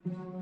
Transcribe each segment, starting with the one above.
Yo!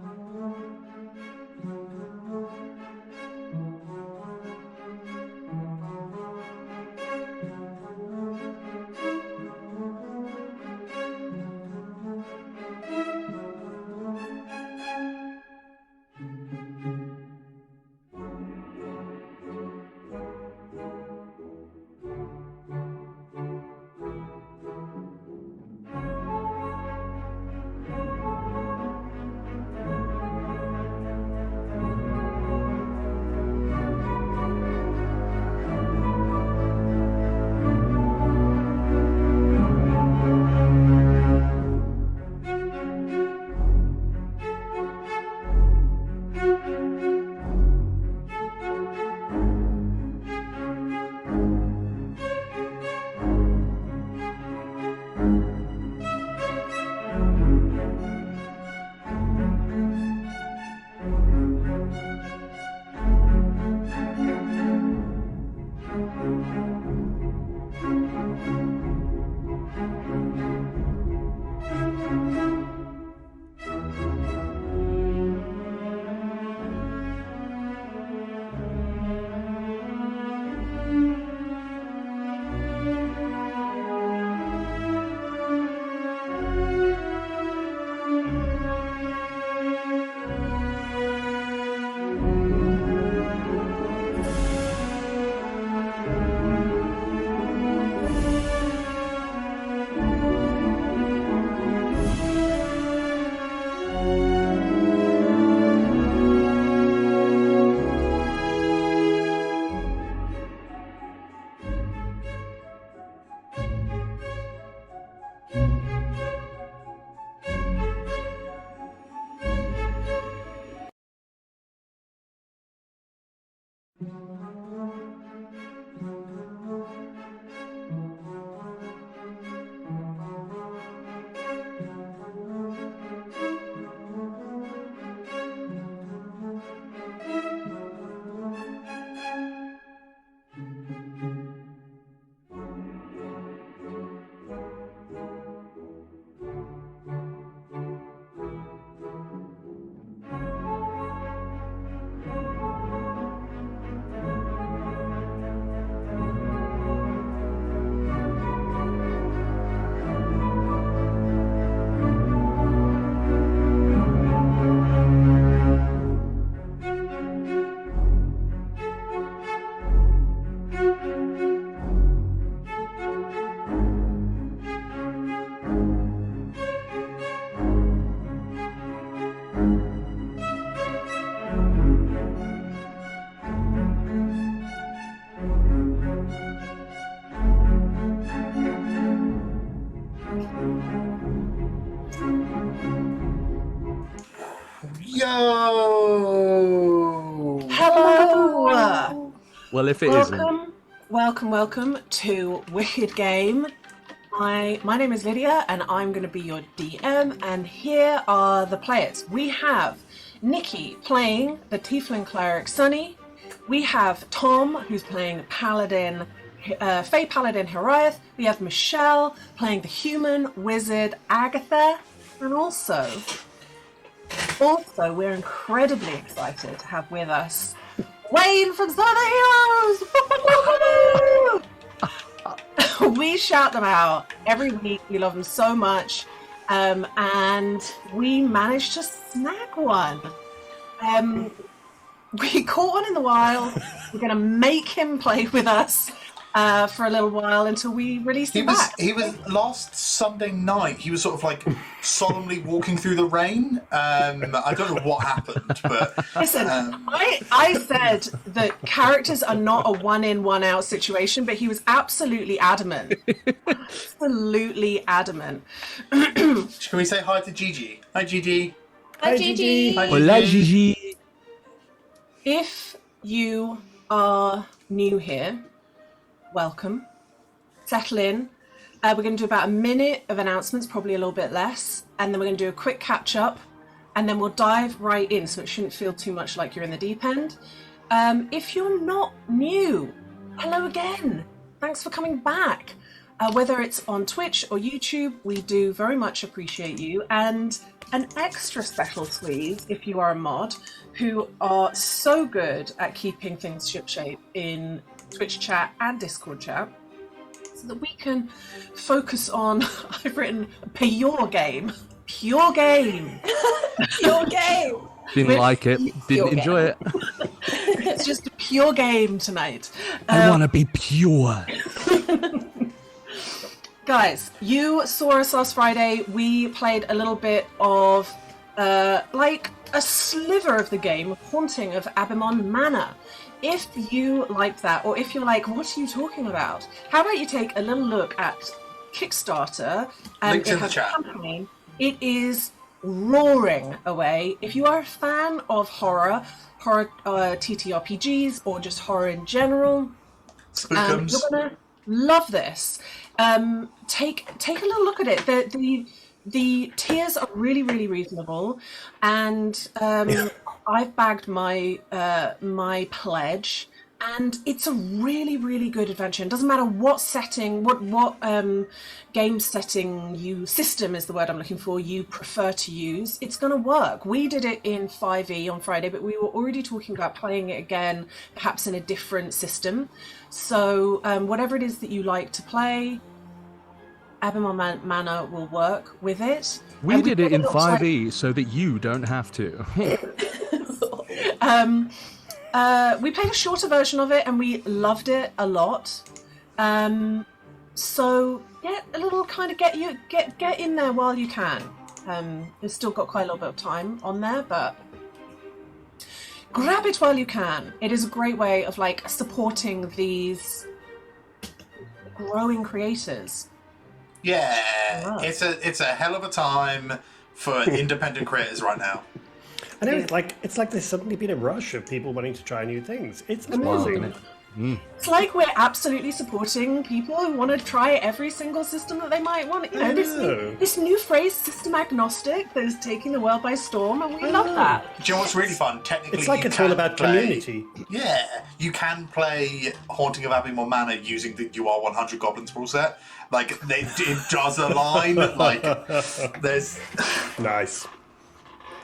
Hello! Well, if it isn't. Welcome to Wicked Game. My name is Lydia and I'm going to be your DM, and here are the players. We have Nikki playing the Tiefling Cleric Sunny. We have Tom, who's playing Paladin, Fey Paladin Heriath. We have Michelle playing the Human Wizard Agatha. And also, we're incredibly excited to have with us Wayne from Some of the Heroes! We shout them out every week. We love them so much. And we managed to snag one. We caught one in the wild. We're going to make him play with us for a little while until we release him back. He was last Sunday night. He was sort of like solemnly walking through the rain. I don't know what happened, but listen, I said that characters are not a one-in, one-out situation, but he was absolutely adamant. Absolutely adamant. Can we say hi to Gigi? Hi, Gigi. Hi, Gigi. Hi, Gigi. Hola, Gigi. If you are new here, welcome. Settle in. We're going to do about a minute of announcements, probably a little bit less, and then we're going to do a quick catch-up, and then we'll dive right in, so it shouldn't feel too much like you're in the deep end. If you're not new, hello again. Thanks for coming back. whether it's on Twitch or YouTube, we do very much appreciate you. And an extra special squeeze if you are a mod who are so good at keeping things shipshape in Twitch chat and Discord chat, so that we can focus on, I've written, pure game. Pure game. Pure game. Didn't like it. Didn't enjoy it. It's just a pure game tonight. I want to be pure. Guys, you saw us last Friday. We played a little bit of, like, a sliver of the game, Haunting of Abimon Manor. If you liked that, or if you're like, what are you talking about? How about you take a little look at Kickstarter, and Links it in the has a chat. campaign. It is roaring away. If you are a fan of horror TTRPGs, or just horror in general, Spookums. you're gonna love this. Take a little look at it. The tiers are really, really reasonable, and I've bagged my my pledge, and it's a really, really good adventure. It doesn't matter what setting, what game setting system is the word I'm looking for, you prefer to use. It's going to work. We did it in 5e on Friday, but we were already talking about playing it again, perhaps in a different system. So whatever it is that you like to play, Abimon Manor will work with it. We did it in 5e so that you don't have to. We played a shorter version of it and we loved it a lot. So get a little get in there while you can. It's still got quite a little bit of time on there, but grab it while you can. It is a great way of like supporting these growing creators. Yeah, it's a hell of a time for independent creators right now. I know, it's like there's suddenly been a rush of people wanting to try new things. It's Wild, amazing. isn't it? It's like we're absolutely supporting people who want to try every single system that they might want. You know, this new phrase, system agnostic, that is taking the world by storm, and we love that. Do you know what's really fun? Technically, It's like you it's all can about play- community. Yeah, you can play Haunting of Abimon Manor using the UR100 Goblins rule set. Like, it does align. Like, there's... Nice.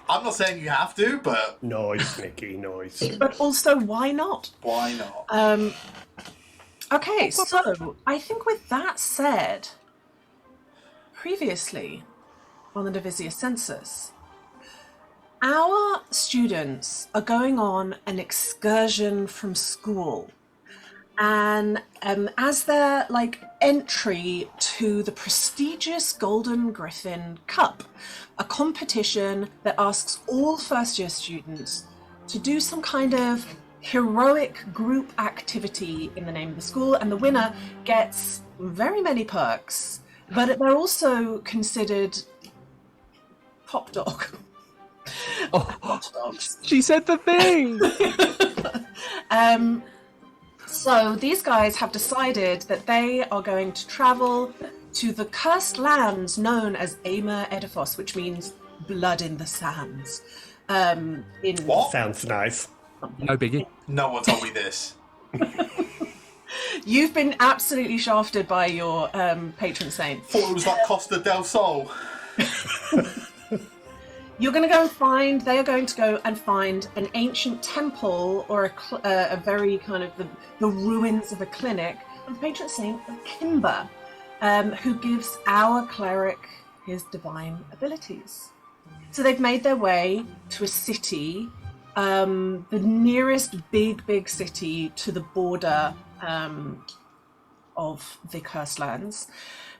I'm not saying you have to, but Nice, Nikki, nice. But also, why not? why not? Okay, so I think with that said, previously on the Divisia Sensus, our students are going on an excursion from school. And as their entry to the prestigious Golden Griffin Cup, a competition that asks all first-year students to do some kind of heroic group activity in the name of the school, and the winner gets very many perks, but they're also considered top dog. Hot dogs. She said the thing! So these guys have decided that they are going to travel to the cursed lands known as Amer Edifos, which means blood in the sands. What? Sounds nice. No biggie. No one told me this. You've been absolutely shafted by your patron saint. Thought it was like Costa del Sol. They are going to go and find an ancient temple or a very kind of the ruins of a clinic of the patron saint of Kimber, who gives our cleric his divine abilities. So they've made their way to a city, the nearest big city to the border of the Cursed Lands,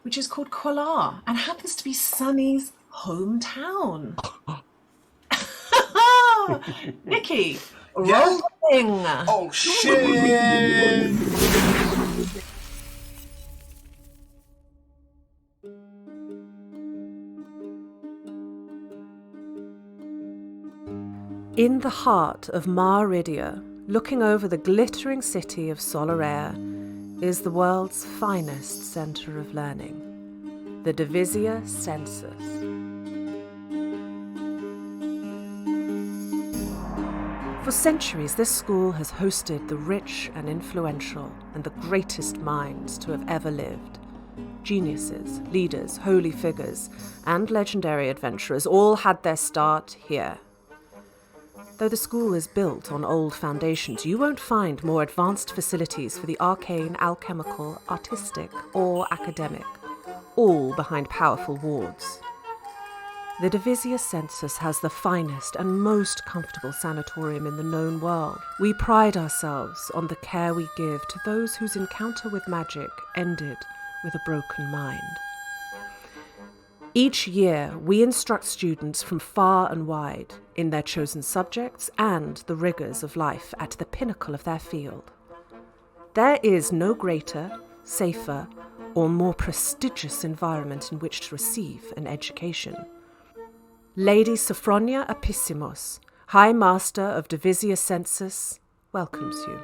which is called Qualar, and happens to be Sunny's hometown. Nikki, rolling. Oh shit! In the heart of Mar Rydia, looking over the glittering city of Solaraire, is the world's finest centre of learning, the Divisia Sensus. For centuries, this school has hosted the rich and influential and the greatest minds to have ever lived. Geniuses, leaders, holy figures, and legendary adventurers all had their start here. Though the school is built on old foundations, you won't find more advanced facilities for the arcane, alchemical, artistic, or academic, all behind powerful wards. The Divisia Sensus has the finest and most comfortable sanatorium in the known world. We pride ourselves on the care we give to those whose encounter with magic ended with a broken mind. Each year, we instruct students from far and wide in their chosen subjects and the rigours of life at the pinnacle of their field. There is no greater, safer, or more prestigious environment in which to receive an education. Lady Sophronia Apissimos, High Master of Divisia Sensus, welcomes you.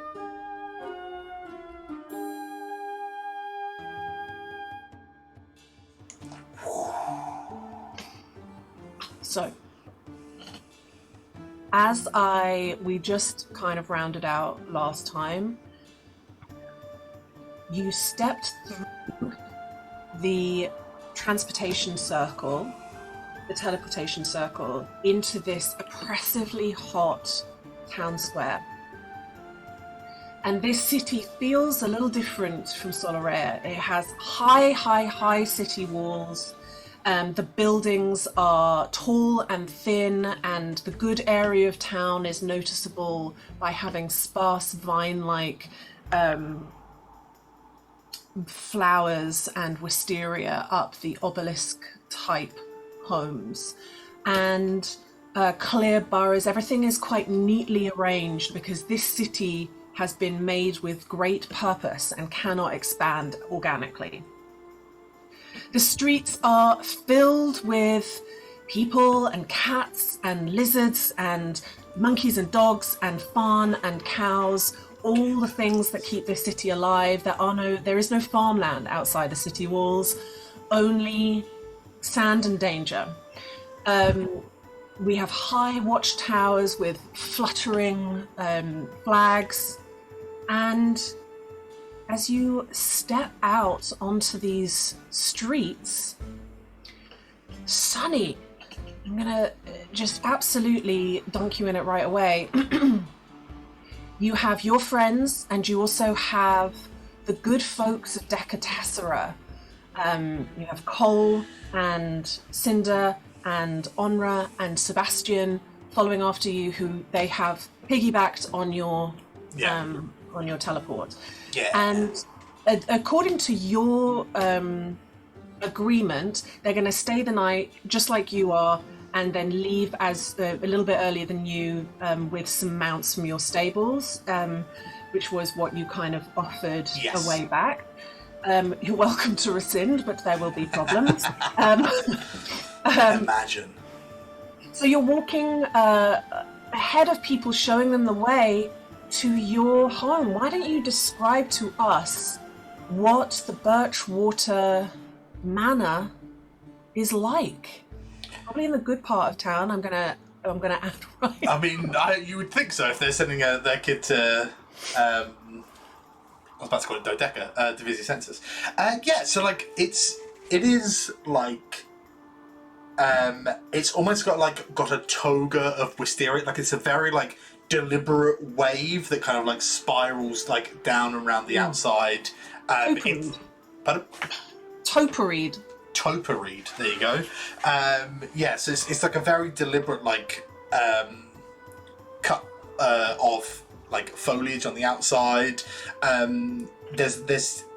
So, we just kind of rounded out last time, you stepped through the transportation circle, the teleportation circle, into this oppressively hot town square. And this city feels a little different from Solaria. It has high city walls. The buildings are tall and thin, and the good area of town is noticeable by having sparse vine-like flowers and wisteria up the obelisk-type homes. And clear boroughs. Everything is quite neatly arranged because this city has been made with great purpose and cannot expand organically. The streets are filled with people and cats and lizards and monkeys and dogs and fawn and cows, all the things that keep this city alive. There is no farmland outside the city walls, only sand and danger. We have high watchtowers with fluttering flags, and as you step out onto these streets, Sunny, I'm gonna just absolutely dunk you in it right away. You have your friends, and you also have the good folks of Decatessera. You have Cole and Cinder and Onra and Sebastian following after you, who they have piggybacked on your teleport. Yeah. And according to your agreement, they're going to stay the night just like you are, and then leave as a little bit earlier than you with some mounts from your stables, which was what you kind of offered a way back. You're welcome to rescind, but there will be problems. Imagine. So you're walking ahead of people, showing them the way to your home. Why don't you describe to us what the Birchwater Manor is like? Probably in the good part of town. I'm gonna add right. I mean, you would think so if they're sending their kid to. I was about to call it Dodeca, Divisia Sensus. So like it is like. It's almost got a toga of wisteria. Like it's a very like deliberate wave that kind of like spirals like down around the outside. Toperied. Toperied. There you go. So it's like a very deliberate like cut of like foliage on the outside.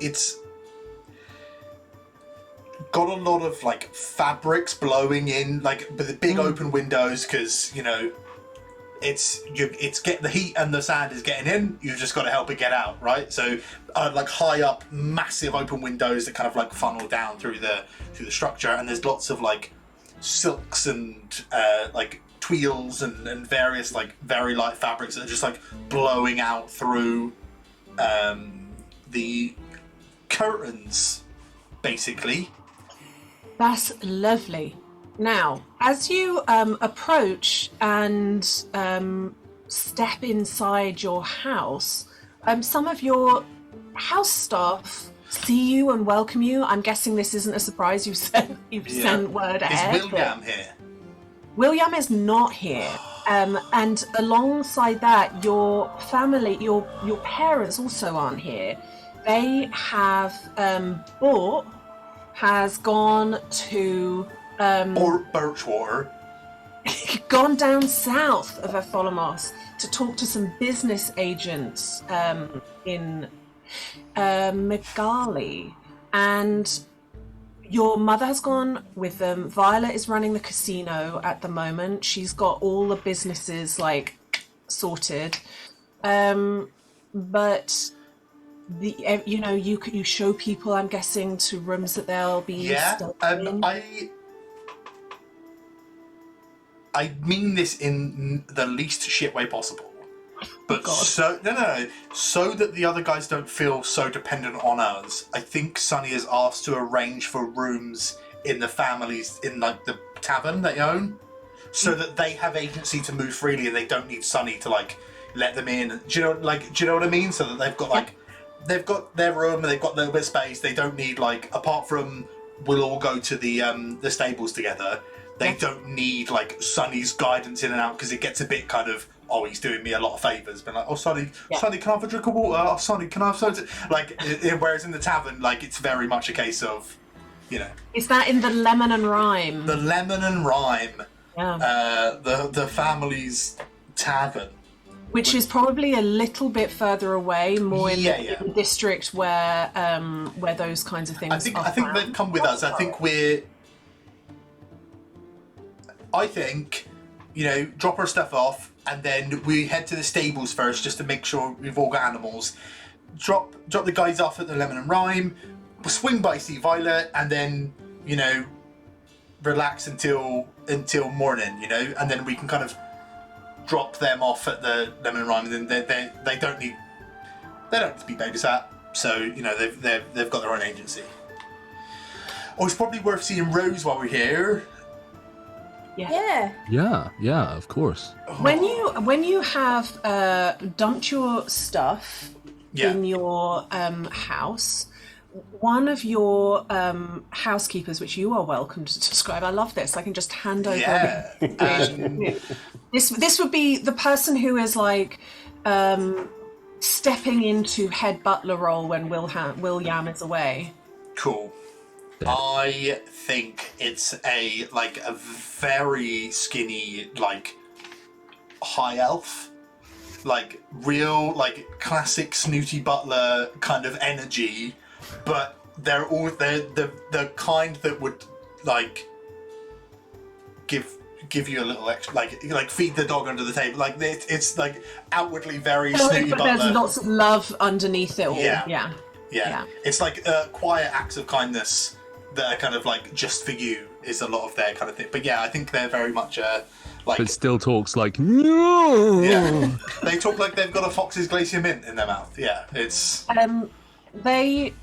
It's got a lot of like fabrics blowing in, like with the big open windows, because it's getting the heat and the sand is getting in. You've just got to help it get out, right? So like high up, massive open windows that kind of like funnel down through the structure, and there's lots of like silks and like tweels and various like very light fabrics that are just like blowing out through the curtains, basically. That's lovely. Now, as you approach and step inside your house, some of your house staff see you and welcome you. I'm guessing this isn't a surprise. You've sent word ahead. Is William here? William is not here. And alongside that, your family, your parents also aren't here. They have Bort has gone to Or Birchwater. gone down south of Atholamos to talk to some business agents in Megali, and your mother has gone with them. Violet is running the casino at the moment. She's got all the businesses like sorted, but you show people, I'm guessing, to rooms that they'll be staying in. I mean this in the least shit way possible. But so that the other guys don't feel so dependent on us, I think Sunny is asked to arrange for rooms in the families in like the tavern they own, so that they have agency to move freely and they don't need Sunny to like let them in. Do you know what I mean? So that they've got like they've got their room and they've got a little bit of space. They don't need like, apart from we'll all go to the stables together. They don't need like Sunny's guidance in and out, because it gets a bit kind of, oh, he's doing me a lot of favours. But like, oh, Sunny, Sunny, can I have a drink of water? Oh, Sunny, can I have something? Like, whereas in the tavern, like, it's very much a case of, Is that in the Lemon and Rhyme? The Lemon and Rhyme. Yeah. The family's tavern. Which is probably a little bit further away, more in the district where those kinds of things I think they've come with us. I think, drop our stuff off, and then we head to the stables first, just to make sure we've all got animals. Drop the guys off at the Lemon and Rhyme. We'll swing by, see Violet, and then relax until morning. And then we can kind of drop them off at the Lemon and Rhyme, and then they don't need to be babysat. So they've got their own agency. Oh, it's probably worth seeing Rose while we're here. Yeah, of course. When you have dumped your stuff in your house, one of your housekeepers, which you are welcome to describe, I love this, I can just hand over this would be the person who is like stepping into head butler role when William is away. Cool. I think it's a very skinny, high elf, real, classic snooty butler kind of energy, but they're the kind that would give you a little extra, like feed the dog under the table. It's outwardly very snooty but butler. There's lots of love underneath it all. Yeah. It's quiet acts of kindness that are kind of just for you is a lot of their kind of thing. But I think they're very much But still talks like no. Yeah, they talk like they've got a Fox's Glacier Mint in their mouth. Yeah, it's. They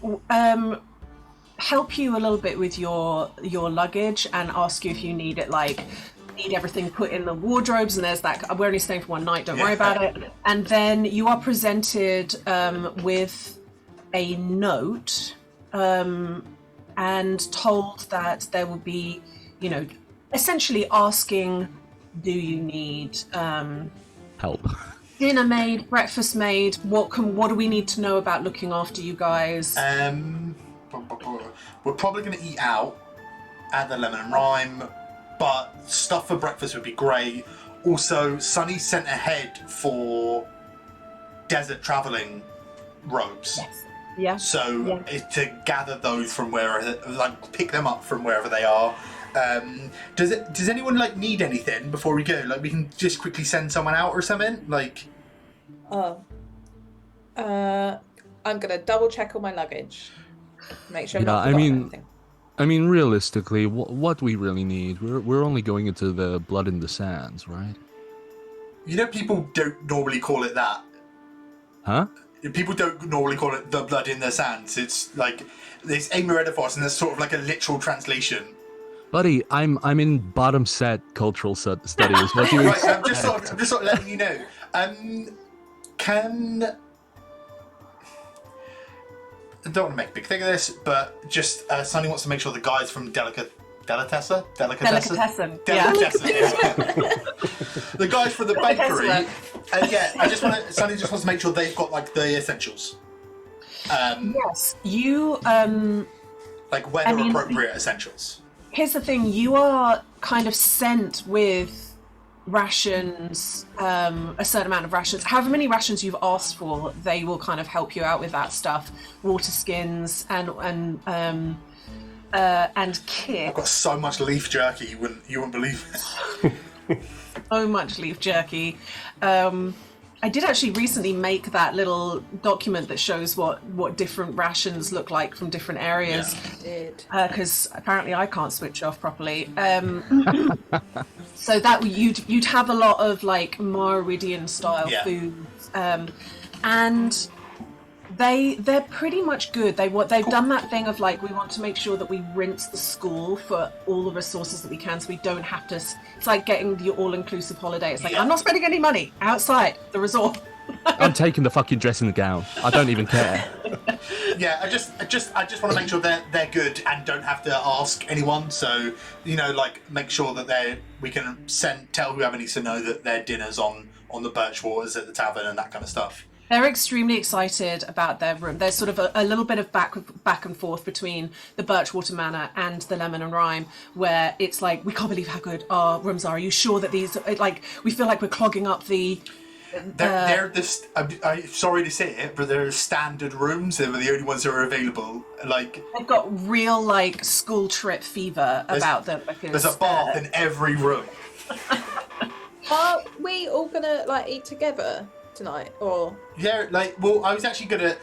help you a little bit with your luggage and ask you if you need it need everything put in the wardrobes, and there's that, we're only staying for one night, don't worry about it. And then you are presented with a note and told that there will be, essentially asking, do you need help? Dinner made, breakfast made, what do we need to know about looking after you guys? We're probably going to eat out at the Lemon and Rhyme, but stuff for breakfast would be great. Also, Sunny sent ahead for desert travelling robes. Yes. Yeah. So to gather those from pick them up from wherever they are. Does anyone need anything before we go? We can just quickly send someone out or something. I'm gonna double check all my luggage, make sure I'm not forgotten anything. I mean, realistically, what we really need, we're only going into the blood in the sands, right? People don't normally call it that. Huh? People don't normally call it the blood in the sands. It's there's Emeredifos, and there's sort of a literal translation. Buddy, I'm in bottom set cultural studies. What do you right, I'm just sort of letting you know. I don't want to make a big thing of this, but just Sunny wants to make sure the guys from Delicatessen. Delicatessen. The guys from the bakery. Sunny just wants to make sure they've got like the essentials. Yes, you. Like weather appropriate essentials. Here's the thing: you are kind of sent with rations, a certain amount of rations. However many rations you've asked for, they will kind of help you out with that stuff. Water skins and kit. I've got so much leaf jerky, you wouldn't believe it. So much leaf jerky. I did actually recently make that little document that shows what different rations look like from different areas. Because apparently I can't switch off properly. So that you'd have a lot of like Meridian style foods, and they're pretty much good. They've done that thing of like, we want to make sure that we rinse the school for all the resources that we can, so we don't have to. It's like getting the all-inclusive holiday. It's like, I'm not spending any money outside the resort. I'm taking the fucking dressing gown. I don't even care. Yeah, I just want to make sure they're good and don't have to ask anyone. So like make sure that we can tell whoever needs to know that their dinner's on the birch waters at the tavern and that kind of stuff. They're extremely excited about their room. There's sort of a little bit of back and forth between the Birchwater Manor and the Lemon and Rhyme, where it's like, we can't believe how good our rooms are. Are you sure that these, like, we feel like we're clogging up the... I'm sorry to say it, but they're standard rooms. They were the only ones that are available. Like, they've got real, like, school trip fever about them. Because, there's a bath in every room. Are we all gonna, like, eat together tonight, or? Yeah, like, well, I was actually gonna,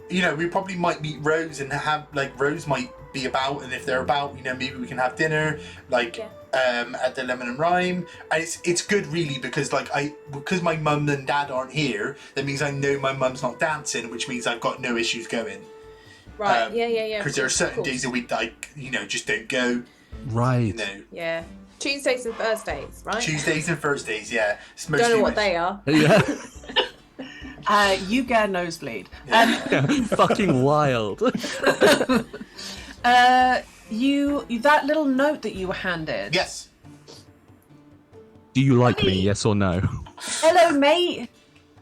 we probably might meet Rose and have, like, Rose might be about, and if they're about, maybe we can have dinner, like, at the Lemon and Rhyme. And it's good, really, because, like, because my mum and dad aren't here, that means I know my mum's not dancing, which means I've got no issues going. Right, yeah. Because there are certain days a week that I, just don't go. Right. Yeah. Tuesdays and Thursdays, right? Tuesdays and Thursdays, yeah. It's mostly don't know what they are. Yeah. You get a nosebleed. Fucking wild. You that little note that you were handed. Yes. Do you like me? Yes or no? Hello, mate.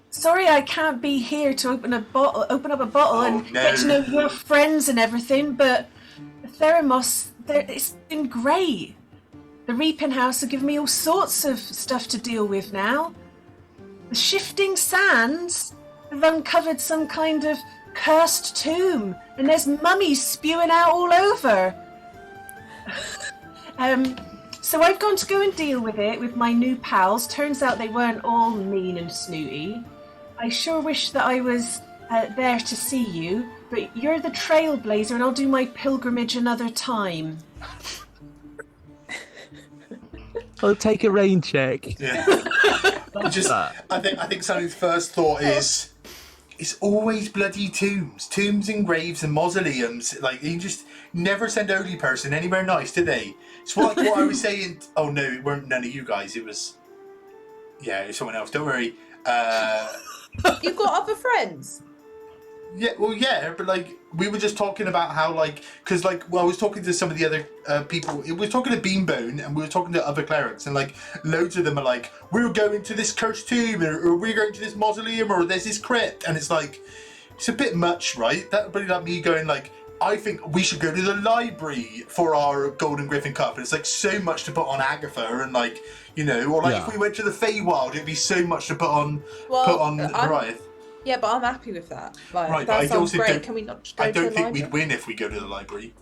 Sorry, I can't be here to open up a bottle and get to know your friends and everything. But Theranos, it's been great. The Reaping House have given me all sorts of stuff to deal with now. The Shifting Sands have uncovered some kind of cursed tomb, and there's mummies spewing out all over. So I've gone to go and deal with it with my new pals. Turns out they weren't all mean and snooty. I sure wish that I was there to see you, but you're the trailblazer, and I'll do my pilgrimage another time. I'll take a rain check. Yeah. I think Sonny's first thought is, it's always bloody tombs and graves and mausoleums. Like, you just never send a holy person anywhere nice, do they? It's like what I was saying. Oh no, it weren't none of you guys. It was someone else. Don't worry. You've got other friends. Yeah, well, yeah, but like we were just talking about how because I was talking to some of the other people. We were talking to Beanbone and we were talking to other clerics, and like loads of them are like, we're going to this cursed tomb, or we're going to this mausoleum, or there's this crypt, and it's like, it's a bit much, right? That would be like me going like, I think we should go to the library for our Golden Griffin Cup, and it's like so much to put on Agatha, and like or like if we went to the Feywild, it'd be so much to put on Goliath. Yeah, but I'm happy with that. Like, right, that sounds great. Can we not just go to the library? I don't think we'd win if we go to the library.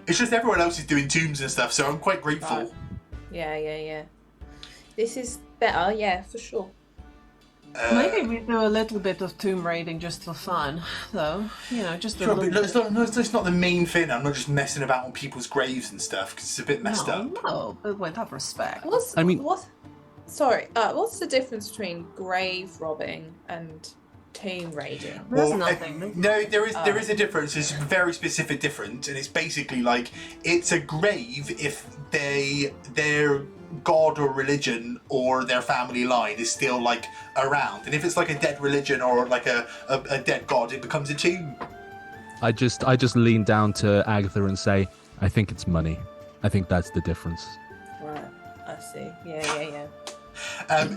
It's just everyone else is doing tombs and stuff, so I'm quite grateful. Right. Yeah. This is better, yeah, for sure. Maybe we do a little bit of tomb raiding just for fun, though. Just a little bit. It's not the main thing. I'm not just messing about on people's graves and stuff, because it's a bit messed up. No, but with have respect. What's the difference between grave robbing and tomb raiding? There's nothing. No, there is a difference. It's a very specific difference, and it's basically like it's a grave if their god or religion or their family line is still like around, and if it's like a dead religion or like a dead god, it becomes a tomb. I just lean down to Agatha and say, I think it's money. I think that's the difference. Right, I see. Yeah.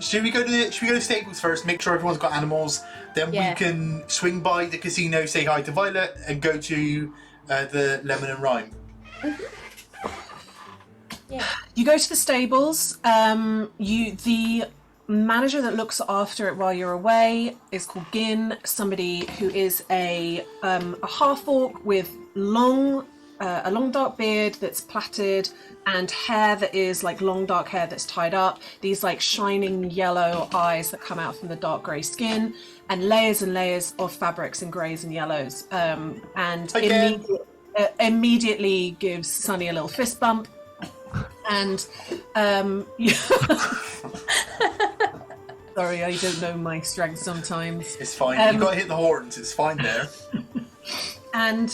Should we go to stables first? Make sure everyone's got animals. Then we can swing by the casino, say hi to Violet, and go to the Lemon and Rhyme. Yeah. You go to the stables. The manager that looks after it while you're away is called Gin. Somebody who is a half orc with a long dark beard that's plaited and hair that is like long dark hair that's tied up. These like shining yellow eyes that come out from the dark grey skin, and layers of fabrics in greys and yellows. And immediately gives Sunny a little fist bump. And sorry, I don't know my strength sometimes. It's fine. You got to hit the horns. It's fine there. And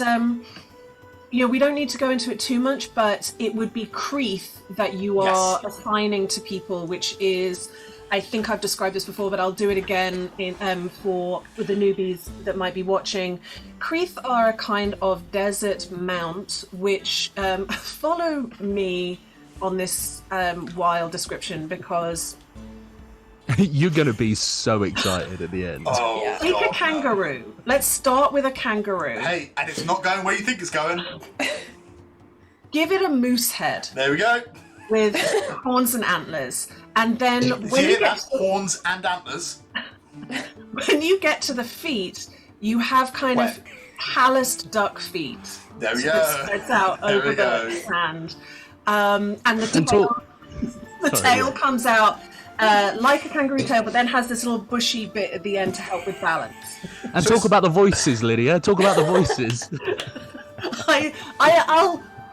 we don't need to go into it too much, but it would be Creeth that you are assigning to people, which is, I think I've described this before, but I'll do it again for the newbies that might be watching. Creeth are a kind of desert mount, which follow me on this wild description because You're going to be so excited at the end. Oh, take God, a kangaroo. No. Let's start with a kangaroo. Hey, and it's not going where you think it's going. Give it a moose head. There we go. With horns and antlers. And then when you get to horns and antlers. When you get to the feet, you have kind of calloused duck feet. There we go. That spreads out over the sand. And the tail comes out like a kangaroo tail, but then has this little bushy bit at the end to help with balance. And talk about the voices, Lydia. Talk about the voices.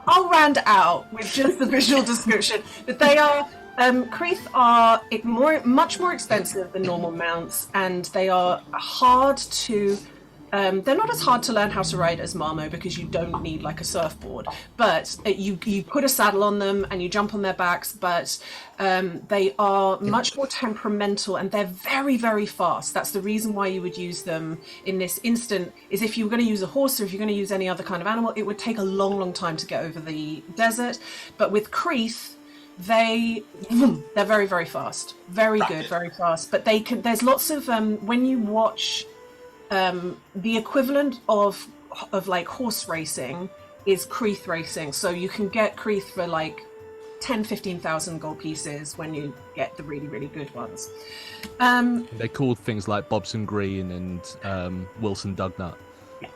I'll round out with just the visual description. But they are Creeth are much more expensive than normal mounts, and they are hard to. They're not as hard to learn how to ride as Marmo because you don't need like a surfboard. But you put a saddle on them and you jump on their backs. But they are much more temperamental and they're very, very fast. That's the reason why you would use them in this instant. Is if you were going to use a horse or if you're going to use any other kind of animal, it would take a long, long time to get over the desert. But with Creeth, they're very, very fast, very good, very fast. But they can. There's lots of when you watch. The equivalent of like horse racing is Creeth racing. So you can get Creeth for like 15,000 gold pieces when you get the really, really good ones. They're called things like Bobson Green and Wilson Dugnut. Yeah.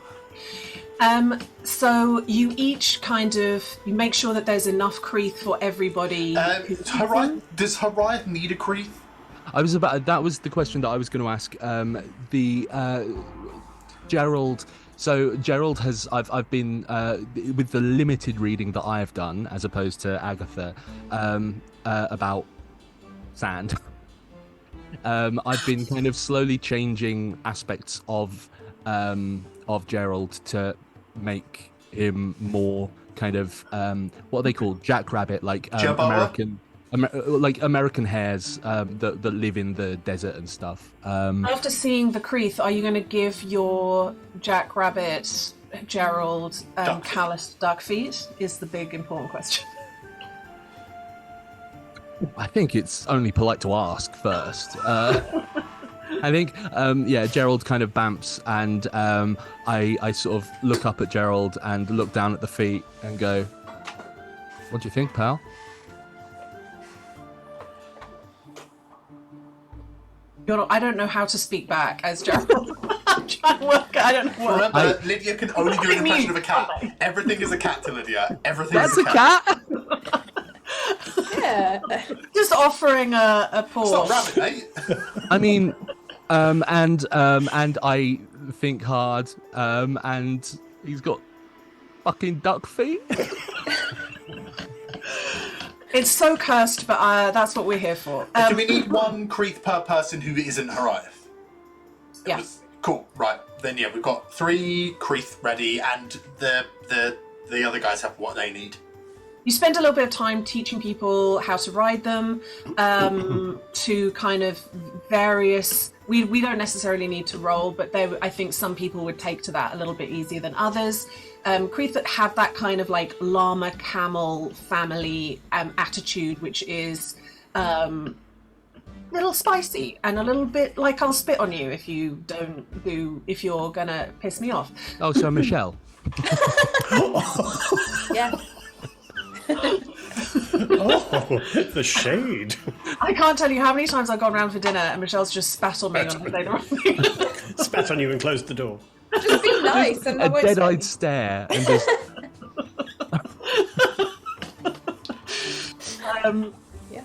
So you each you make sure that there's enough Creeth for everybody. Does Horiath need a Creeth? That was the question that I was going to ask. Gerald. So Gerald has. I've been with the limited reading that I have done, as opposed to Agatha, about sand. I've been kind of slowly changing aspects of Gerald to make him more kind of what are they called? Jackrabbit, like American hares that live in the desert and stuff. After seeing the Creeth, are you going to give your jackrabbit Gerald calloused duck feet? Is the big important question. I think it's only polite to ask first. I think, Gerald kind of bamps, and I sort of look up at Gerald and look down at the feet and go, "What do you think, pal?" I don't know how to speak back as Gerald. I'm trying to work. I don't know. Remember, Lydia can only do an impression of a cat. Everything is a cat to Lydia. Everything That's is a cat. Yeah. Just offering a paw. It's not rabbit, mate. I mean, and I think hard, and he's got fucking duck feet. It's so cursed, but that's what we're here for. Do we need one Creeth per person who isn't Horiath? Yeah. Cool. Right. Then we've got 3 Creeth ready, and the other guys have what they need. you spend a little bit of time teaching people how to ride them, to kind of various. We don't necessarily need to roll, but I think some people would take to that a little bit easier than others. Creeds that have that kind of like llama camel family attitude, which is a little spicy and a little bit like I'll spit on you if you're gonna piss me off. Oh, so Michelle. Yeah. Oh, the shade. I can't tell you how many times I've gone round for dinner and Michelle's just spat on me when I say the wrong thing. Spat on you and closed the door. Just be nice and I A won't dead-eyed say. stare and just. Yeah.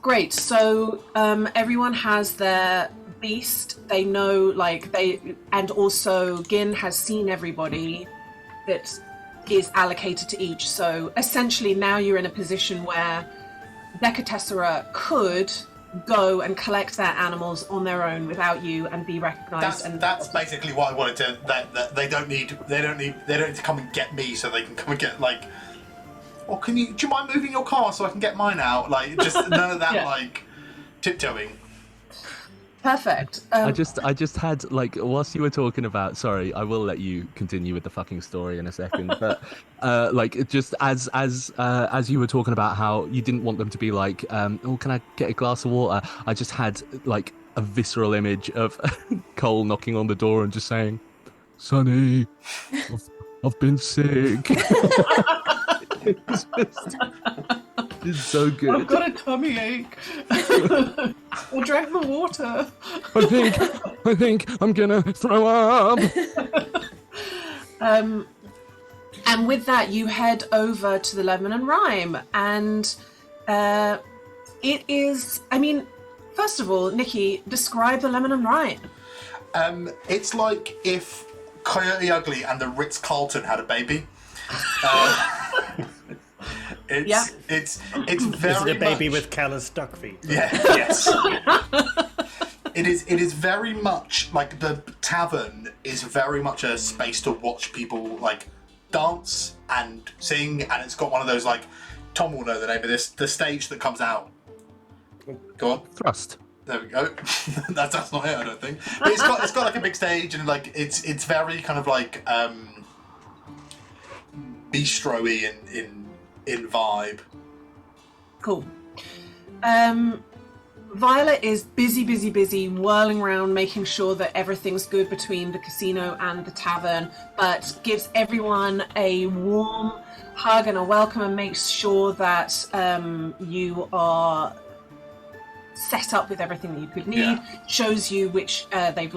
Great. So everyone has their beast. They know, and also Gin has seen everybody that is allocated to each. So essentially now you're in a position where Decatessera could go and collect their animals on their own without you and be recognized. That's basically what I wanted to. That they don't need to come and get me, so they can come and get like. Or do you mind moving your car so I can get mine out? Like, just none of that like tiptoeing. Perfect. I just had whilst you were talking about. Sorry, I will let you continue with the fucking story in a second. But just as you were talking about how you didn't want them to be like, oh, can I get a glass of water? I just had like a visceral image of Cole knocking on the door and just saying, "Sonny, I've been sick." It's so good. I've got a tummy ache. Or drank the water. I think I'm gonna throw up. And with that, you head over to the Lemon and Rhyme, and it is. I mean, first of all, Nikki, describe the Lemon and Rhyme. It's like if Coyote Ugly and the Ritz Carlton had a baby. It's very. Is it a baby much, with callous duck feet? Yeah. Yes. It is very much like the tavern is very much a space to watch people like dance and sing, and it's got one of those like Tom will know the name of this. The stage that comes out. Go on. Thrust. There we go. that's not it, I don't think. But it's got like a big stage, and like it's very kind of like bistro-y in vibe. Cool. Violet is busy, whirling around, making sure that everything's good between the casino and the tavern, but gives everyone a warm hug and a welcome and makes sure that you are set up with everything that you could need. Yeah. Shows you which they've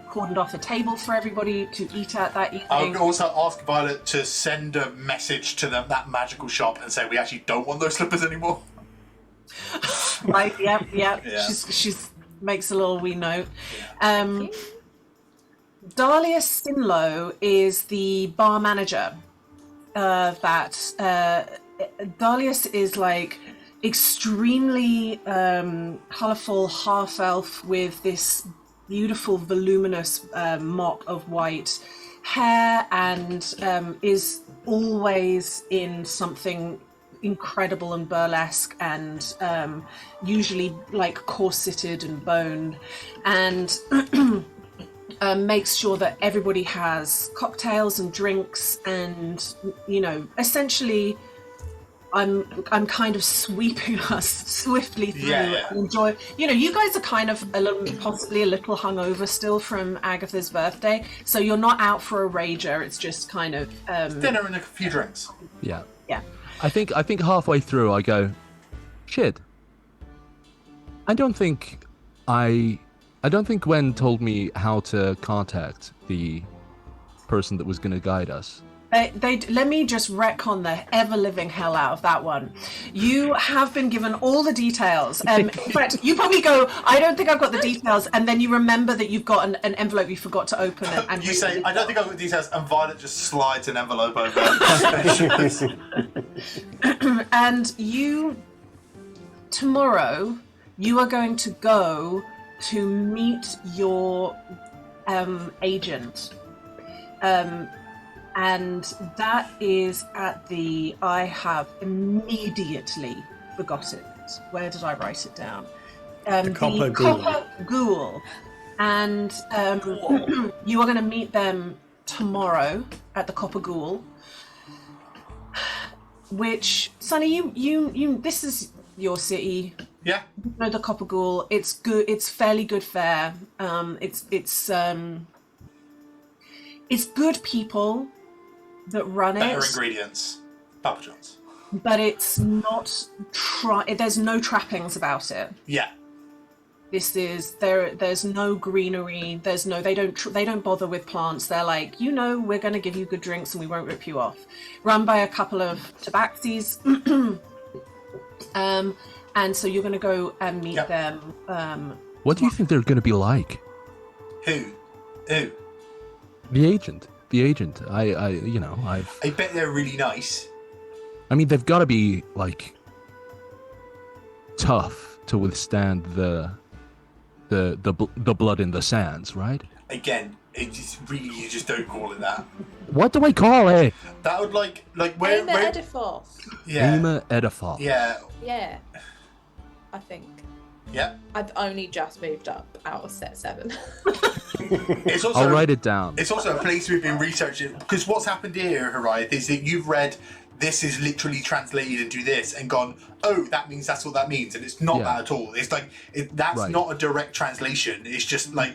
cordoned off a table for everybody to eat at that evening. I would also ask Violet to send a message to that magical shop and say we actually don't want those slippers anymore. Right, yep. Yeah. She's makes a little wee note. Dahlia Sinlow is the bar manager. Dahlia is like extremely colourful half-elf with this beautiful voluminous mop of white hair, and is always in something incredible and burlesque, and usually like corseted and boned, and makes sure that everybody has cocktails and drinks, and essentially I'm kind of sweeping us swiftly through. Yeah. And enjoy. You guys are kind of possibly a little hungover still from Agatha's birthday, so you're not out for a rager. It's just kind of dinner and a few drinks. Yeah. Yeah. I think halfway through I go, shit. I don't think Gwen told me how to contact the person that was going to guide us. They let me just retcon the ever-living hell out of that one. You have been given all the details. In fact, you probably go, I don't think I've got the details, and then you remember that you've got an envelope you forgot to open. And You say, I don't think I've got the details, and Violet just slides an envelope over. And tomorrow, you are going to go to meet your agent. And that is at the... I have immediately forgotten it. Where did I write it down? The Copper Ghoul. Copper Ghoul. And you are going to meet them tomorrow at the Copper Ghoul. Which, Sonny, you this is your city. Yeah. You know the Copper Ghoul. It's good. It's fairly good fare. It's good people that run Better it. ingredients. Papa John's. But it's not. There's no trappings about it. Yeah. This is there's no greenery. There's no. They don't bother with plants. They're like, we're going to give you good drinks and we won't rip you off. Run by a couple of tabaxis. And so you're going to go and meet them. What do you think they're going to be like? Who? The agent. I bet they're really nice. I mean, they've got to be like tough to withstand the blood in the sands, right? Again, you just don't call it that. What do I call it? That would like where? Aim at Edifoth. Yeah. Aim at Edifoth. Yeah. Yeah. I think. Yeah. I've only just moved up out of set 7. It's also, I'll write it down. It's also a place we've been researching, because what's happened here, Hariath, is that you've read this is literally translated into this and gone, oh, that means that's what that means, and it's not that at all. It's like that's not a direct translation. It's just like.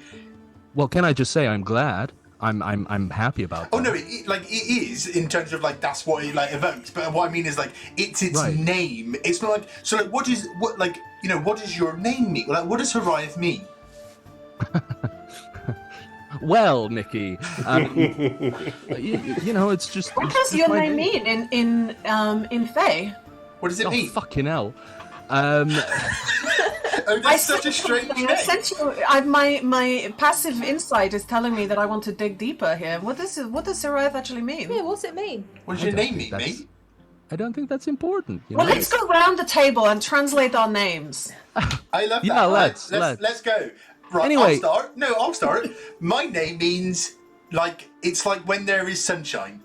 Well, can I just say I'm glad. I'm happy about that. Oh no, it is in terms of like that's what it like evokes. But what I mean is like it's name. It's not like so. Like what does your name mean? Like what does Hariath mean? Well, Nikki, it's just. What does your name mean in Fae? What does it mean? Fucking hell. Oh, that's such a strange name. My passive insight is telling me that I want to dig deeper here. What does Hariath actually mean? Yeah, what's it mean? What does your name mean, mate? I don't think that's important. Well, let's go round the table and translate our names. I love that. Yeah, let's go. Right, anyway, I'll start. My name means it's like when there is sunshine.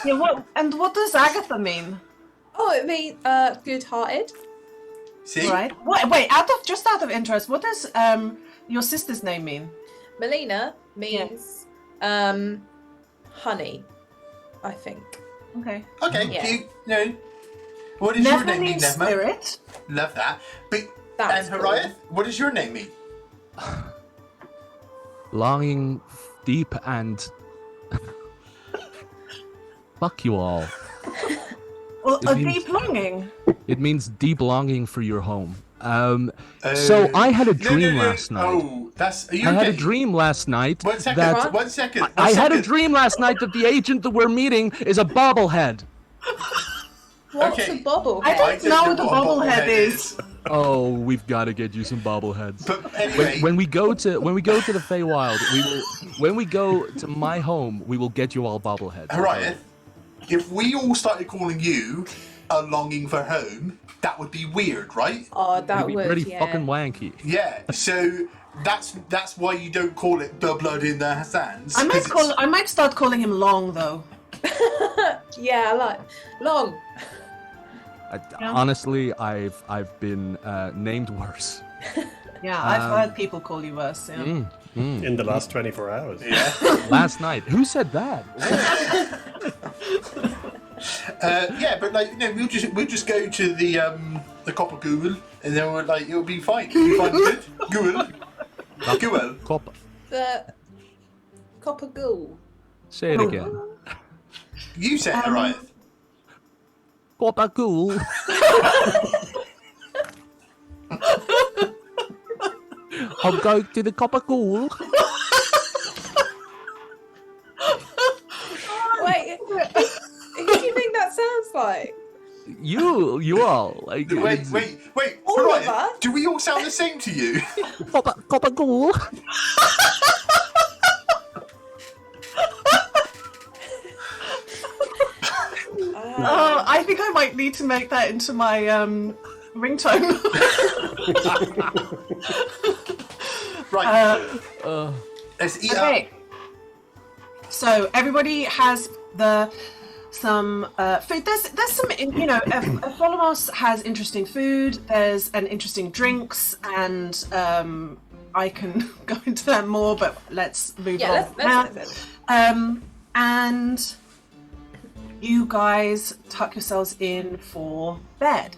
Yeah, what does Agatha mean? Oh, it means good-hearted. See? Right. Wait, out of interest, what does your sister's name mean? Melina means honey, I think. Okay. Okay. Yeah. What does your name mean, means Nevma? spirit. Love that. But That's and Hariath, what does your name mean? Longing deep and fuck you all. Well, a deep longing. It means deep longing for your home. So I had a dream last night. Oh, I had a dream last night. 1 second. 1 second. I had a dream last night that the agent that we're meeting is a bobblehead. What's a bobblehead? I don't know what a bobblehead is. Oh, we've got to get you some bobbleheads. But anyway, when we go to the Feywild, when we go to my home, we will get you all bobbleheads. Hariath, if we all started calling you a longing for home, that would be weird, right? Oh, that It'd would be pretty yeah. fucking wanky. Yeah. So that's why you don't call it the blood in the sands. I might start calling him Long though. Yeah, I like long. Honestly, I've been named worse. Yeah, I've heard people call you worse. Yeah. In the last 24 hours. Yeah. Last night. Who said that? Yeah, but we'll just go to the Copper Ghoul, and then it'll be fine. It'll be fine. Good. Ghoul. Copper. The Copper Ghoul. Say it again. You said it right. Copper Ghoul. I'll go to the Copper Ghoul. Wait, who do you think that sounds like? You all. Like, Wait. All right. of us? Do we all sound the same to you? Copper Ghoul. I think I might need to make that into my ringtone. Right. Let's eat up. Okay. So everybody has some food. There's some, Folomos has interesting food. There's an interesting drinks, and I can go into that more, but let's move on. Let's and you guys tuck yourselves in for bed.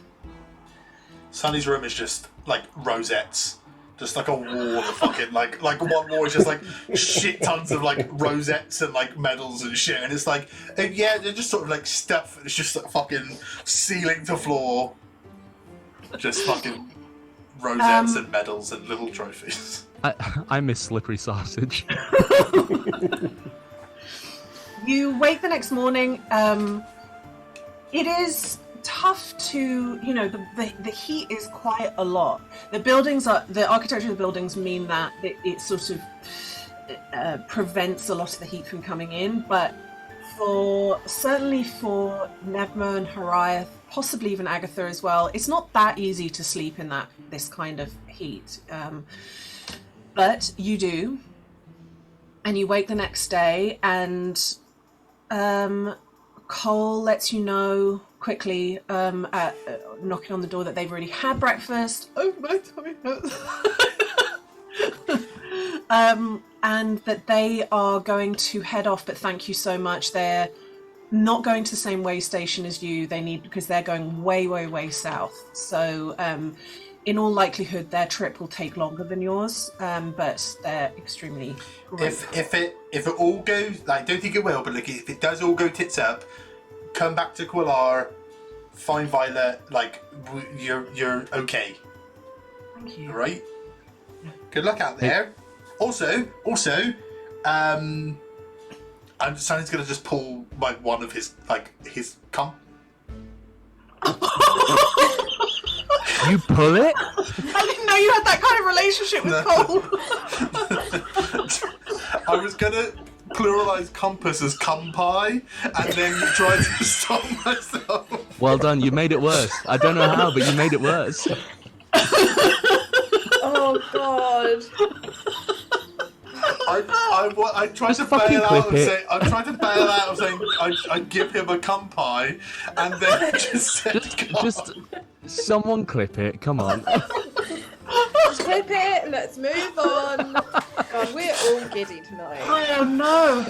Sunny's room is just like rosettes. Just like a wall of fucking like one wall is just like shit tons of like rosettes and like medals and shit, and it's like they're just sort of like stuff. It's just like fucking ceiling to floor, just fucking rosettes and medals and little trophies. I miss slippery sausage. You wake the next morning. It is tough to, the heat is quite a lot. The architecture of the buildings mean that it sort of prevents a lot of the heat from coming in, but certainly for Nebma and Hariath, possibly even Agatha as well, it's not that easy to sleep in this kind of heat. But you do, and you wake the next day, and Cole lets you know quickly, knocking on the door, that they've already had breakfast. Oh, my tummy hurts. And that they are going to head off, but thank you so much. They're not going to the same way station as you. Because they're going way, way, way south. So, in all likelihood, their trip will take longer than yours, but they're extremely grateful. If it all goes, I don't think it will, but look, if it does all go tits up, come back to Quillar, find Violet, like, you're okay. Thank you. All right? Good luck out there. Also, Sunny's gonna just pull like one of his You pull it? I didn't know you had that kind of relationship with Cole. I was gonna pluralize compass as cumpi, and then try to stop myself. Well done, you made it worse. I don't know how, but you made it worse. Oh god. I tried to bail out of saying I'd give him a cumpi, and then just someone clip it. Come on. Clip it. Let's move on. God, we're all giddy tonight. Oh no.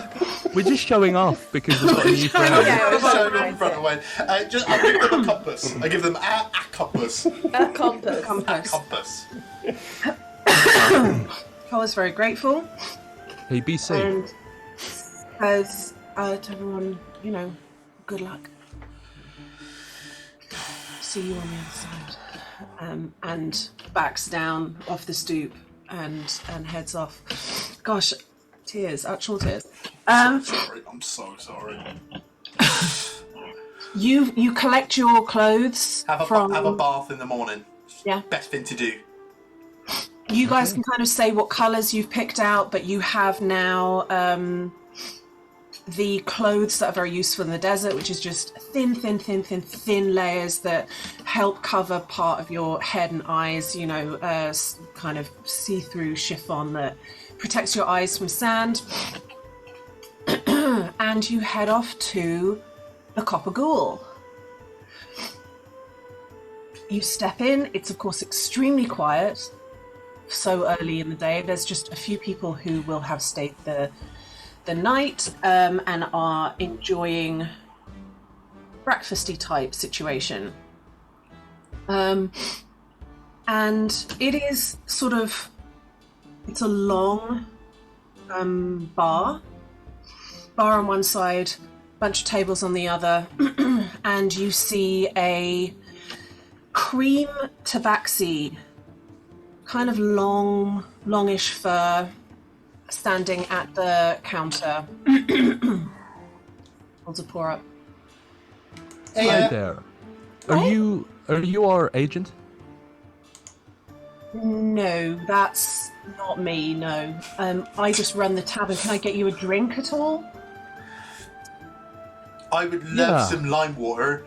We're just showing off because we've got a new friend. I give them a compass. I give them a compass. A compass. Compass. Cole is very grateful. Hey, be safe. And says to everyone, good luck. See you on the other side. And backs down off the stoop and heads off. Gosh, tears, actual tears. I'm so sorry. You collect your clothes. Have a bath in the morning. Yeah. Best thing to do. You guys can kind of say what colours you've picked out, but you have now the clothes that are very useful in the desert, which is just thin layers that help cover part of your head and eyes, kind of see-through chiffon that protects your eyes from sand. And you head off to the Copper Ghoul. You step in. It's, of course, extremely quiet. So early in the day, there's just a few people who will have stayed the night and are enjoying breakfasty type situation. And it is it's a long bar on one side, bunch of tables on the other, and you see a cream tabaxi, kind of longish fur, standing at the counter. Holds a pour up. Hey, Hi there. Are you our agent? No, that's not me, no. I just run the tavern. Can I get you a drink at all? I would love some lime water.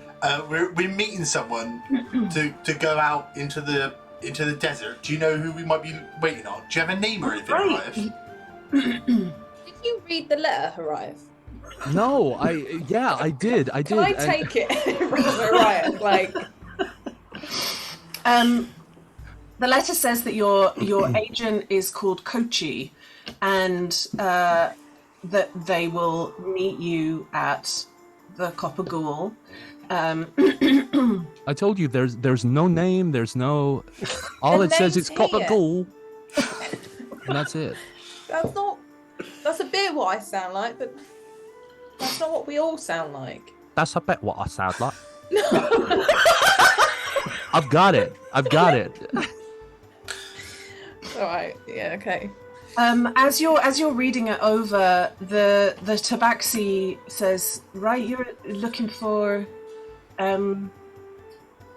We're meeting someone to go out into the desert. Do you know who we might be waiting on? Do you have a name or anything? Right. Did you read the letter, Hariath? No, I did. Can I take it from Hariath? Like, the letter says that your agent is called Kochi, and that they will meet you at the Copper Ghoul. I told you there's no name, there's no. All it says is Copper Ghoul, and that's it. That's a bit what I sound like, but that's not what we all sound like. That's a bit what I sound like. I've got it. All right. Yeah. Okay. As you're reading it over, the tabaxi says, right, you're looking for,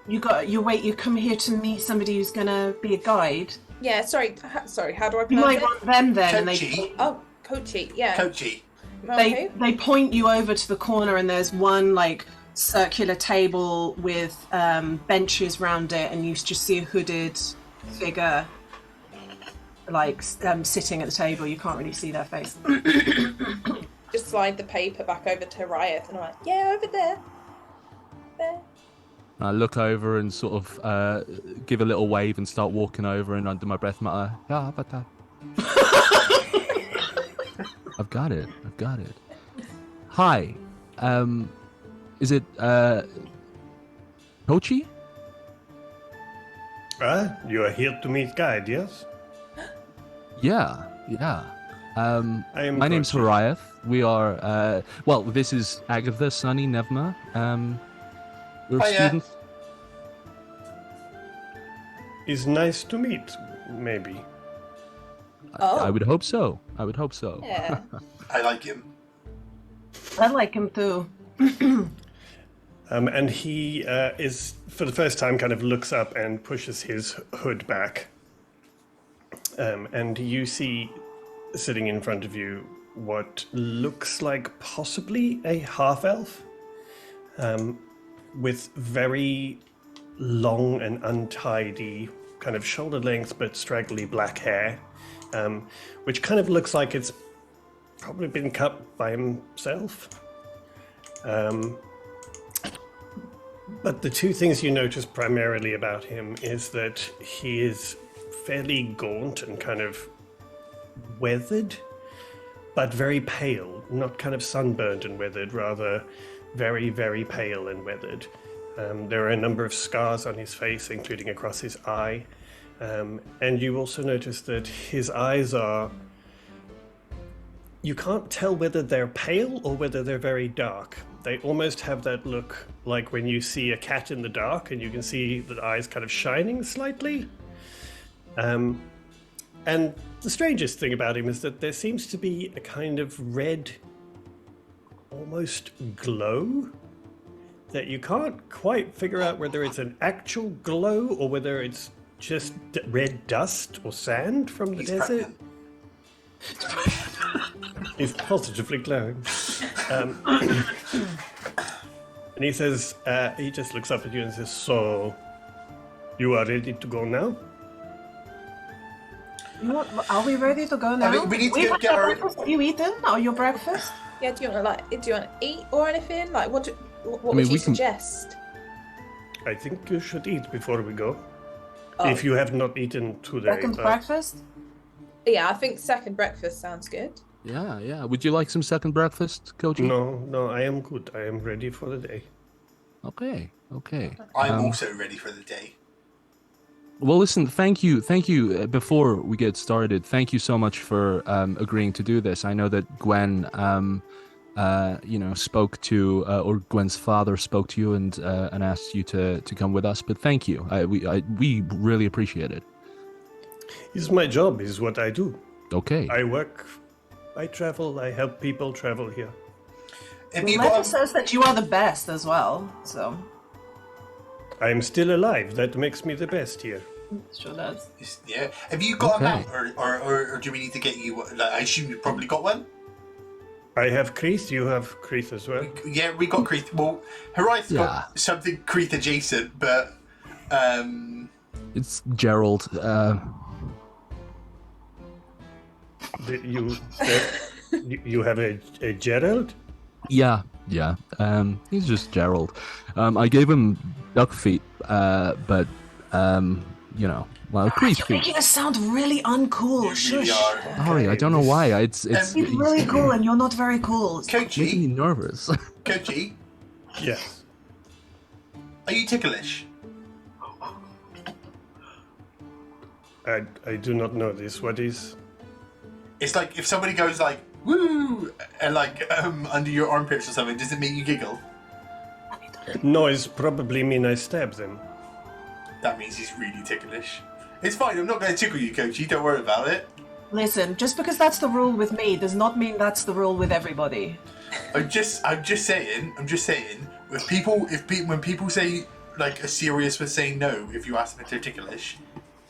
you come here to meet somebody who's gonna be a guide. Yeah. Sorry. How do I pronounce You might it? want them then, Kochi. Kochi. Yeah. Kochi. They point you over to the corner, and there's one like circular table with benches round it, and you just see a hooded figure like sitting at the table. You can't really see their face. Just slide the paper back over to Hariath, and I'm like, yeah, over there. There. I look over and sort of give a little wave and start walking over, and under my breath mutter, "Yeah, but I've got it. Hi, is it Kochi? You are here to meet guide, yes? Yeah. My name's Kochi. Hariath. We are, this is Agatha, Sunny, Nevma. We're Hiya. students. Is nice to meet, maybe. I would hope so. Yeah. I like him. I like him too. And he is, for the first time, kind of looks up and pushes his hood back. And you see, sitting in front of you, what looks like possibly a half-elf, with very long and untidy, kind of shoulder-length but straggly black hair, which kind of looks like it's probably been cut by himself. But the two things you notice primarily about him is that he is fairly gaunt and kind of weathered, but very pale, not kind of sunburned and weathered, rather very, very pale and weathered. There are a number of scars on his face, including across his eye. And you also notice that his eyes are... You can't tell whether they're pale or whether they're very dark. They almost have that look like when you see a cat in the dark and you can see the eyes kind of shining slightly. And the strangest thing about him is that there seems to be a kind of red, almost glow, that you can't quite figure out whether it's an actual glow or whether it's just red dust or sand from the desert. He's positively glowing. And he says, he just looks up at you and says, so, you are ready to go now? Are we ready to go now? I mean, we need to go get our... Have you eaten? Or your breakfast? Yeah. Do you want to eat or anything? Like, what would you suggest? I think you should eat before we go. If you have not eaten today. Second breakfast? Yeah, I think second breakfast sounds good. Yeah. Would you like some second breakfast, Kochi? No, I am good. I am ready for the day. Okay. I'm also ready for the day. Well, listen, thank you. Before we get started, thank you so much for agreeing to do this. I know that Gwen, spoke to, or Gwen's father spoke to you and asked you to come with us. But thank you. We really appreciate it. It's my job. It's what I do. Okay. I work. I travel. I help people travel here. If The you letter got... says that you are the best as well, so... I'm still alive. That makes me the best here. Sure does. Yeah. Have you got a Okay. map, or do we need to get you? Like, I assume you probably got one. I have Kreith. You have Kreith as well. Yeah, we got Kreith. Well, Horizon's Yeah. got something Kreith adjacent, but It's Gerald. You have a Gerald? Yeah. He's just Gerald. I gave him duck feet, but crease You're feet. making us sound really uncool. You Shush. really are. Sorry, I don't know why. It's He's really cool, and you're not very cool. making me Kochi, nervous. Kochi, Yes. are you ticklish? I do not know this. What is? It's like if somebody goes like woo and like under your armpits or something, does it make you giggle? Noise probably mean I stab them. That means he's really ticklish. It's fine, I'm not going to tickle you, Kochi, don't worry about it. Listen, just because that's the rule with me does not mean that's the rule with everybody. I'm just saying, when people say like are serious with saying no, if you ask them if they're ticklish,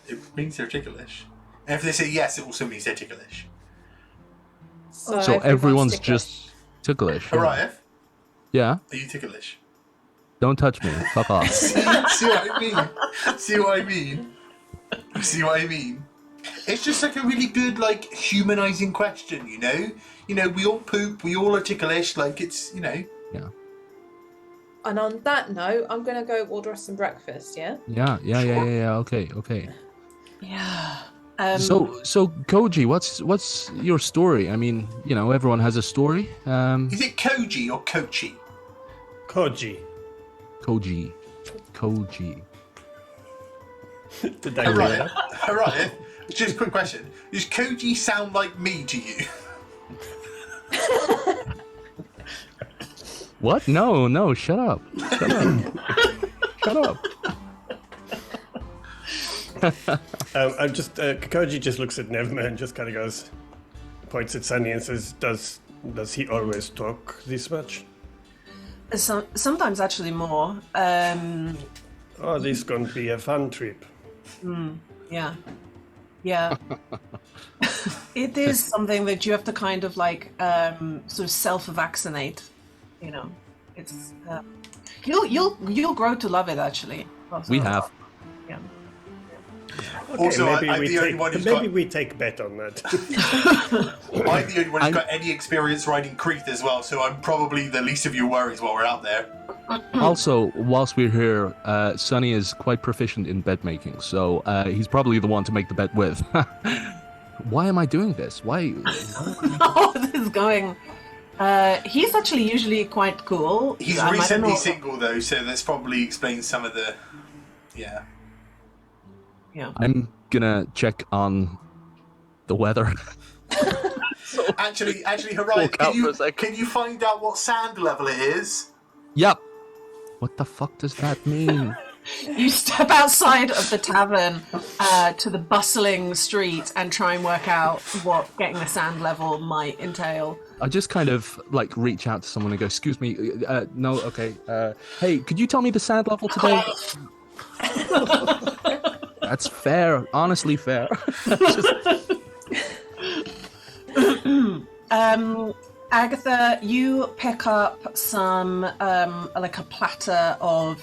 it means they're ticklish. And if they say yes, it also means they're ticklish. So everyone's just ticklish. Arif, Yeah. are you ticklish? Don't touch me. Fuck off. See what I mean? See what I mean? It's just like a really good, like, humanizing question, you know? You know, we all poop, we all are ticklish, like, it's, you know. Yeah. And on that note, I'm gonna go order us some breakfast. Yeah. Yeah. Okay. Yeah. So Koji, what's your story? I mean, everyone has a story. Is it Koji or Kochi? Koji. Koji. Did I get that? Alright, just a quick question. Does Koji sound like me to you? What? No, shut up. Shut up. I'm just Koji just looks at Nevma and just kind of goes, points at Sunny and says, "Does he always talk this much?" Sometimes actually more. Oh, this is going to be a fun trip. Yeah. It is something that you have to kind of like sort of self-vaccinate. It's you'll grow to love it actually. We have. Yeah. Okay, Also, maybe I'm the only one who's maybe got... we take bet on that. I'm the only one who's got any experience riding Creeth as well, so I'm probably the least of your worries while we're out there. Also, whilst we're here, Sunny is quite proficient in bed making, so he's probably the one to make the bed with. Why am I doing this? Why? Oh, this is going. He's actually usually quite cool. He's recently single though, so this probably explains some of the. Yeah. Yeah. I'm gonna check on the weather. Actually, Horizon, can you find out what sand level it is? Yep. What the fuck does that mean? You step outside of the tavern to the bustling street and try and work out what getting the sand level might entail. I just kind of like reach out to someone and go, "Excuse me, no, okay. Hey, could you tell me the sand level today?" That's fair, honestly fair. Agatha, you pick up some like a platter of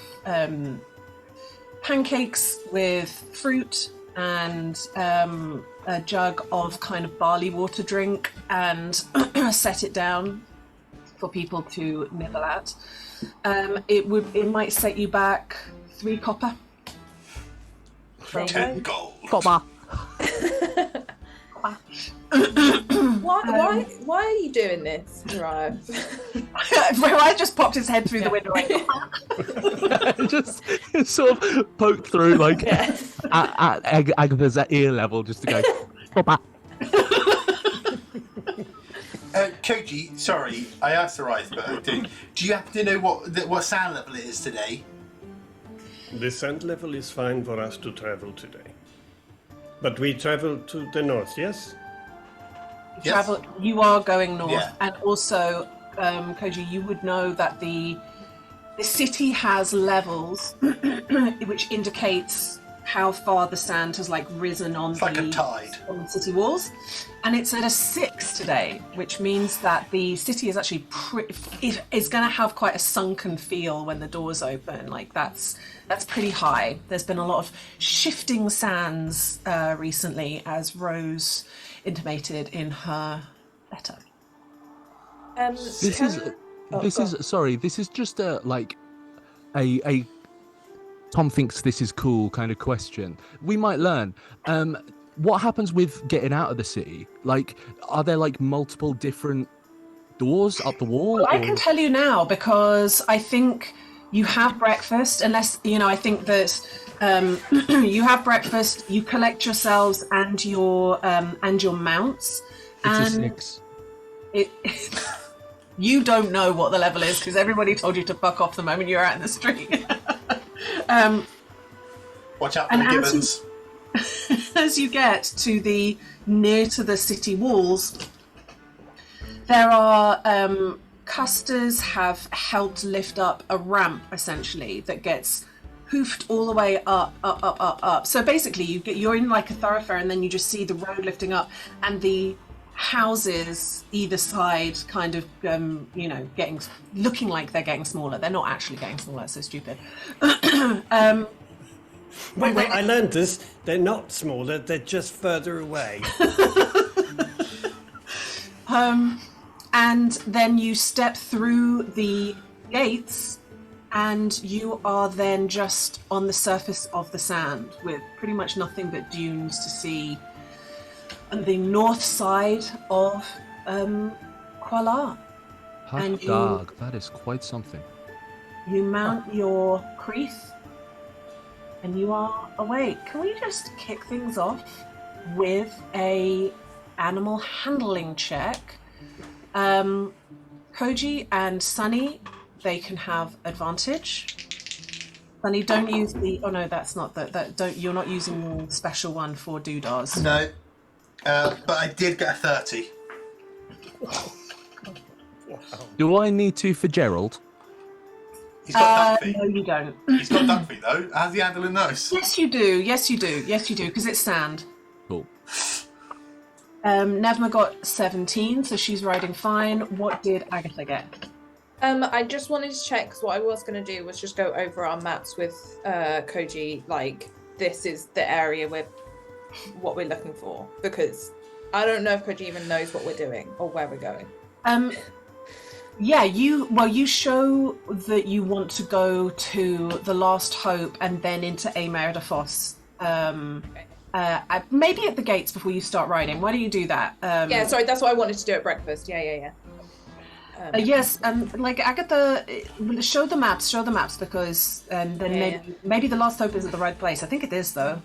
pancakes with fruit and a jug of kind of barley water drink and set it down for people to nibble at. It might set you back 3 copper. 10 gold. Copper. Why are you doing this, right? I just popped his head through the window. Just sort of poke through like at Agatha's ear level just to go. Copper. Koji, sorry, I asked the right, but I do. Do you happen to know what sand level it is today? The sand level is fine for us to travel today. But we travel to the north, yes? Yes. You are going north, Yeah. and also, Koji, you would know that the city has levels, which indicates how far the sand has like risen on It's like a tide. on the city walls, and it's at a 6 today, which means that the city is actually is going to have quite a sunken feel when the doors open. Like that's pretty high. There's been a lot of shifting sands recently, as Rose intimated in her letter. This is just a Tom thinks this is cool kind of question. We might learn. What happens with getting out of the city? Like, are there like multiple different doors up the wall? Well, I can tell you now because I think you have breakfast. Unless I think that you have breakfast. You collect yourselves and your mounts. It's a 6. You don't know what the level is because everybody told you to fuck off the moment you're out in the street. Watch out for the gibbons. As you get to near to the city walls, there are custers have helped lift up a ramp essentially that gets hoofed all the way up. So basically, you're in like a thoroughfare, and then you just see the road lifting up, and the houses either side kind of looking like they're getting smaller. They're not actually getting smaller. It's so stupid. Wait, I learned this. They're not smaller, they're just further away. And then you step through the gates, and you are then just on the surface of the sand with pretty much nothing but dunes to see on the north side of Kuala. Hot dog, that is quite something. You mount your crease, and you are awake. Can we just kick things off with a animal handling check? Koji and Sunny, they can have advantage. Sunny, don't use the. Oh no, that's not that. Don't. You're not using your special one for doodahs. No, but I did get a 30. Wow. Do I need to for Gerald? He's got duck feet. No, you don't. He's got duck feet though. How's he handling those? Yes, you do. Yes, you do. Yes, you do. Because it's sand. Cool. Nevma got 17, so she's riding fine. What did Agatha get? I just wanted to check, because what I was going to do was just go over our maps with Koji, like, this is the area what we're looking for, because I don't know if Koji even knows what we're doing or where we're going. Yeah, you show that you want to go to the Last Hope and then into Amer de Foss. Maybe at the gates before you start riding. Why don't you do that? Yeah, sorry, that's what I wanted to do at breakfast. Yeah. Yes, like Agatha, show the maps because then maybe the Last Hope isn't the right place. I think it is though.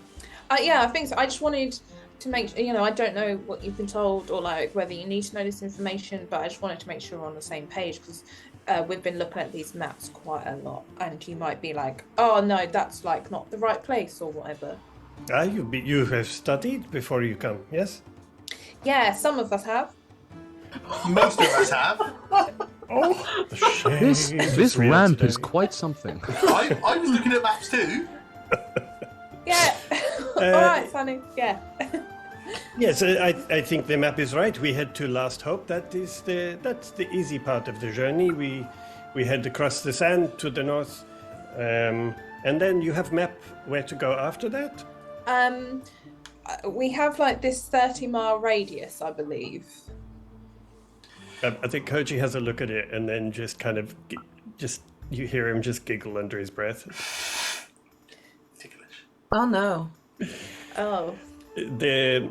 Yeah, I think so. I just wanted to make I don't know what you've been told or like whether you need to know this information, but I just wanted to make sure we're on the same page because we've been looking at these maps quite a lot, and you might be like, oh no, that's like not the right place or whatever. You have studied before you come, yes? Yeah, some of us have. Most of us have. Oh, this ramp is quite something. I was looking at maps too. Yeah. All right, Sunny. Yeah. Yes, I think the map is right. We head to Last Hope. That's the easy part of the journey. We head across the sand to the north, and then you have map where to go after that. We have like this 30-mile radius, I believe. I think Koji has a look at it, and then just kind of you hear him just giggle under his breath. Ticklish. Oh no. Oh. There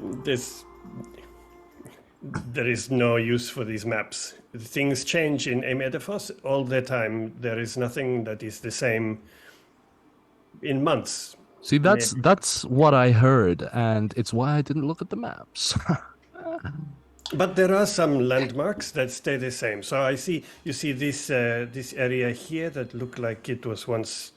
is no use for these maps. Things change in Amer de Foss all the time. There is nothing that is the same in months. See, that's what I heard, and it's why I didn't look at the maps. But there are some landmarks that stay the same. So you see this area here that looked like it was once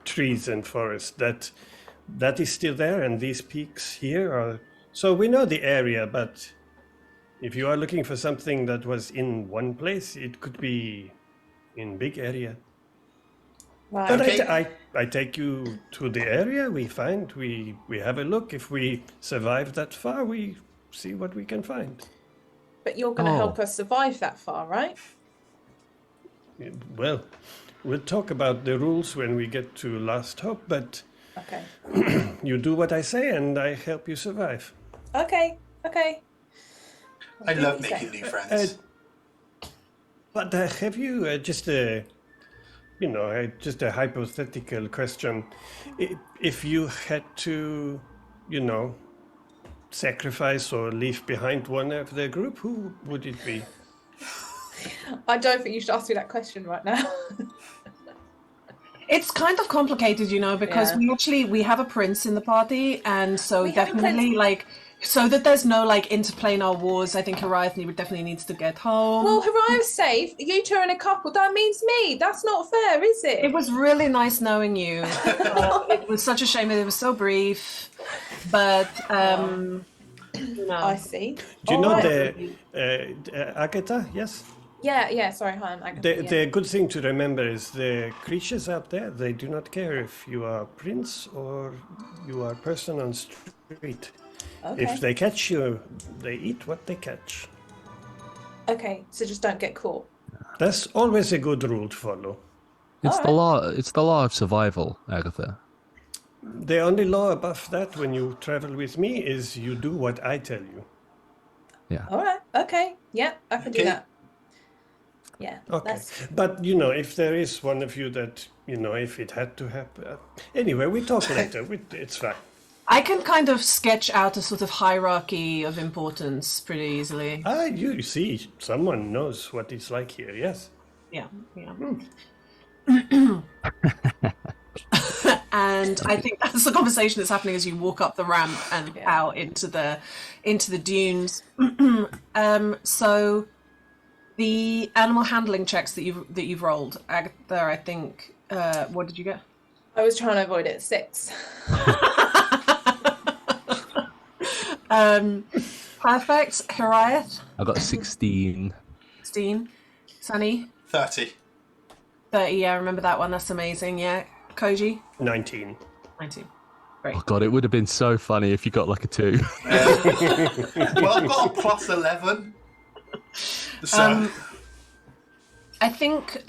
trees and forest. That is still there, and these peaks here are. So we know the area, but if you are looking for something that was in one place, it could be in big area. Right. But Okay. I take you to the area. We have a look. If we survive that far, we see what we can find. But you're going to help us survive that far, right? Well, we'll talk about the rules when we get to Last Hope, but Okay. you do what I say and I help you survive. Okay. I love making new friends. But have you just a, just a hypothetical question? If you had to, sacrifice or leave behind one of the group, who would it be? I don't think you should ask me that question right now. It's kind of complicated, because we have a prince in the party, and so definitely so that there's no interplanar wars. I think Horiath definitely needs to get home. Well, Horiath's safe. You two are in a couple. That means me. That's not fair, is it? It was really nice knowing you. It was such a shame that it was so brief, but I see. Do you know Agatha? Yes. Yeah. Sorry, hi, I'm Agatha. The good thing to remember is the creatures out there. They do not care if you are prince or you are person on street. Okay. If they catch you, they eat what they catch. Okay, so just don't get caught. That's always a good rule to follow. It's the law. It's the law of survival, Agatha. The only law above that when you travel with me is you do what I tell you. Yeah. All right. Okay. Yeah, I can do that. Yeah. Okay. But, if there is one of you that, if it had to happen. Anyway, we talk later. It's fine. I can kind of sketch out a sort of hierarchy of importance pretty easily. You see, someone knows what it's like here, yes? Yeah. And I think that's the conversation that's happening as you walk up the ramp and out into the dunes. So the animal handling checks that you've rolled, Agatha, I think. What did you get? I was trying to avoid it. 6. Perfect. Horiath? I got 16. 16. Sunny? 30. 30, yeah, I remember that one. That's amazing, yeah. Koji? 19. 19. Great. Oh god, it would have been so funny if you got a 2. Well, I've got a plus 11. So I think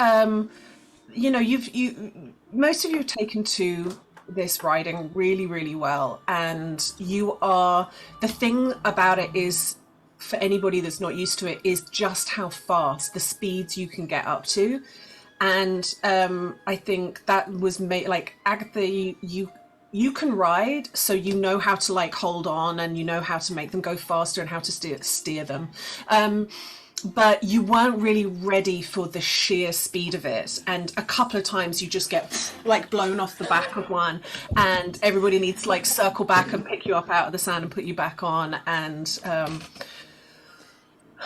most of you have taken to this riding really, really well, and the thing about it is, for anybody that's not used to it, is just how fast the speeds you can get up to. And I think that was made, Agatha, you can ride, so you know how to hold on, and you know how to make them go faster and how to steer them. But you weren't really ready for the sheer speed of it, and a couple of times you just get blown off the back of one, and everybody needs to circle back and pick you up out of the sand and put you back on. And I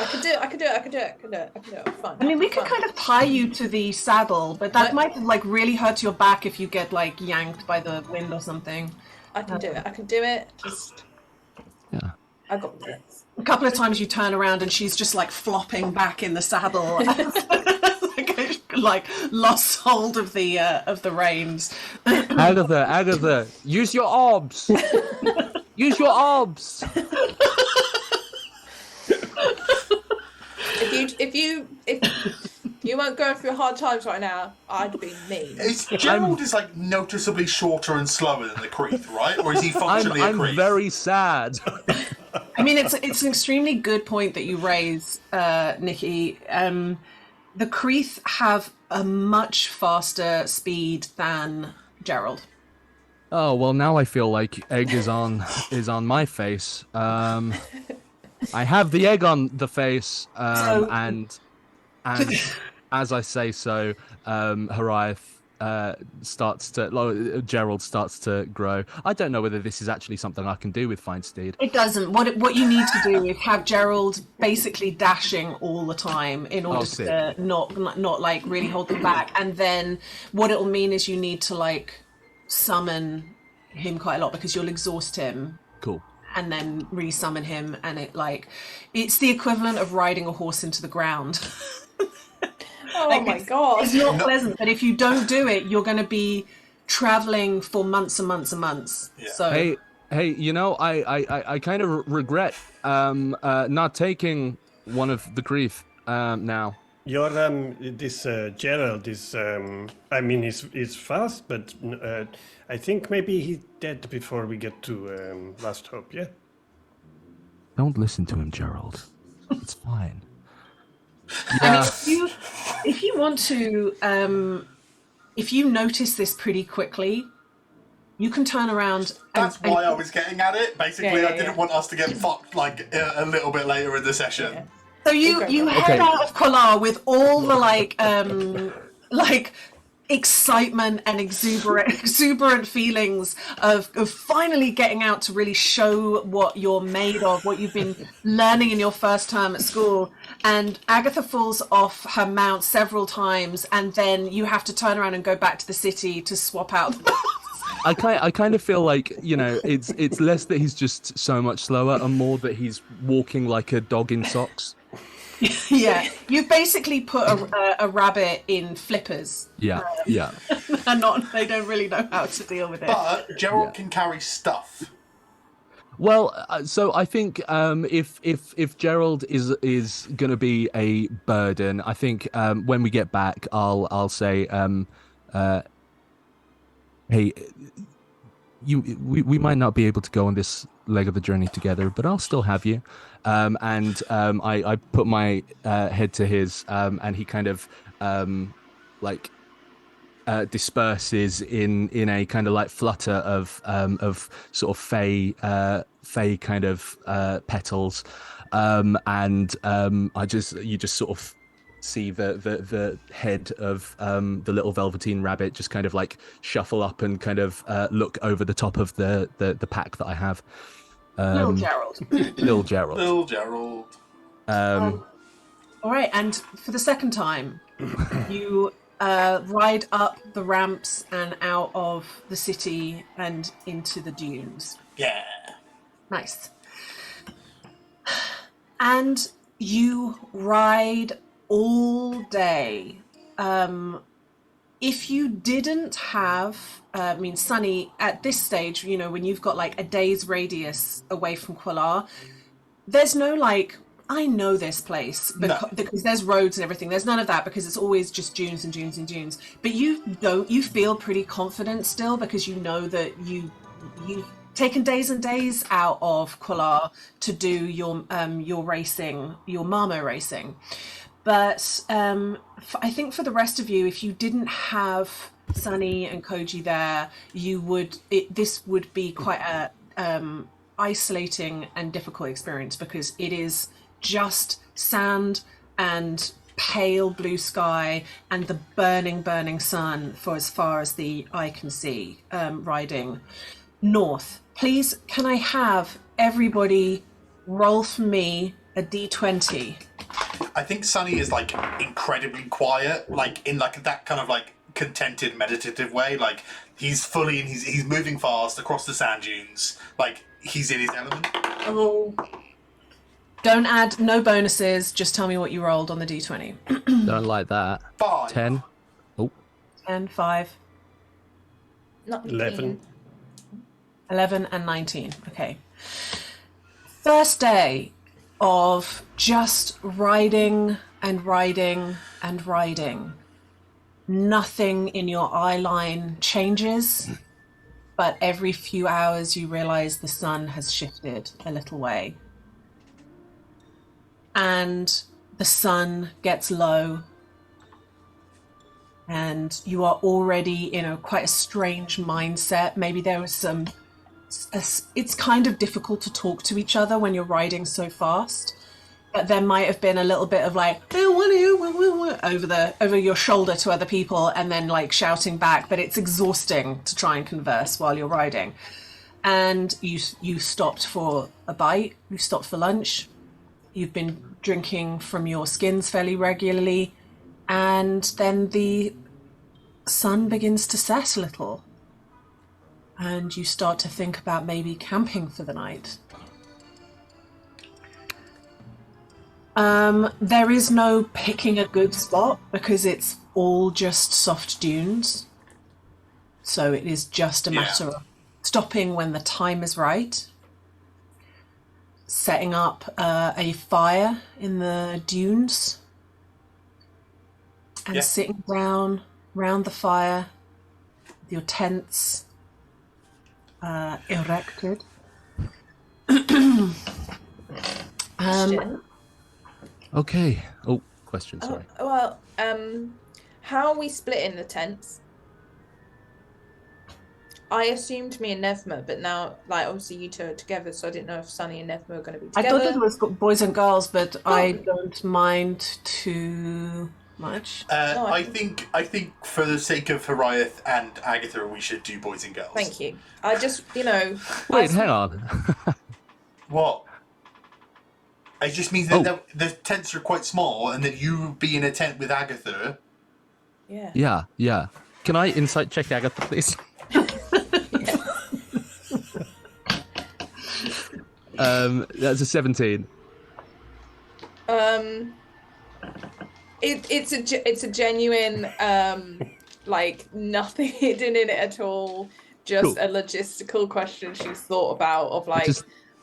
could do it. Fine. I mean, we could kind of tie you to the saddle, but that might really hurt your back if you get yanked by the wind or something. I can do it. Just Yeah. I got this. A couple of times you turn around and she's just flopping back in the saddle, lost hold of the reins. Agatha, use your orbs. Use your orbs. If you weren't going through hard times right now, I'd be mean. Gerald is noticeably shorter and slower than the Creeth, right? Or is he functionally a Creeth? I'm very sad. I mean, it's an extremely good point that you raise, Nikki. The Creeth have a much faster speed than Gerald. Oh well, now I feel like egg is on my face. I have the egg on the face, and as I say so, Horiath Gerald starts to grow. I don't know whether this is actually something I can do with Fine Steed. It doesn't. What you need to do is have Gerald basically dashing all the time in order to not really hold them back. And then what it'll mean is you need to summon him quite a lot, because you'll exhaust him. Cool. And then re-summon him, and it's the equivalent of riding a horse into the ground. Oh my god. It's not pleasant, but if you don't do it, you're going to be traveling for months and months and months. Yeah. So hey, I kind of regret not taking one of the Creeth now. Your this Gerald is he's fast, but I think maybe he's dead before we get to Last Hope. Yeah. Don't listen to him, Gerald. It's fine. Yeah. If you want to, if you notice this pretty quickly, you can turn around. That's why I was getting at it. Basically, I didn't want us to get fucked like a little bit later in the session. Yeah. So you head out of Kolar with all the like excitement and exuberant feelings of finally getting out to really show what you're made of, what you've been learning in your first term at school. And Agatha falls off her mount several times, and then you have to turn around and go back to the city to swap out. I kind of feel like, you know, it's less that he's just so much slower and more that he's walking like a dog in socks. Yeah, you've basically put a rabbit in flippers. Yeah, And they don't really know how to deal with it. But Gerald can carry stuff. Well, so I think if Gerald is going to be a burden, I think when we get back, I'll say, hey, we might not be able to go on this leg of the journey together, but I'll still have you. I put my head to his, and he kind of disperses in a kind of like flutter of sort of fey kind of petals, and you just sort of see the head of the little velveteen rabbit just kind of like shuffle up and kind of look over the top of the pack that I have. Little Gerald. Little Gerald. Little Gerald. All right, and for the second time, you ride up the ramps and out of the city and into the dunes. Yeah. Nice. And you ride all day. If you didn't have, Sunny, at this stage, you know, when you've got like a day's radius away from Quillar, there's no like, I know this place because there's roads and everything. There's none of that because it's always just dunes and dunes and dunes. But you feel pretty confident still because you know that you've taken days and days out of Quillar to do your racing, your Marmo racing. But I think for the rest of you, if you didn't have Sunny and Koji there, this would be quite a isolating and difficult experience because it is just sand and pale blue sky and the burning sun for as far as the eye can see, riding north. Please, can I have everybody roll for me a d20? I think Sunny is like incredibly quiet, like in like that kind of like contented, meditative way. Like he's fully in he's moving fast across the sand dunes. Like he's in his element. Oh. Don't add no bonuses. Just tell me what you rolled on the d20. Don't like that. 5. 10. Oh. 10, 5. Not 11. 11 and 19. Okay. First day of just riding and riding and riding. Nothing in your eye line changes, but every few hours you realize the sun has shifted a little way. And the sun gets low, and you are already in quite a strange mindset. Maybe there was it's kind of difficult to talk to each other when you're riding so fast, but there might have been a little bit of like, hey, what are you, over your shoulder to other people, and then like shouting back, but it's exhausting to try and converse while you're riding. And you stopped for a bite, you stopped for lunch, you've been drinking from your skins fairly regularly, and then the sun begins to set a little. And you start to think about maybe camping for the night. There is no picking a good spot because it's all just soft dunes. So it is just a matter of stopping when the time is right, setting up a fire in the dunes, and sitting down round the fire with your tents erected. Okay. Oh, question. Sorry. Well, how are we splitting the tents? I assumed me and Nevma, but now, like, obviously you two are together, so I didn't know if Sunny and Nevma were going to be together. I thought it was boys and girls, but I don't mind too much. I think for the sake of Hariath and Agatha, we should do boys and girls. Thank you. I just, you know... Wait, hang on. What? It just means that the tents are quite small, and that you be in a tent with Agatha. Yeah. Yeah. Can I insight check Agatha, please? That's a 17. It's a genuine like nothing hidden in it at all. Just Cool. a logistical question she's thought about of like,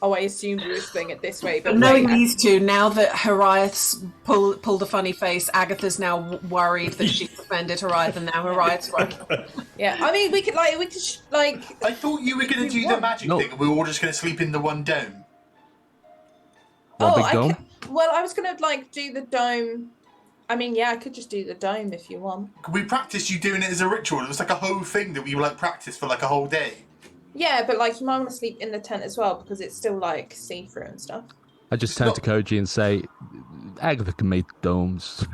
I assumed we were doing it this way, but knowing these two, now that Hariath's pulled a funny face, Agatha's now worried that she's offended Hariath, and now Hariath's worried. Yeah, I mean, we could like. I thought you were going to do the magic thing, and we were all just going to sleep in the one dome. One big dome? Well, I was going to like do the dome. I mean, yeah, I could just do the dome if you want. We practiced you doing it as a ritual. It was like a whole thing that we were like practiced for like a whole day. Yeah, but like you might want to sleep in the tent as well because it's still like see-through and stuff. I just turn to Koji and say, Agatha can make domes.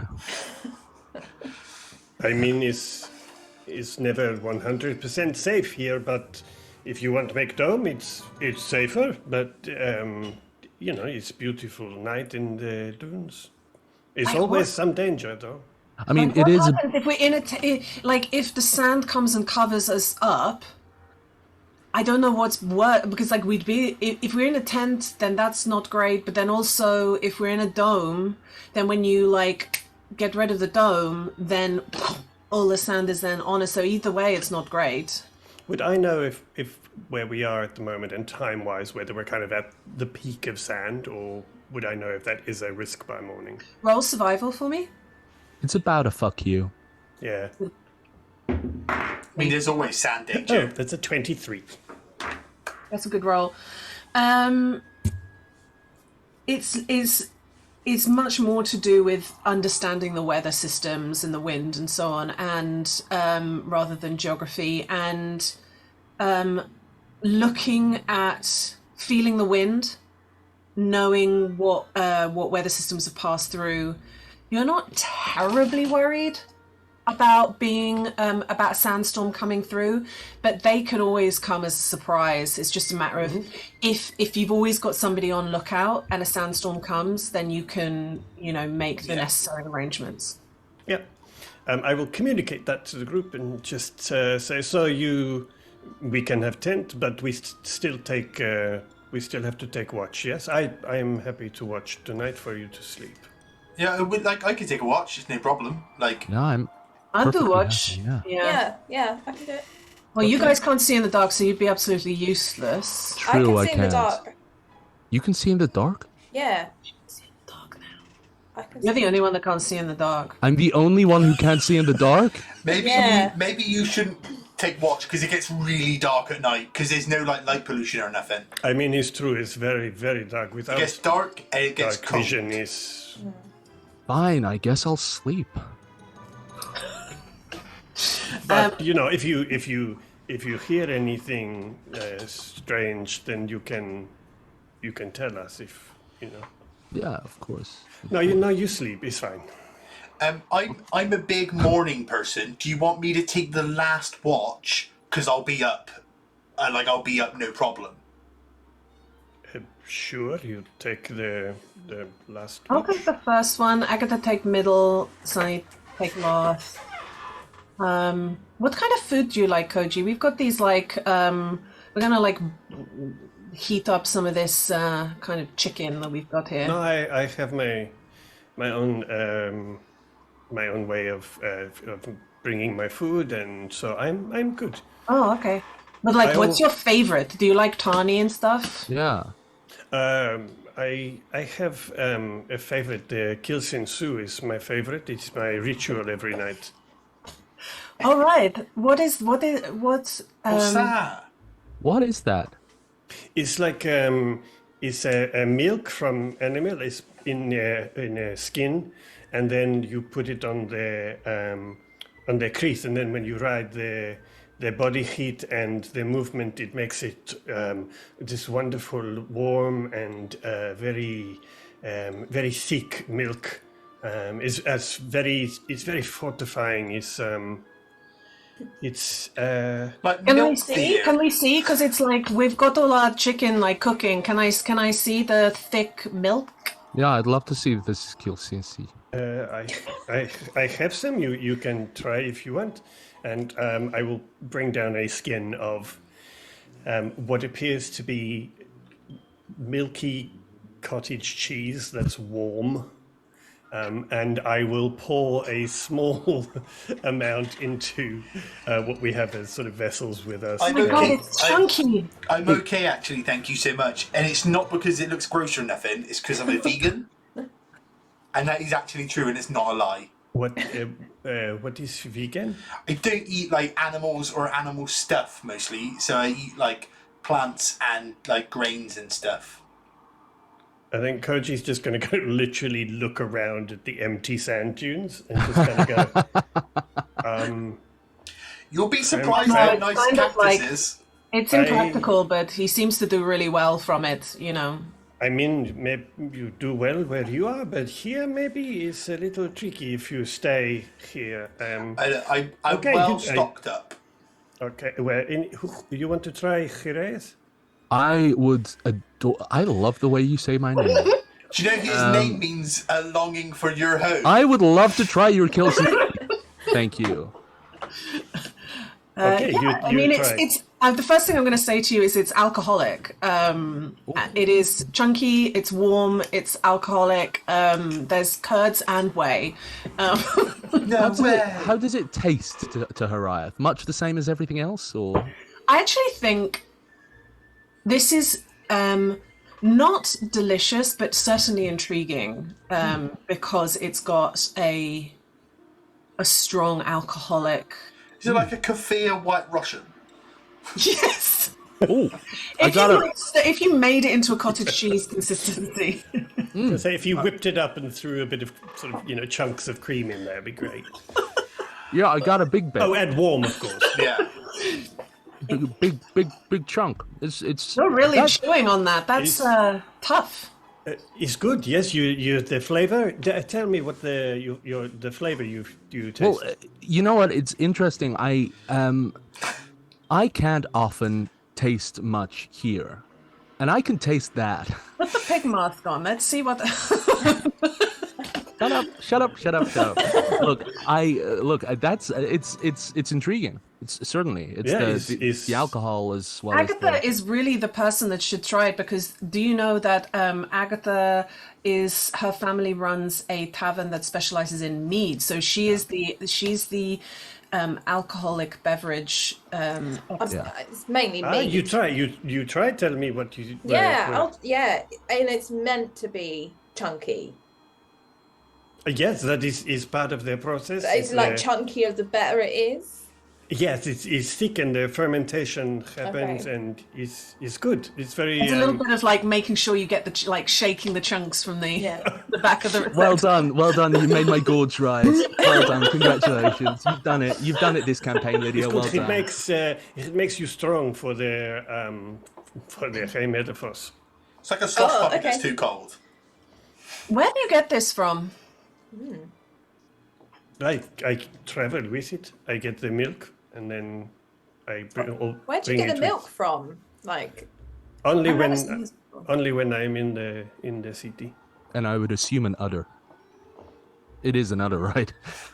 I mean, it's never 100% safe here, but if you want to make dome, it's safer. But you know, it's beautiful night in the dunes. It's always some danger, though. I mean, What it is. happens if we're in like if the sand comes and covers us up? I don't know what's worse because like we'd be if we're in a tent, then that's not great. But then also if we're in a dome, then when you like get rid of the dome, then all the sand is then on us. So either way, it's not great. Would I know if where we are at the moment and time-wise, whether we're kind of at the peak of sand, or would I know if that is a risk by morning? Roll survival for me. It's about a fuck you. Yeah. I mean, there's always sand danger. Oh, that's a 23. That's a good roll. It's much more to do with understanding the weather systems and the wind and so on, and rather than geography, and looking at feeling the wind, knowing what weather systems have passed through. You're not terribly worried about being about a sandstorm coming through, but they could always come as a surprise. It's just a matter of if you've always got somebody on lookout and a sandstorm comes, then you can make the necessary arrangements. Yeah, I will communicate that to the group and just say we can have tent, but we still have to take watch. Yes, I am happy to watch tonight for you to sleep. Yeah, I could take a watch. It's no problem. No, I'll do perfectly watch. happy, Yeah, I can do it. Well, you guys can't see in the dark, so you'd be absolutely useless. True, I can see in the dark. You can see in the dark? Yeah. You can see in the dark now. I can You're see. the only one that can't see in the dark. I'm the only one who can't see in the dark? Maybe you shouldn't take watch because it gets really dark at night because there's no light pollution or nothing. I mean, it's true. It's very, very dark. Without It gets dark and it gets dark cold. vision is. Fine, I guess I'll sleep. But if you hear anything strange, then you can tell us if you know. Yeah, of course. No, you sleep. It's fine. I'm a big morning person. Do you want me to take the last watch? Because I'll be up. I'll be up, no problem. Sure, you take the last. I'll take the first one. Agatha take middle. Sunny take last. What kind of food do you like, Koji? We've got these we're gonna heat up some of this kind of chicken that we've got here. No, I have my own way of bringing my food, and so I'm good. Oh, okay. But what's your favorite? Do you like tawny and stuff? Yeah. I have a favorite. The Kill Sensu is my favorite. It's my ritual every night. All right. What's What's that? What is that? It's like is a milk from animal is in a skin, and then you put it on the crease, and then when you ride the body heat and the movement, it makes it this wonderful, warm and very thick milk. It's very fortifying. It's like Can we milk see? beer. Can we see? Because it's like we've got all our chicken like cooking. Can I see the thick milk? Yeah, I'd love to see this consistency. I have some. You can try if you want, and I will bring down a skin of what appears to be milky cottage cheese that's warm. And I will pour a small amount into what we have as sort of vessels with us. Oh my god, it's chunky. I'm okay, actually. Thank you so much. And it's not because it looks gross or nothing. It's because I'm a vegan, and that is actually true, and it's not a lie. What is vegan? I don't eat like animals or animal stuff mostly, so I eat like plants and like grains and stuff. I think Koji's just going to go literally look around at the empty sand dunes and just kind of go. You'll be surprised how nice kind of cactus like- is. It's impractical, but he seems to do really well from it, you know. I mean, maybe you do well where you are, but here maybe it's a little tricky if you stay here. I'm Okay, well stocked up. Okay, well, you want to try Jerez? I would adore. I love the way you say my name. Do you know his name means a longing for your home? I would love to try your kills. Thank you. Okay, Yeah, you try. it's the first thing I'm going to say to you is it's alcoholic. It is chunky, it's warm, it's alcoholic. There's curds and whey. How does it taste to Hariath? Much the same as everything else, or? I actually think this is not delicious, but certainly intriguing because it's got a strong alcoholic. Is it like a kefir White Russian? Yes. Oh, I If you made it into a cottage cheese consistency. So if you whipped it up and threw a bit of sort of chunks of cream in there, it'd be great. Yeah, I got a big bit. Oh, and warm, of course. Yeah. Big chunk. It's. You're really chewing on that. That's tough. It's good. Yes, you the flavor. Tell me what the flavor you taste. Well, you know what? It's interesting. I can't often taste much here, and I can taste that. Put the pig mask on. Let's see what. Shut up. Look. That's it's intriguing. It's certainly the alcohol as well. Agatha is really the person that should try it because do you know that Agatha her family runs a tavern that specializes in mead, so she's the alcoholic beverage. It's mainly me. You try. Tell me what you. Yeah, and it's meant to be chunky. Yes, that is part of the process. It's like chunkier the better it is. Yes, it's thick and the fermentation happens and it's good. It's very. It's a little bit of like making sure you get shaking the chunks from the back of the. Well done. You made my gorge rise. Well done. Congratulations. You've done it this campaign, Lydia. Well done. It makes you strong for the high metaphors. It's like a slush puppy that's too cold. Where do you get this from? I travel with it. I get the milk and then I bring. Where'd you get the milk from? Like only when I'm in the city. And I would assume an udder. It is an udder, right?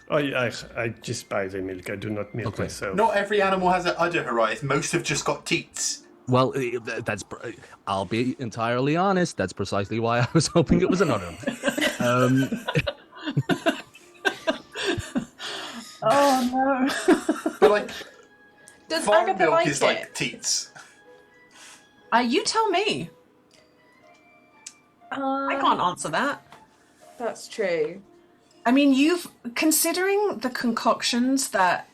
I just buy the milk. I do not milk myself. Not every animal has an udder, Hariath. Most have just got teats. Well, I'll be entirely honest. That's precisely why I was hoping it was an udder. Oh no! But like, does farm Agatha milk like is it? like teats. You tell me. I can't answer that. That's true. I mean, considering the concoctions that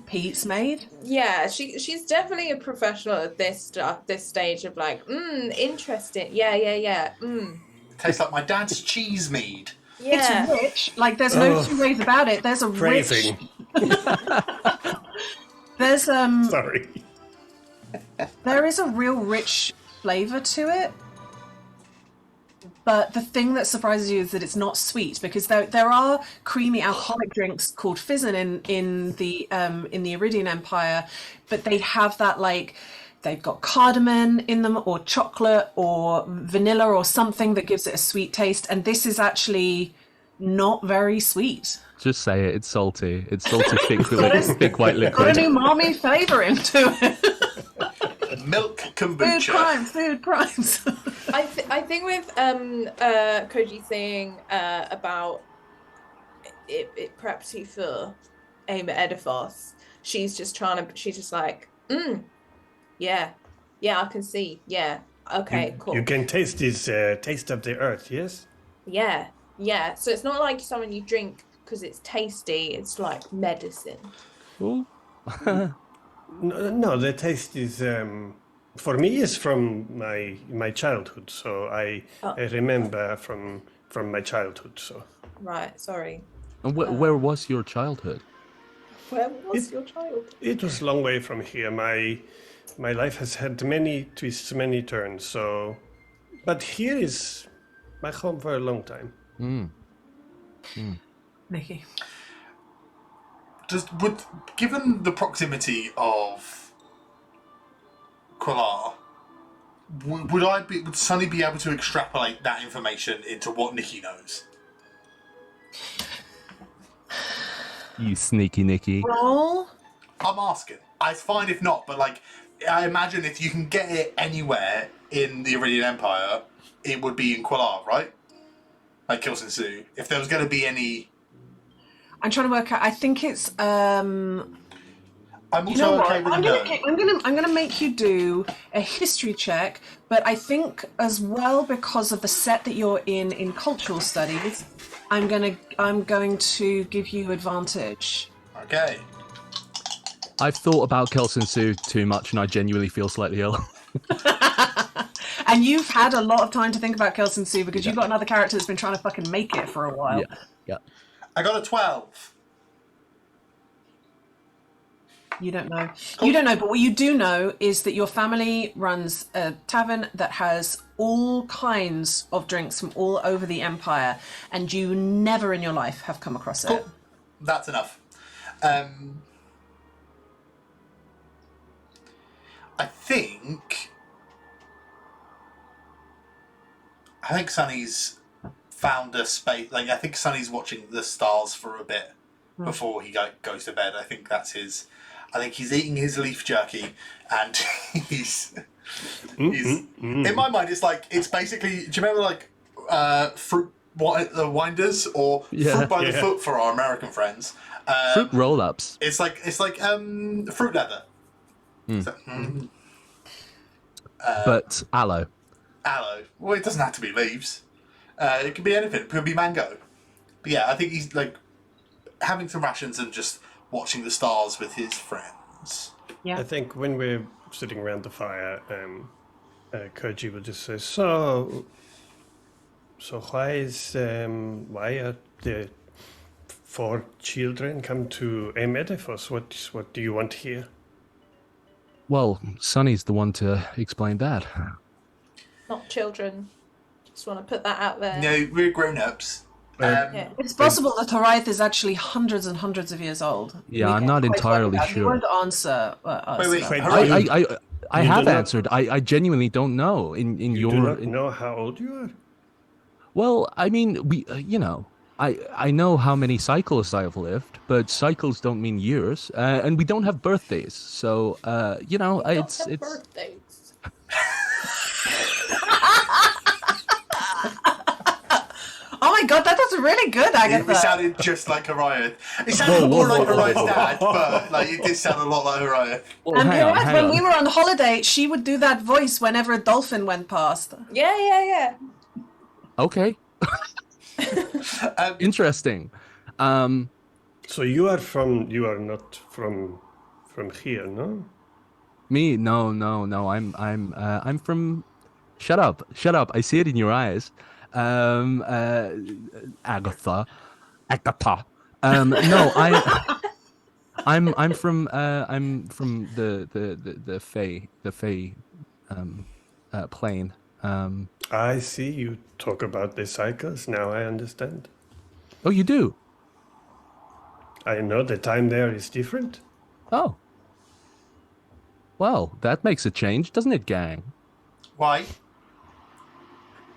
Pete's made. Yeah, she's definitely a professional at this stage of like, interesting. Yeah. Tastes like my dad's cheese mead. Yeah. It's rich. Like, there's no two ways about it. There's a Phrasing. There's Sorry. There is a real rich flavor to it. But the thing that surprises you is that it's not sweet, because there are creamy alcoholic drinks called fizzin in the Iridian Empire, but they have that, like, they've got cardamom in them, or chocolate, or vanilla, or something that gives it a sweet taste. And this is actually not very sweet. Just say it. It's salty. It's salty, thick white liquid. Got an umami flavor into it. Milk kombucha. Food crimes. I think with Koji saying about it perhaps he for aim at Edifos, she's just like, yeah, I can see, yeah, okay, cool. You can taste this taste of the earth, yes? Yeah. So it's not like something you drink because it's tasty. It's like medicine. Ooh. No, the taste is for me is from my childhood. So I remember from my childhood. So right, sorry. And where was your childhood? Where was your childhood? It was a long way from here. My life has had many twists, many turns. So, but here is my home for a long time. Nikki. Given the proximity of Quillar, would Sunny be able to extrapolate that information into what Nikki knows? You sneaky Nikki. Roll. I'm asking. It's fine if not, but like, I imagine if you can get it anywhere in the Iridian Empire, it would be in Quillar, right? Like Kilson Sue. If there was going to be any. I'm trying to work out. I think it's. I'm also You know okay what? with I'm gonna make you do a history check, but I think as well, because of the set that you're in cultural studies, I'm going to give you advantage. Okay. I've thought about Kelson Sue too much, and I genuinely feel slightly ill. And you've had a lot of time to think about Kelson Sue because you've got another character that's been trying to fucking make it for a while. Yeah. I got a 12. You don't know. You don't know, but what you do know is that your family runs a tavern that has all kinds of drinks from all over the Empire, and you never in your life have come across it. That's enough. I think Sonny's found a space. Like, I think Sonny's watching the stars for a bit before he goes to bed. I think that's his. I think he's eating his leaf jerky, and he's in my mind. It's basically. Do you remember fruit winders or fruit by the foot for our American friends? Fruit roll-ups. It's like fruit leather. So, but aloe. Aloe. Well, it doesn't have to be leaves. It could be anything. It could be mango. But yeah, I think he's like having some rations and just watching the stars with his friends. Yeah. I think when we're sitting around the fire, Koji will just say, So why are the 4 children come to Emedifos? What do you want here? Well, Sonny's the one to explain that. Not children. Just want to put that out there. No, we're grown-ups. It's possible that Horaith is actually hundreds and hundreds of years old. Yeah, I'm not entirely sure. You won't answer us. Wait. I have answered. I genuinely don't know. You do not know how old you are? Well, I mean, I know how many cycles I've lived, but cycles don't mean years, and we don't have birthdays. So, it's birthdays. Oh my god, that was really good, Agatha. It sounded just like Horiath. It sounded more like Horiath's dad, but it did sound a lot like Horiath. Well, And hang when on. we were on holiday, she would do that voice whenever a dolphin went past. Yeah. Okay. Interesting. So you are not from here, no? Me? No. I'm from. Shut up! I see it in your eyes. Agatha. No, I'm from the Fey plane. I see you talk about the cycles. Now I understand. Oh, you do? I know the time there is different. Oh. Well, that makes a change, doesn't it, gang? Why?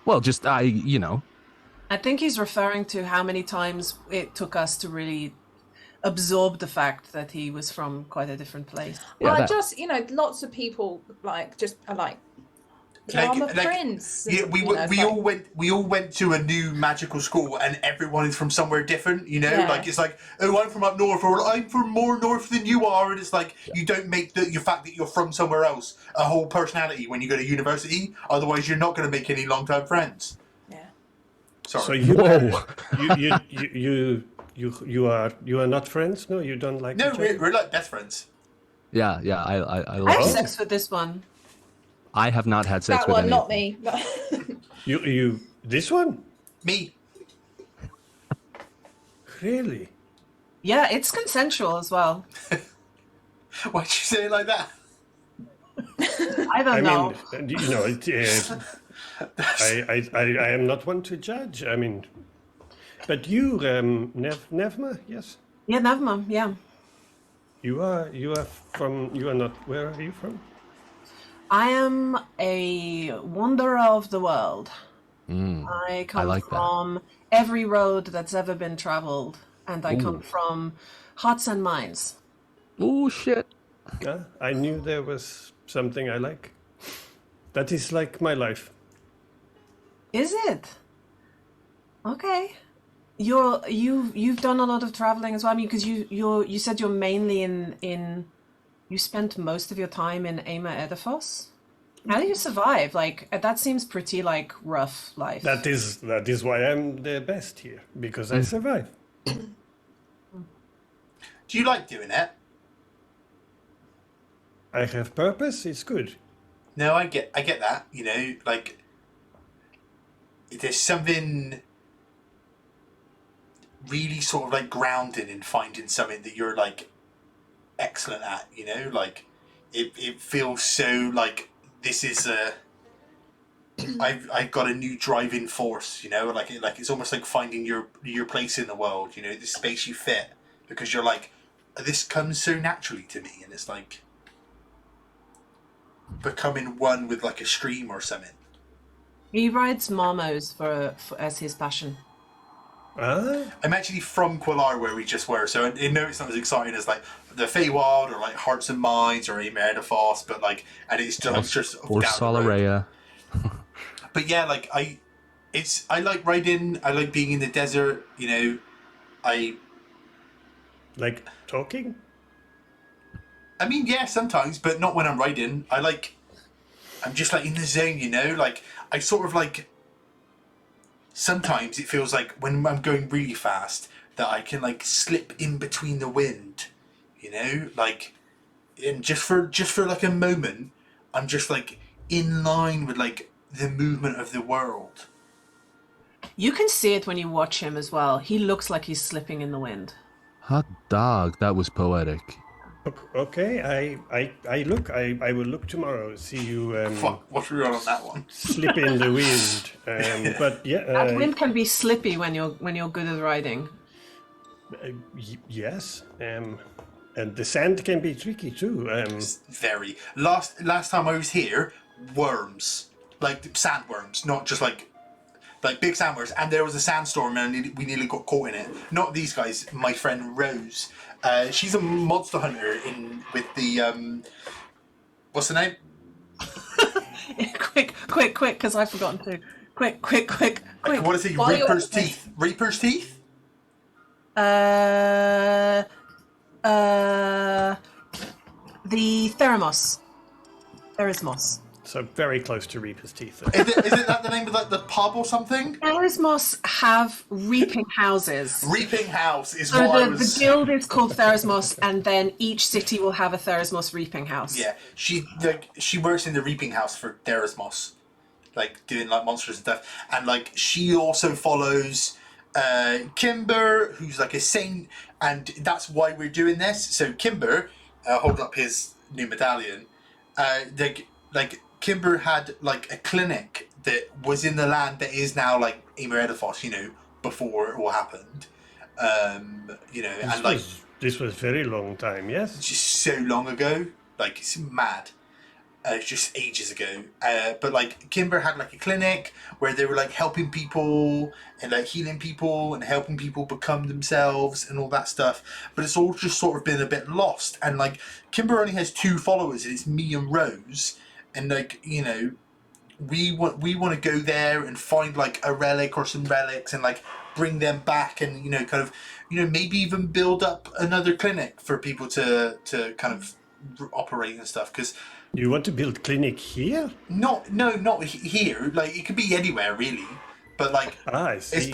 Well, just I think he's referring to how many times it took us to really absorb the fact that he was from quite a different place. Yeah, well, just lots of people I'm a prince. Yeah, we all went to a new magical school, and everyone is from somewhere different. Like it's like, oh, I'm from up north, or I'm from more north than you are, and it's like you don't make the fact that you're from somewhere else a whole personality when you go to university. Otherwise, you're not going to make any long-term friends. Yeah. Sorry. So you are not friends? No, you don't like. No, we're like best friends. Yeah. I love. I have sex with this one. I have not had sex that with one, anyone. not me. You this one? Me. Really? Yeah, it's consensual as well. Why'd you say it like that? I don't know. I am not one to judge. I mean, but you, Nevma, yes? Yeah, Nevma, yeah. You are not, where are you from? I am a wanderer of the world. I come from every road that's ever been traveled, and I come from hearts and minds. Oh, shit. I knew there was something I like. That is like my life. Is it? Okay. You've done a lot of traveling as well. I mean, because you said you're mainly in you spent most of your time in Ama Edifos. How do you survive? Like that seems pretty rough life. That is why I'm the best here, because I survive. Do you like doing it? I have purpose. It's good. No, I get that. Like there's something really sort of grounding in finding something that you're excellent at. Like it feels so like this is I've got a new driving force. Like it's almost like finding your place in the world. The space you fit, because you're like, this comes so naturally to me, and it's like becoming one with a stream or something. He rides marmos for as his passion. I'm actually from Quillar, where we just were, so I know it's not as exciting as the Feywild or Hearts and Minds or Emerdifos, but and it's just or Solarea. But yeah, I like riding. I like being in the desert. I like talking. I mean, yeah, sometimes, but not when I'm riding. I'm just in the zone. I sort of sometimes it feels like when I'm going really fast that I can slip in between the wind, and just for a moment, I'm just in line with the movement of the world. You can see it when you watch him as well. He looks like he's slipping in the wind. Hot dog, that was poetic. Okay, I look. I will look tomorrow. See you. What's wrong on that one? Slip in the wind. But yeah, that wind can be slippy when you're good at riding. Yes. And the sand can be tricky too. Very. Last time I was here, worms, sandworms, not just big sandworms, and there was a sandstorm and we nearly got caught in it. Not these guys. My friend Rose. She's a monster hunter with the what's the name? quick, because I've forgotten to. Quick. What is it? Reaper's teeth. Reaper's teeth. The Therismos. So very close to Reaper's Teeth. Is it that the name of like the pub or something? Therismos have reaping houses. Reaping House is So what the guild is called Therismos, and then each city will have a Therismos reaping house. Yeah, she works in the Reaping House for Therismos, like doing like monsters and stuff, and like she also follows Kimber, who's like a saint, and that's why we're doing this. So Kimber, hold up his new medallion. Like Kimber had like a clinic that was in the land that is now like Emer Ediphos, before it all happened. This was very long time, yes? Just so long ago, like it's mad. Just ages ago. But like Kimber had like a clinic where they were like helping people and like healing people and helping people become themselves and all that stuff. But it's all just sort of been a bit lost. And like Kimber only has 2 followers, and it's me and Rose. And like, we want to go there and find like a relic or some relics and like bring them back and kind of maybe even build up another clinic for people to kind of operate and stuff. Because you want to build clinic here? Not here. Like it could be anywhere really, but like I see. it's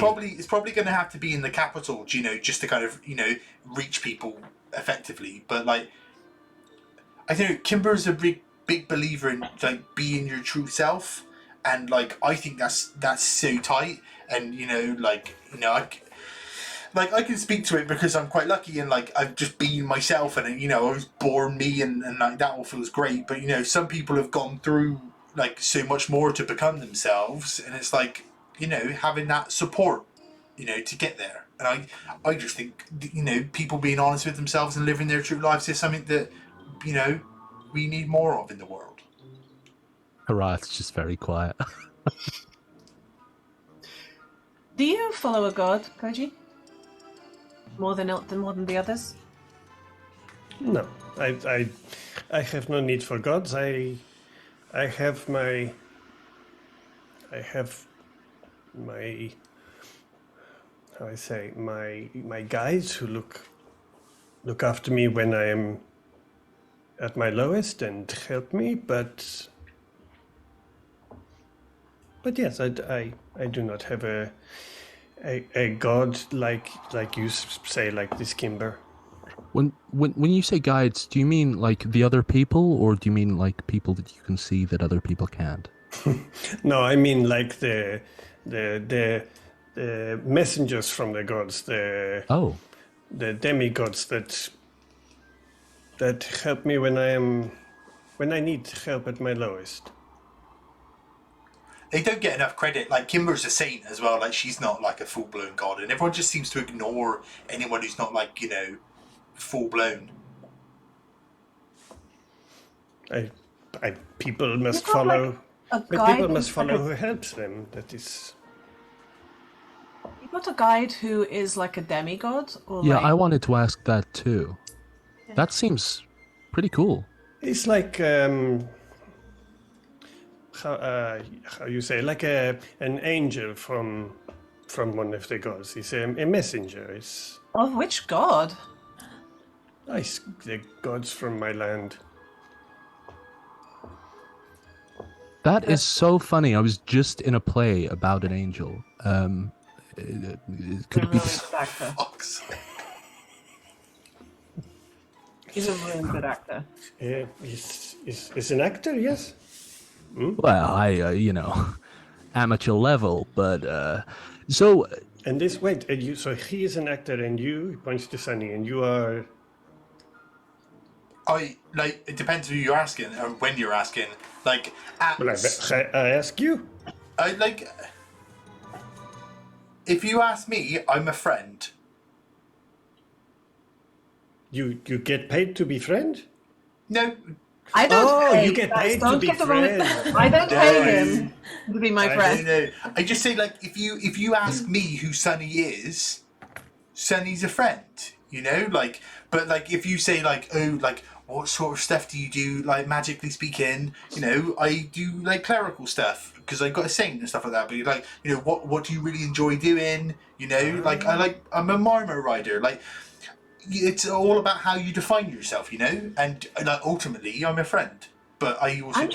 probably going to have to be in the capital, just to kind of reach people effectively. But like I think Kimber's a big believer in like being your true self, and like I think that's so tight. And I can speak to it because I'm quite lucky, and like I've just been myself, and I was born me, and like that all feels great. But some people have gone through like so much more to become themselves, and it's like having that support to get there. And I just think people being honest with themselves and living their true lives is something that we need more of in the world. Harath's just very quiet. Do you follow a god, Koji? More than the others? No, I have no need for gods. I have my my guides who look after me when I am at my lowest and help me, but yes, I do not have a god like you say, like this Kimber. When you say guides, do you mean like the other people, or do you mean like people that you can see that other people can't? No, I mean like the messengers from the gods, the demigods that help me when I need help at my lowest. They don't get enough credit. Like Kimber's a saint as well. Like she's not like a full-blown god, and everyone just seems to ignore anyone who's not like full-blown. People must follow. People must follow who helps them. That is. You got a guide who is like a demigod, or yeah, I wanted to ask that too. Yeah. That seems pretty cool. It's like how you say, like an angel from one of the gods. He's a messenger. It's of which god? The gods from my land. That is so funny. I was just in a play about an angel. Could it be? He's a really good actor. He's an actor, yes. Well, I amateur level, but so. And this so he is an actor, and he points to Sunny, and you are. It depends who you're asking and when you're asking. Like, well, I ask you. If you ask me, I'm a friend. You get paid to be friend? No. I don't pay. You get paid to be friend. I don't pay him to be my friend. No. I just say, like, if you ask me who Sunny is, Sunny's a friend, like, but like if you say like, oh, like what sort of stuff do you do, like magically speaking, I do like clerical stuff because I got a saint and stuff like that, but you're like, what do you really enjoy doing, like I'm a Marmor rider, like it's all about how you define yourself, and like ultimately I'm a friend, but I also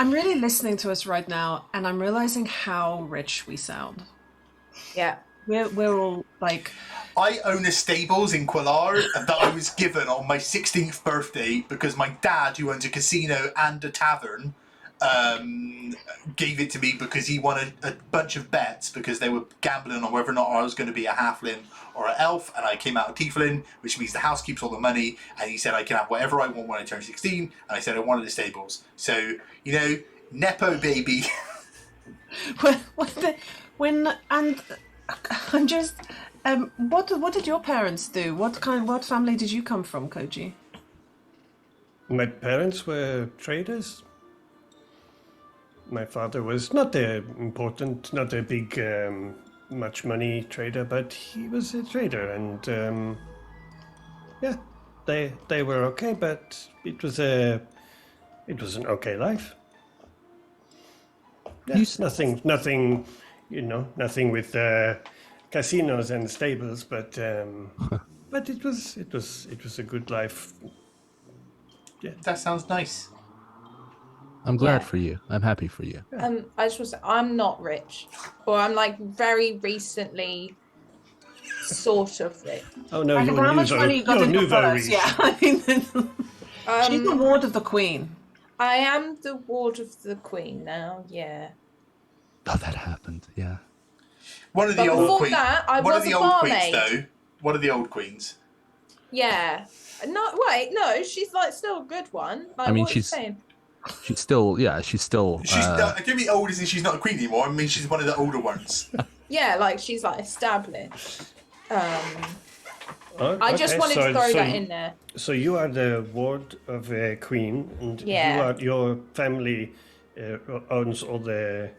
I'm really listening to us right now, and I'm realizing how rich we sound. Yeah. We're all like... I own a stables in Quillar that I was given on my 16th birthday because my dad, who owns a casino and a tavern, gave it to me because he won a bunch of bets because they were gambling on whether or not I was going to be a halfling or an elf, and I came out a tiefling, which means the house keeps all the money, and he said I can have whatever I want when I turn 16, and I said I wanted the stables. So, Nepo baby. I'm just... what did your parents do? What family did you come from, Koji? My parents were traders. My father was not not a big, much money trader, but he was a trader, and they were okay, but it was an okay life. Yeah, nothing, nothing with casinos and stables, but it was a good life. Yeah, That sounds nice. I'm glad for you. I'm happy for you. I just want to say, I'm not rich, or I'm like very recently sort of rich. Oh no, How much money you got in your purse? Yeah, I mean, she's the ward of the queen. I am the ward of the queen now. Yeah. Oh, that happened. Yeah. One of the old queens. I was a barmaid. Though. One of the old queens. Yeah. No, she's like still a good one. Like, I mean, what are you saying? She's still. She's not, give me old as in she's not a queen anymore. I mean, she's one of the older ones. Yeah, like she's like established. Okay, I just wanted to throw that in there. So you are the ward of a queen, and your family owns all the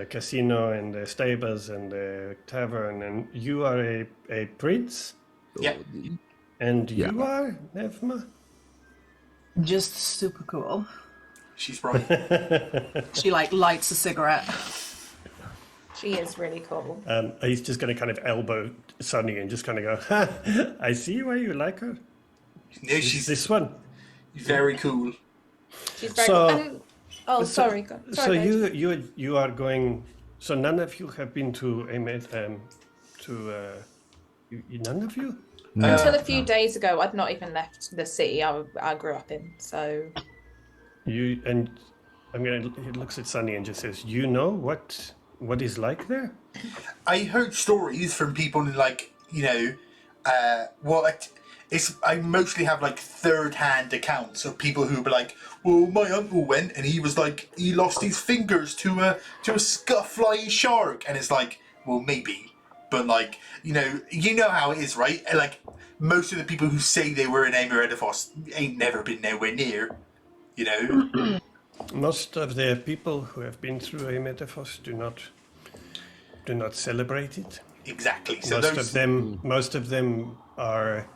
casino and the stables and the tavern, and you are a prince? Yeah. And you are, Nevma? Just super cool. She's right. She lights a cigarette. She is really cool. He's just going to kind of elbow Sunny and just kind of go, ha, I see why you like her. No, she's this one. Very cool. She's very cool. Sorry. So you are going. So none of you have been to none of you. No. Until a few days ago, I'd not even left the city I grew up in. So you and he looks at Sunny and just says, "You know what is like there?" I heard stories from people I mostly have like third-hand accounts of people who were like, well, my uncle went and he was like, he lost his fingers to a flying shark, and it's like, well, maybe, but like, you know how it is, right? Like, most of the people who say they were in Emeredifos ain't never been nowhere near, Most of the people who have been through Emeredifos do not celebrate it. Exactly. So most of them are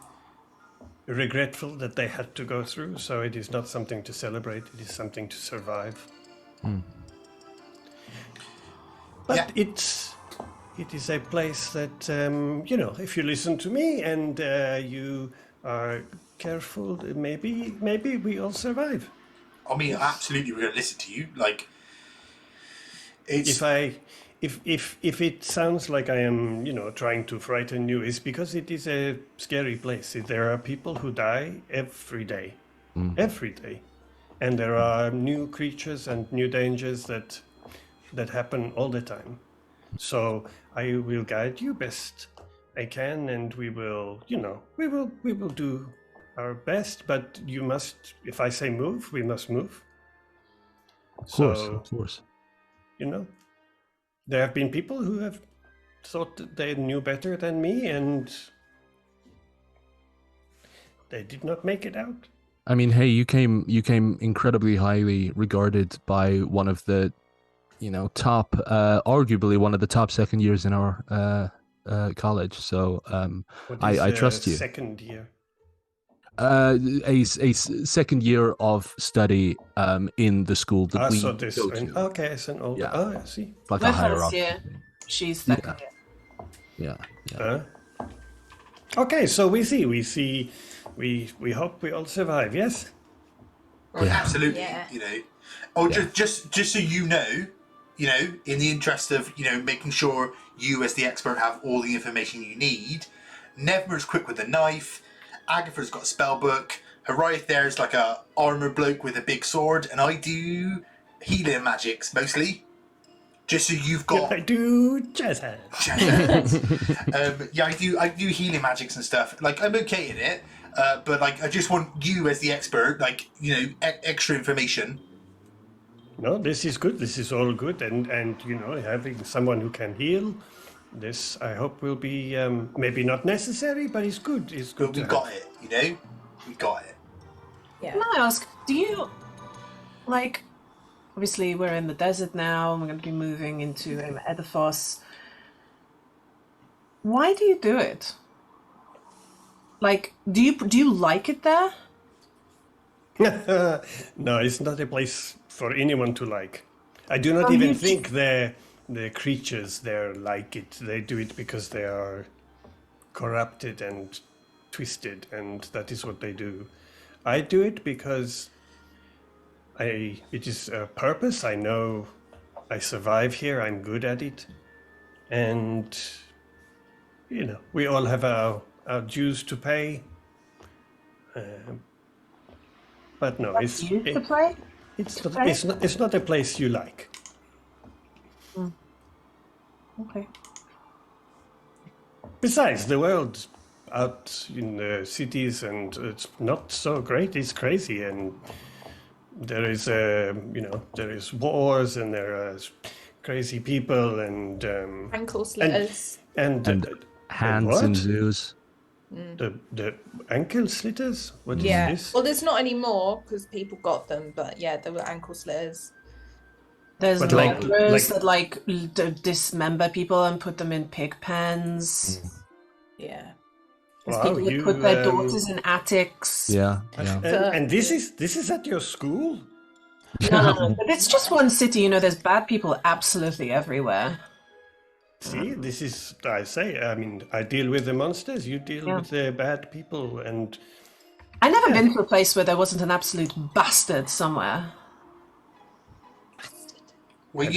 regretful that they had to go through, so it is not something to celebrate, it is something to survive. But it is a place that, if you listen to me and you are careful, maybe we all survive. I mean, absolutely, we're going to listen to you. Like, it's... If it sounds like I am, trying to frighten you, it's because it is a scary place. There are people who die every day, and there are new creatures and new dangers that happen all the time. So I will guide you best I can, and we will do our best. But you must, if I say move, we must move. Of course. There have been people who have thought that they knew better than me, and they did not make it out. I mean, hey, you came incredibly highly regarded by one of the, top, arguably one of the top second years in our college. So I trust you. Second year. A second year of study in the school that we go to. Okay, it's an older. Yeah. Oh, I see. Like a higher up. She's second year. Yeah. Okay, so we see. We hope we all survive. Yes. Well, absolutely. Yeah. Oh, just so you know, in the interest of making sure you as the expert have all the information you need. Nevmer's quick with a knife. Agatha's got a spell book. Hariath there's like a armor bloke with a big sword, and I do healing magics mostly. Just so you've got. I do jazz hands. I do healing magics and stuff. Like I'm okay in it, but like I just want you as the expert, like extra information. No, this is good. This is all good, and having someone who can heal. This, I hope, will be maybe not necessary, but it's good. It's good. But we got it, We got it. Yeah. Can I ask, do you, like, obviously we're in the desert now, and we're going to be moving into Edifos. Why do you do it? Like, do you like it there? No, it's not a place for anyone to like. I do not even think the creatures there like it. They do it because they are corrupted and twisted, and that is what they do. I do it because it is a purpose. I know I survive here. I'm good at it, and we all have our dues to pay. But no, it's not a place you like. Okay. Besides, the world out in the cities, and it's not so great. It's crazy, and there is there is wars, and there are crazy people, and ankle slitters, and hands in zoos. The ankle slitters. What is this? Well, there's not anymore because people got them, but yeah, there were ankle slitters. There's doctors that dismember people and put them in pig pens. Yeah. There's people that put their daughters in attics. Yeah. And this is at your school? No, but it's just one city. There's bad people absolutely everywhere. See, this is, I mean, I deal with the monsters, you deal with the bad people, and... I've never been to a place where there wasn't an absolute bastard somewhere. Well,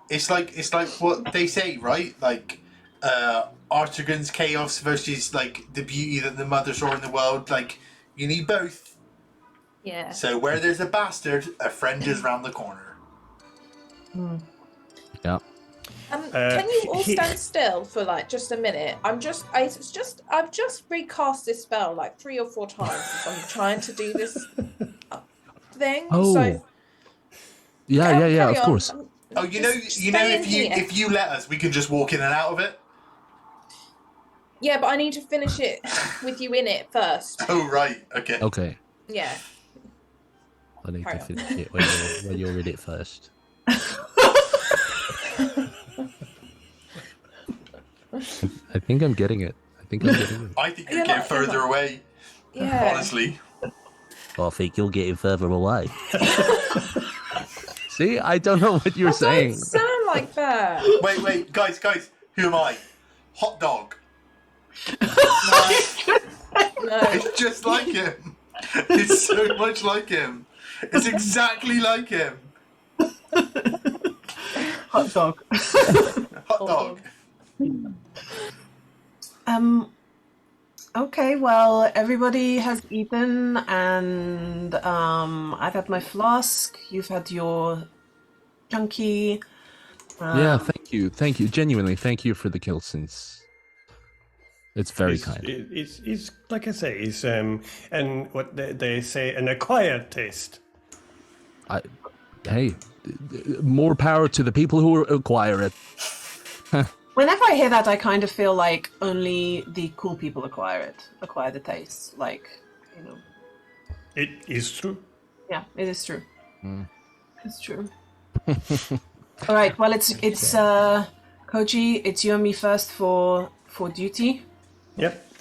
it's like what they say, right? Like, Artagon's chaos versus, like, the beauty that the mother saw in the world. Like, you need both. Yeah. So where there's a bastard, a friend is round the corner. Yeah. Can you all stand still for like just a minute? I've just recast this spell like 3 or 4 times as I'm trying to do this thing. Oh. So yeah, of course. Oh, if you let us, we can just walk in and out of it. Yeah, but I need to finish it with you in it first. Oh right, okay. Okay. Yeah. I need to finish it when you're in it first. I think I'm getting it. I think you're getting further away. Yeah. Honestly. I think you're getting further away. See, I don't know what you're saying. Don't sound like that. Wait, guys, who am I? Hot dog. No. It's just like him. It's so much like him. It's exactly like him. Hot dog. Hot dog. Okay, well, everybody has eaten, and I've had my flask. You've had your chunky. Yeah, thank you, genuinely, thank you for the kill, since it's very kind. It's like I say, it's and what they say, an acquired taste. Hey, more power to the people who acquire it. Whenever I hear that, I kind of feel like only the cool people acquire the taste. Like, It is true. Yeah, it is true. It's true. All right. Well, it's Koji. It's you and me first for duty. Yep,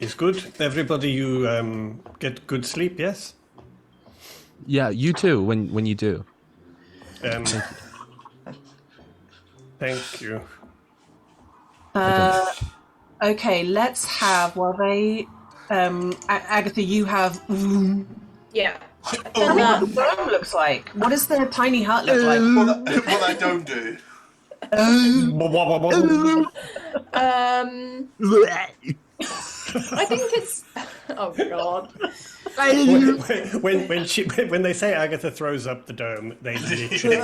it's good. Everybody, you get good sleep. Yes. Yeah, you too. When you do. Thank you. Okay, let's have, Agatha, you have... Yeah. Tell me what the dome looks like. What does the tiny hut look like? What I don't do. I think it's. Oh God. When they say Agatha throws up the dome, they literally.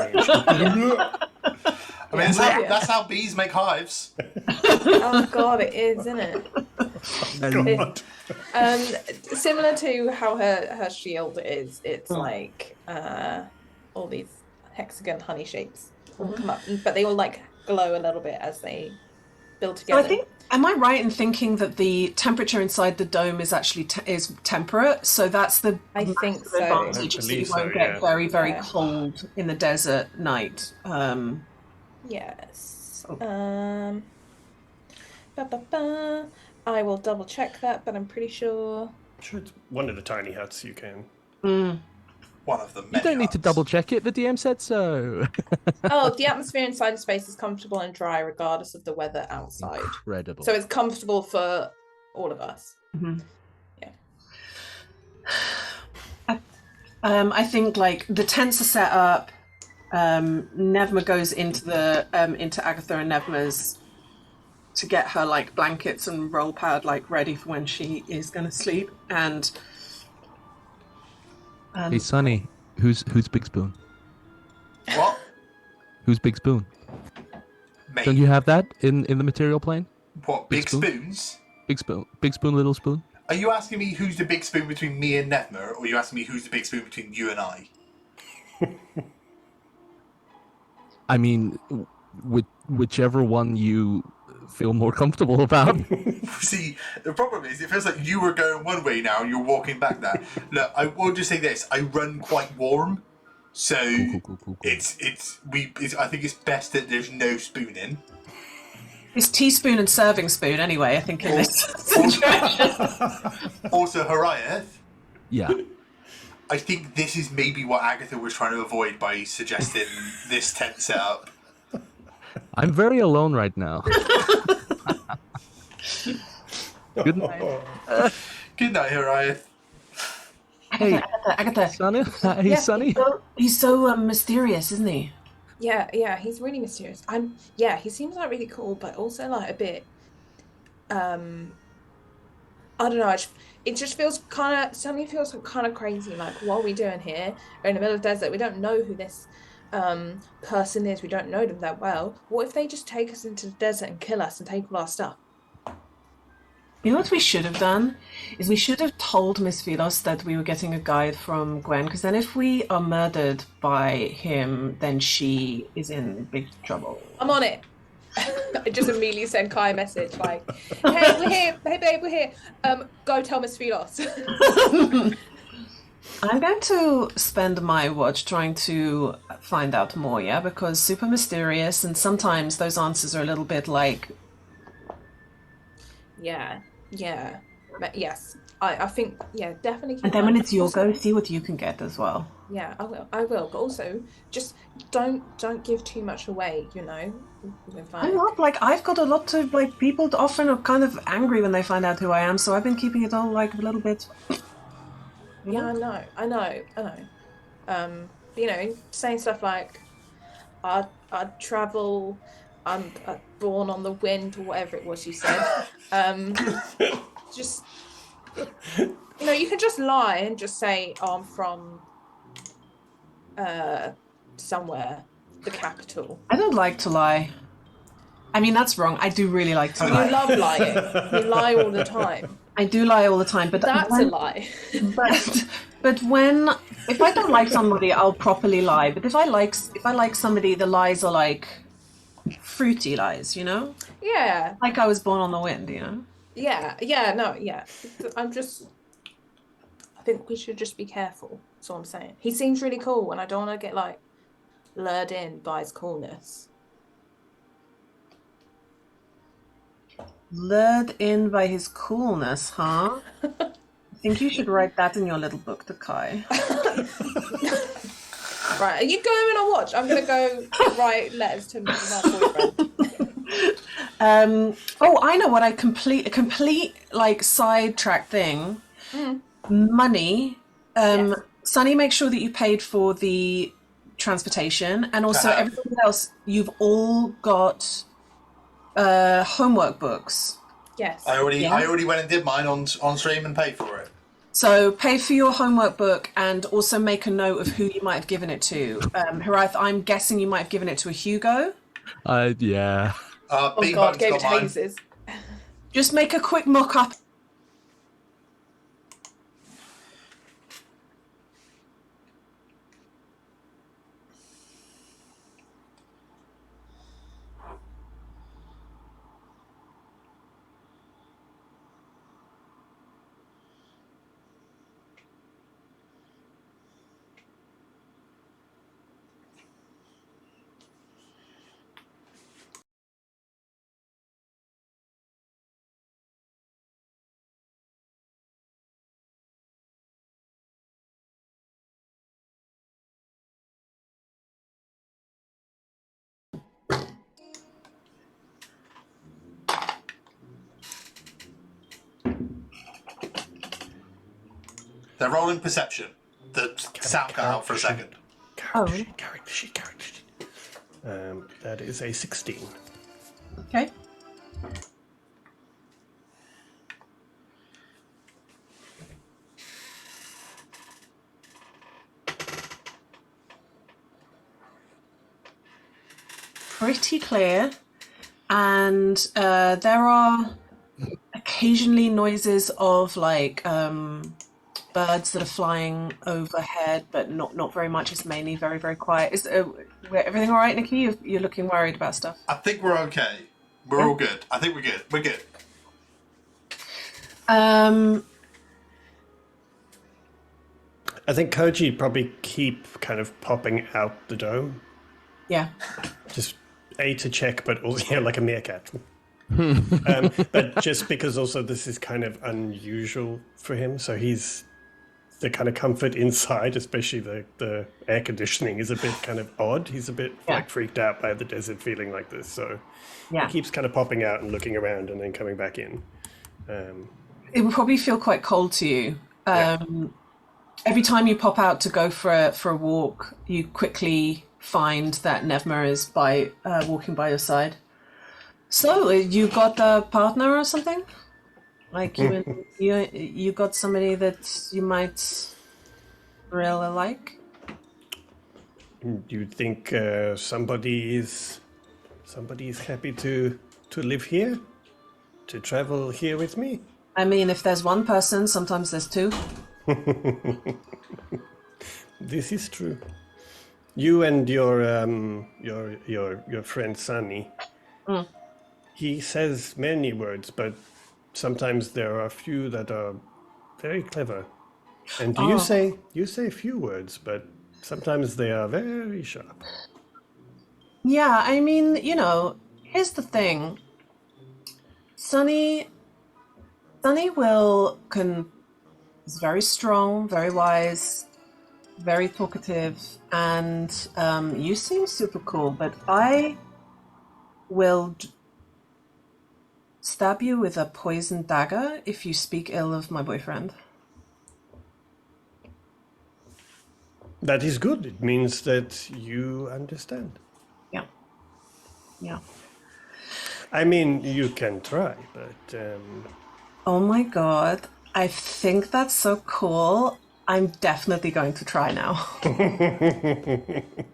I mean, that's how bees make hives. Oh God, it is, isn't it? God. Similar to how her shield is, it's like all these hexagon honey shapes all come up, but they all like glow a little bit as they build together. So I think, am I right in thinking that the temperature inside the dome is actually is temperate? So that's the think so. advantage, is that you won't get very, very cold in the desert night. Yes. I will double check that, but I'm pretty sure. I'm sure it's one of the tiny huts you can. One of them. You don't need to double check it. The DM said so. Oh, the atmosphere inside the space is comfortable and dry, regardless of the weather outside. Incredible. So it's comfortable for all of us. Yeah. I think like the tents are set up. Nevma goes into the into Agatha and Nevma's to get her like blankets and roll pad like ready for when she is going to sleep. And hey, Sonny, who's Big Spoon? What? Who's Big Spoon? Mate. Don't you have that in the material plane? What, big spoons? Big spoon, little spoon. Are you asking me who's the big spoon between me and Nevma, or are you asking me who's the big spoon between you and I? I mean, whichever one you feel more comfortable about. See, the problem is, it feels like you were going one way now and you're walking back there. Look, I will just say this: I run quite warm, so Cool. I think it's best that there's no spooning. it's teaspoon and serving spoon anyway, I think, in this situation. Also, Hariath, Yeah. I think this is maybe what Agatha was trying to avoid by suggesting this tent setup. I'm very alone right now. Good night. Good night, Hariath. Agatha. Sonny? Hey, Sonny? He's so mysterious, isn't he? Yeah, he's really mysterious. He seems like really cool, but also like a bit. I don't know. It just feels suddenly feels kind of crazy. Like, what are we doing here? We're in the middle of the desert. We don't know who this person is. We don't know them that well. What if they just take us into the desert and kill us and take all our stuff? You know what we should have done? Is we should have told Miss Philos that we were getting a guide from Gwen, because then if we are murdered by him, then she is in big trouble. I'm on it. I just immediately send Kai a message like, "Hey, we're here. Hey, babe, we're here. Go tell Miss Philos." I'm going to spend my watch trying to find out more, yeah? Because super mysterious, and sometimes those answers are a little bit like... Yeah. But yes, I think, definitely. And then when it's your go, see what you can get as well. Yeah, I will. But also, just don't give too much away, you know? I'm not, like, I've got a lot of, like, people often are kind of angry when they find out who I am, so I've been keeping it all, like, a little bit... Yeah, I know. You know, saying stuff like, I travel, I'm born on the wind, or whatever it was you said. Just, you know, you can just lie and just say, oh, I'm from somewhere, the capital. I don't like to lie. I mean, that's wrong. I do really like to lie. You love lying. You lie all the time. I do lie all the time, but that's a lie. but if I don't like somebody, I'll properly lie. But if I like somebody, the lies are like fruity lies, you know? Yeah. Like I was born on the wind, you know? Yeah. I think we should just be careful. That's all I'm saying. He seems really cool, and I don't want to get like lured in by his coolness. Lured in by his coolness, huh? I think you should write that in your little book to Kai. Right, are you going on watch? I'm going to go write letters to my boyfriend. I know what a complete like sidetrack thing. Money. Sunny, make sure that you paid for the transportation, and also everybody else, you've all got homework books. Yes. I already went and did mine on stream and paid for it. So pay for your homework book and also make a note of who you might have given it to. Harath, I'm guessing you might have given it to a Hugo. Yeah. Oh God, gave it to Hazes. Just make a quick mock-up. They're rolling perception. The sound cut out for a second. Character sheet. That is a 16. Okay. Pretty clear, and there are occasionally noises of like birds that are flying overhead, but not very much. It's mainly very, very quiet. Is everything all right, Nikki? You're looking worried about stuff. I think we're okay. We're all good. I think we're good. We're good. I think Koji probably keep kind of popping out the dome. Yeah. Just to check, but also like a meerkat. But just because also this is kind of unusual for him, so he's the kind of comfort inside, especially the air conditioning is a bit kind of odd. He's a bit like freaked out by the desert feeling like this, so he keeps kind of popping out and looking around and then coming back in. It will probably feel quite cold to you. Every time you pop out to go for a walk, you quickly find that Nevma is walking by your side. So you got a partner or something? Like you got somebody that you might really like? Do you think somebody is happy to live here, to travel here with me? I mean, if there's one person, sometimes there's two. This is true. You and your friend Sunny. He says many words, but sometimes there are a few that are very clever. And you say few words, but sometimes they are very sharp. Yeah, I mean, here's the thing. Sunny is very strong, very wise, very talkative, and you seem super cool, but I will stab you with a poisoned dagger if you speak ill of my boyfriend. That is good. It means that you understand. Yeah. I mean, you can try, but... Oh my god, I think that's so cool. I'm definitely going to try now.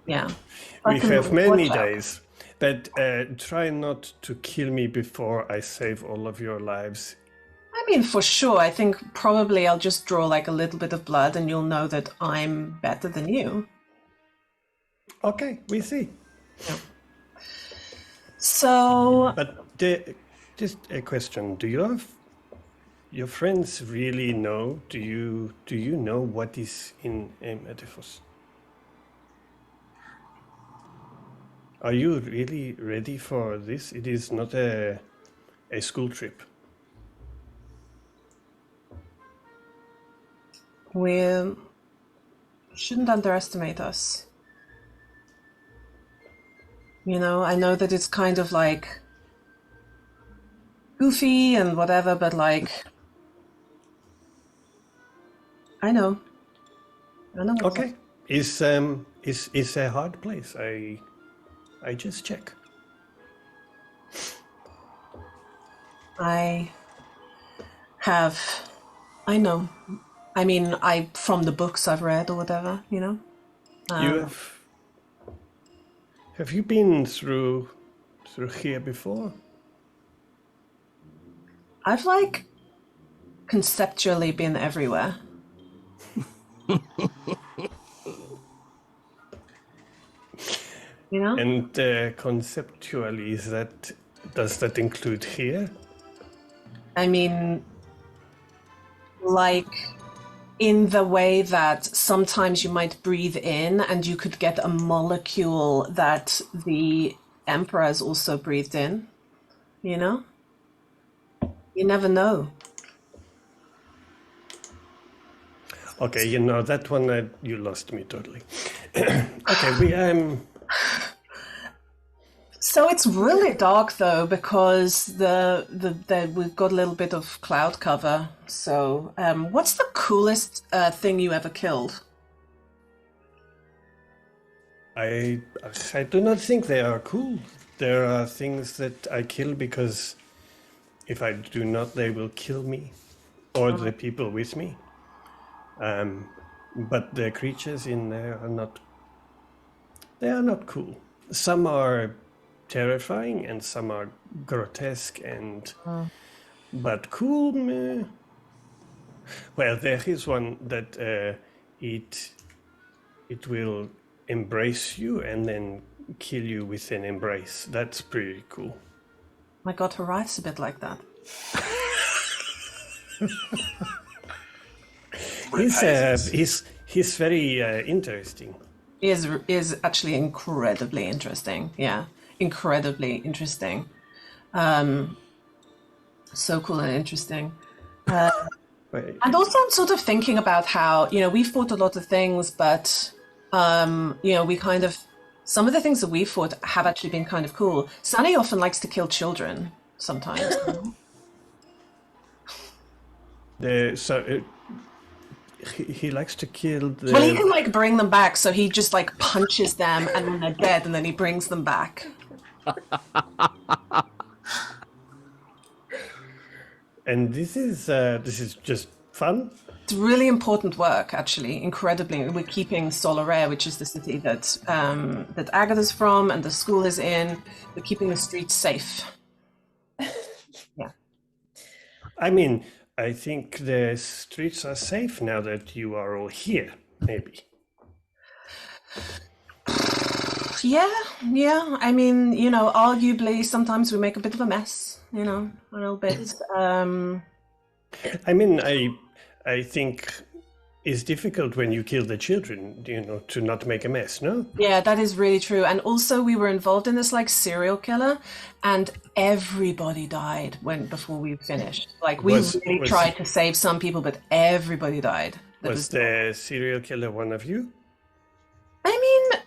Yeah. We have many days. But try not to kill me before I save all of your lives. I mean, for sure. I think probably I'll just draw like a little bit of blood and you'll know that I'm better than you. Okay, we see. Yeah. So... But just a question. Do your friends really know? Do you know what is in Emetifos? Are you really ready for this? It is not a school trip. We shouldn't underestimate us. I know that it's kind of like goofy and whatever, but like, I know. I know. Okay. Is a hard place. I just check. I know. I mean, from the books I've read or whatever, you know. Have you been through here before? I've conceptually been everywhere. You know? And conceptually, does that include here? I mean, in the way that sometimes you might breathe in and you could get a molecule that the Emperor has also breathed in, you know? You never know. Okay, that one you lost me totally. Okay, So it's really dark though because we've got a little bit of cloud cover. So what's the coolest thing you ever killed? I do not think they are cool. There are things that I kill because if I do not, they will kill me or the people with me. But the creatures in there are not. They are not cool. Some are terrifying and some are grotesque but cool. Meh. Well, there is one that it will embrace you and then kill you with an embrace. That's pretty cool. My God, Horizon's a bit like that. He's very interesting. He is actually incredibly interesting. Yeah, incredibly interesting. So cool and interesting. And also I'm sort of thinking about how, we fought a lot of things, but, we kind of, some of the things that we fought have actually been kind of cool. Sunny often likes to kill children sometimes. He likes to kill the... Well, he can bring them back, so he just punches them and then they're dead and then he brings them back. And this is just fun? It's really important work, actually, incredibly. We're keeping Solaire, which is the city that Agatha's from and the school is in. We're keeping the streets safe. Yeah. I mean, I think the streets are safe now that you are all here, maybe. Yeah. I mean, arguably sometimes we make a bit of a mess, a little bit. I mean, I think it's difficult when you kill the children, to not make a mess, no? Yeah, that is really true. And also we were involved in this serial killer and everybody died before we finished. We really tried to save some people, but everybody died. Was the serial killer one of you? I mean,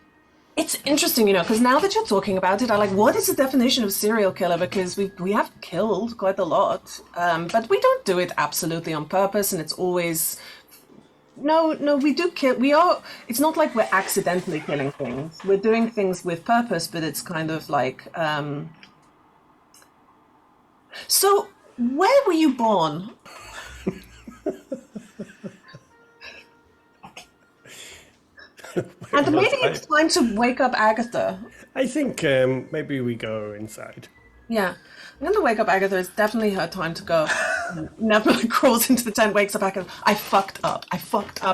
it's interesting, because now that you're talking about it, what is the definition of serial killer? Because we have killed quite a lot, but we don't do it absolutely on purpose, and it's always... No, we do kill... It's not like we're accidentally killing things. We're doing things with purpose, but it's kind of So, where were you born? And maybe it's time to wake up Agatha. I think maybe we go inside. Yeah, I'm going to wake up Agatha. It's definitely her time to go. Never crawls into the tent, wakes up Agatha. I fucked up.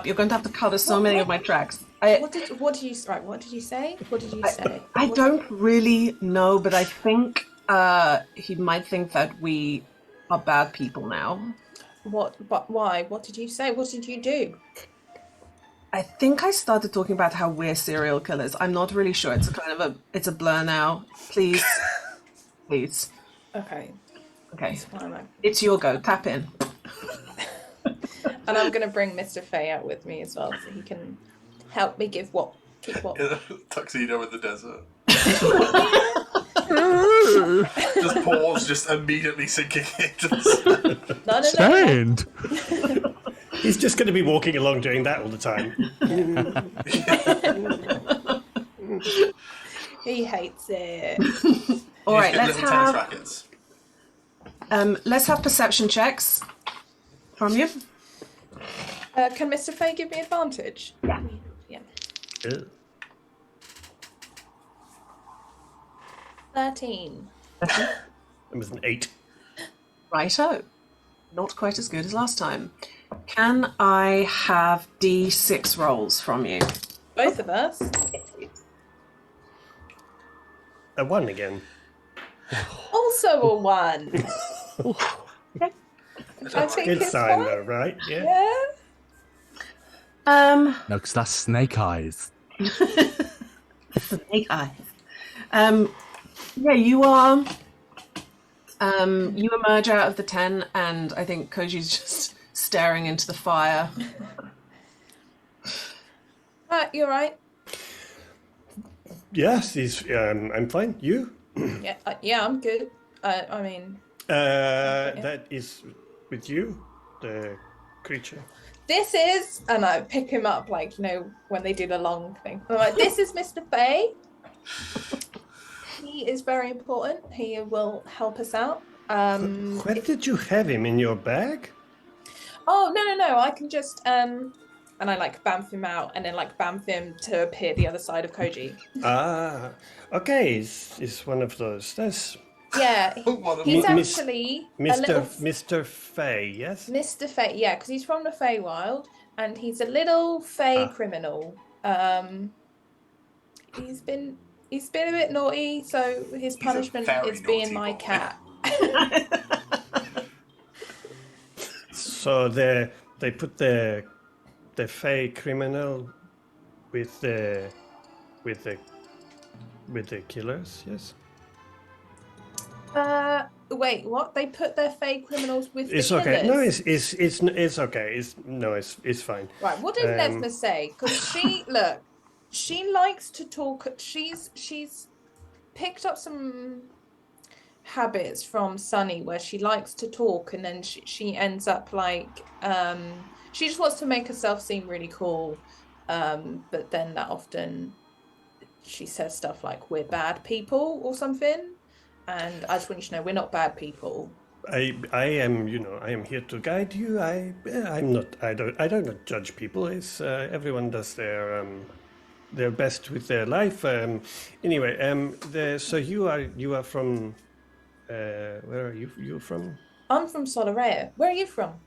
You're going to have to cover so many of my tracks. What did you say? I don't really know, but I think he might think that we are bad people now. What? But why? What did you say? What did you do? I think I started talking about how we're serial killers. I'm not really sure. It's it's a blur now. Please. Okay. It's your go. Tap in. And I'm going to bring Mr. Fay out with me as well, so he can help me keep what. Tuxedo in the desert. Just pause, just immediately sinking into the sand. Sand. He's just going to be walking along doing that all the time. He hates it. All right, let's have perception checks from you. Can Mr. Fay give me advantage? Yeah. 13. It was an 8. Righto. Not quite as good as last time. Can I have D6 rolls from you? Both of us? A 1 again. Also a 1. That's a good sign, though, right? Yeah. Yeah. No, because that's snake eyes. Snake eyes. Yeah, you are. You emerge out of the tent, and I think Koji's just staring into the fire. You alright? Yes, I'm fine. You? Yeah, I'm good. That is with you, the creature. This is, and I pick him up like, when they do the long thing. I'm like, this is Mr. Fay. He is very important. He will help us out. Where did you have him in your bag? Oh, no. I can just, and I bamf him out and then bamf him to appear the other side of Koji. Ah, okay. It's one of those. That's... Yeah, he's actually Mr. Fay, yes? Mr. Fay, yeah, because he's from the Feywild, and he's a little Fey criminal. He's been a bit naughty, so his punishment is being my cat. So they put the Fey criminal with the killers, yes? Wait, what? They put their Fey criminals with the killers? Okay. No, it's okay. It's fine. Right. What did Nesma say? Because she likes to talk. She's picked up some habits from Sunny where she likes to talk, and then she ends up she just wants to make herself seem really cool, but then that often she says stuff like we're bad people or something. And I just want you to know we're not bad people. I am here to guide you. I don't judge people. It's everyone does their best with their life. Anyway, so you are from where are you from? I'm from Solarea. Where are you from?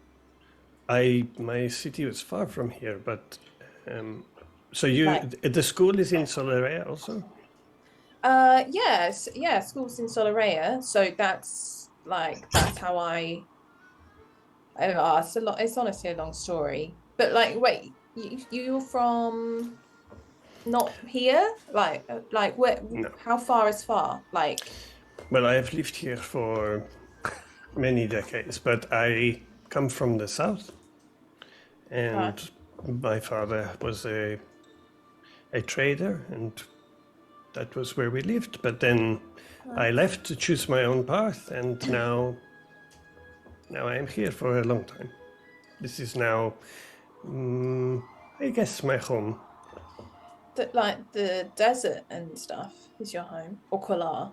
My city was far from here, but so the school is in Solarea also? Yes, school's in Solarea, so that's how I don't know, it's honestly a long story. But wait, you're from not here? Where? No. How far is far? Well, I have lived here for many decades, but I come from the south, and my father was a trader, and that was where we lived. But then I left to choose my own path, and now I am here for a long time. This is now, I guess, my home. The desert and stuff is your home, or Kolar?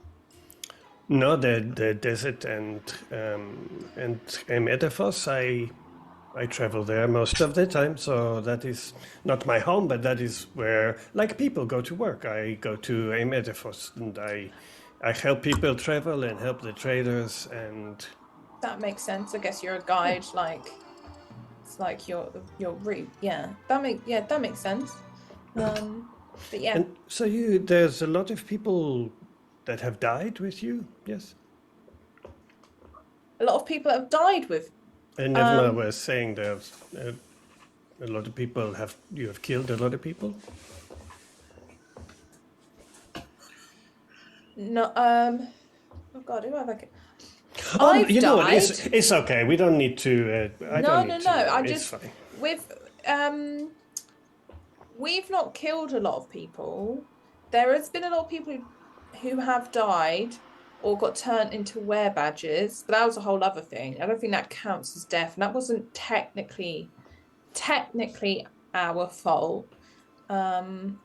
No, the desert and Edefos, I travel there most of the time, so that is not my home, but that is where, people go to work. I go to Edefos, and I help people travel and help the traders, and... That makes sense. I guess you're a guide, it's your route. Yeah, that makes sense. But yeah. And so there's a lot of people that have died with you, yes? A lot of people have died with. And Nevna was saying there's a lot of people you have killed a lot of people? No, oh God, who have I killed? I've died. It's okay. We don't need to. No. I just fine. We've not killed a lot of people. There has been a lot of people who have died or got turned into werebadgers, but that was a whole other thing. I don't think that counts as death, and that wasn't technically technically our fault. No,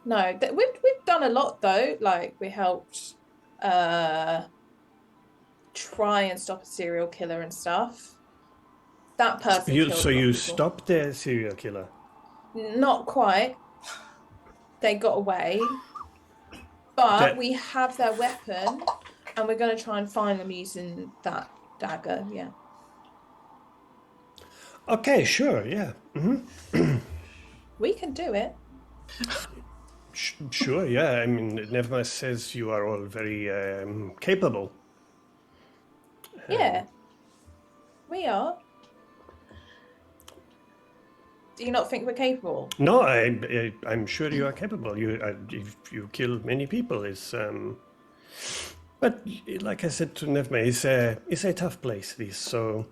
we've done a lot though. Like we helped try and stop a serial killer and stuff. That person killed So a lot you of people. stopped the serial killer? Not quite. They got away, but we have their weapon, and we're going to try and find them using that dagger. Yeah. Okay, sure, yeah. Mm-hmm. We can do it. Sure, yeah. I mean, Nevma says you are all very capable. Yeah, we are. Do you not think we're capable? No, I'm sure you are capable. You kill many people. But like I said to Nevma, it's a tough place. This, so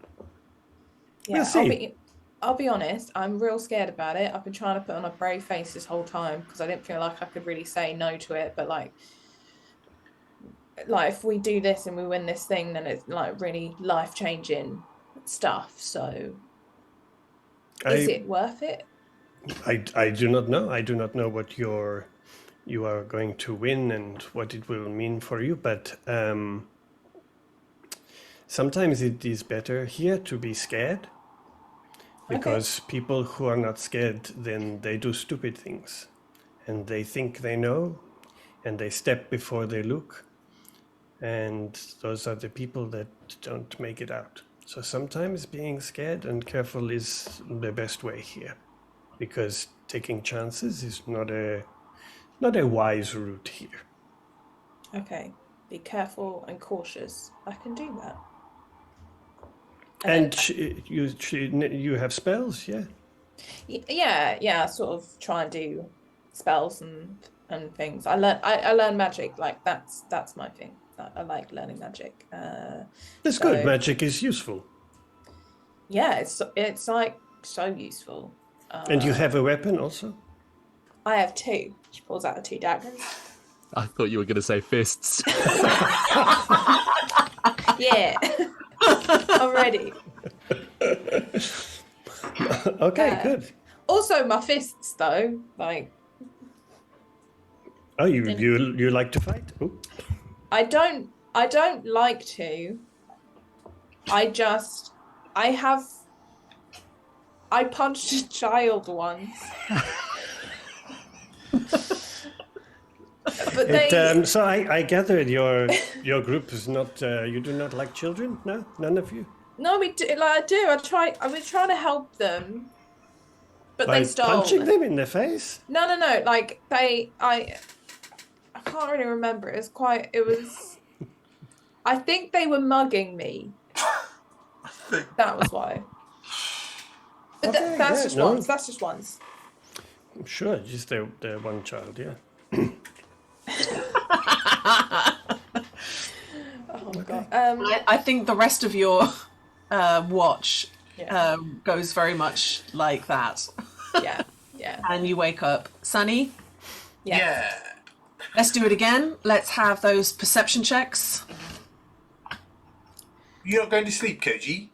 Yeah, we'll see. I'll be honest. I'm real scared about it. I've been trying to put on a brave face this whole time because I didn't feel like I could really say no to it. But like if we do this and we win this thing, then it's like really life-changing stuff. So. Is it worth it? I do not know. I do not know what you are going to win and what it will mean for you. But sometimes it is better here to be scared, because people who are not scared, then they do stupid things, and they think they know, and they step before they look, and those are the people that don't make it out. So sometimes being scared and careful is the best way here, because taking chances is not a wise route here. Okay, be careful and cautious. I can do that. And you have spells, yeah? Yeah. Sort of try and do spells and things. I learn magic. Like that's my thing. I like learning magic. That's good. Magic is useful. Yeah, it's like so useful. And you have a weapon also? I have two. She pulls out the two daggers. I thought you were going to say fists. Yeah. I'm ready. Okay, good. Also, my fists though, like. Oh, you like to fight? Ooh. I don't like to. I punched a child once. But so I gathered your group is not. You do not like children? No, none of you. No, we do. Like I do. I was trying to help them, but By they stole. punching them in the face? No. Like I can't really remember. It was. I think they were mugging me. That was why. But that's just once. That's just once. Sure, just the one child, yeah. Oh my god. I think the rest of your watch goes very much like that. Yeah. And you wake up. Sunny? Yeah. Let's do it again. Let's have those perception checks. You're not going to sleep, Koji?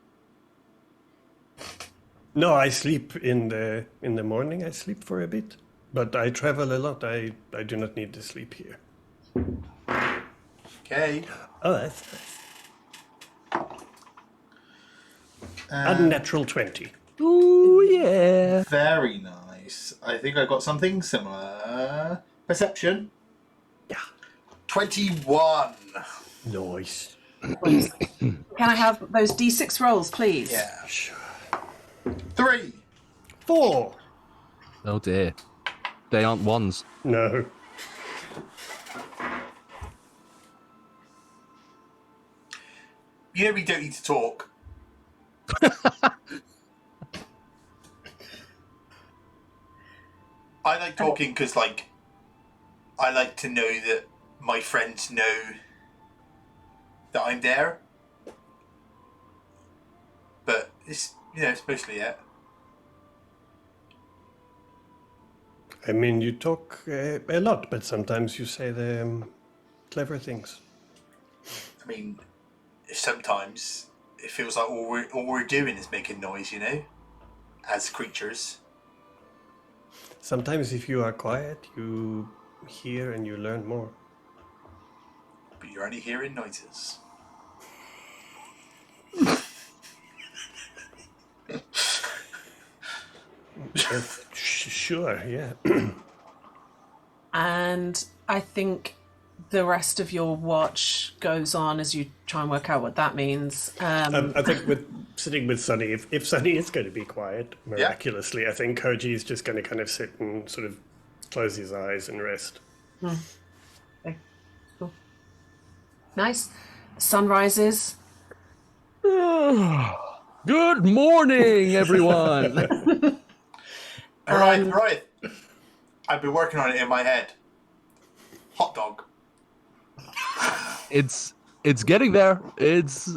No, I sleep in the morning. I sleep for a bit, but I travel a lot. I do not need to sleep here. Okay. Oh, that's nice. Unnatural 20. Ooh, yeah. Very nice. I think I got something similar. Perception. Yeah. 21. Nice. Can I have those D6 rolls, please? Yeah. Sure. 3. 4. Oh dear. They aren't ones. No. You know we don't need to talk. I like talking because, like, I like to know that my friends know that I'm there. But it's mostly it. I mean, you talk a lot, but sometimes you say the clever things. I mean, sometimes it feels like all we're doing is making noise, you know? as creatures. Sometimes if you are quiet, you hear and you learn more. But you're only hearing noises. Sure, yeah. And I think the rest of your watch goes on as you try and work out what that means. I think sitting with Sunny, if Sunny is going to be quiet, miraculously, I think Koji is just going to kind of sit and sort of close his eyes and rest. Okay, cool. Nice. Sun rises. Good morning, everyone. Right. I've been working on it in my head. Hot dog. It's getting there. It's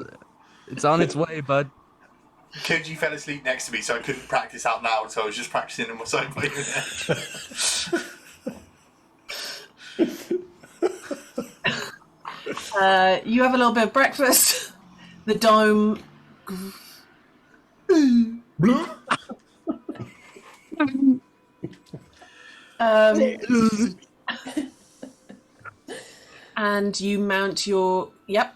on its way, bud. Koji fell asleep next to me, so I couldn't practice out loud, so I was just practicing in my side by your head. You have a little bit of breakfast. The dome. And you mount your... Yep.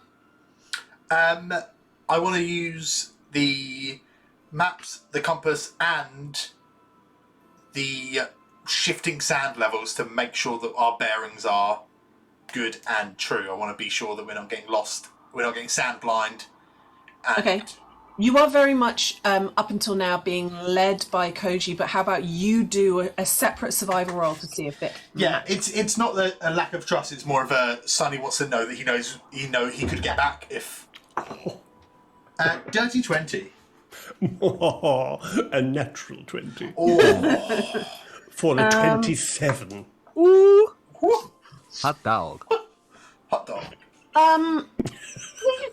I want to use the maps, the compass, and the shifting sand levels to make sure that our bearings are good and true. I want to be sure that we're not getting lost, we're not getting sand blind. Okay. You are very much, up until now, being led by Koji, but how about you do a separate survival roll to see if it... Yeah, it's not a lack of trust, it's more of a Sonny wants to know that he he could get back if... dirty 20. Oh, a natural 20. Oh. For a 27. Ooh. Hot dog. Hot dog.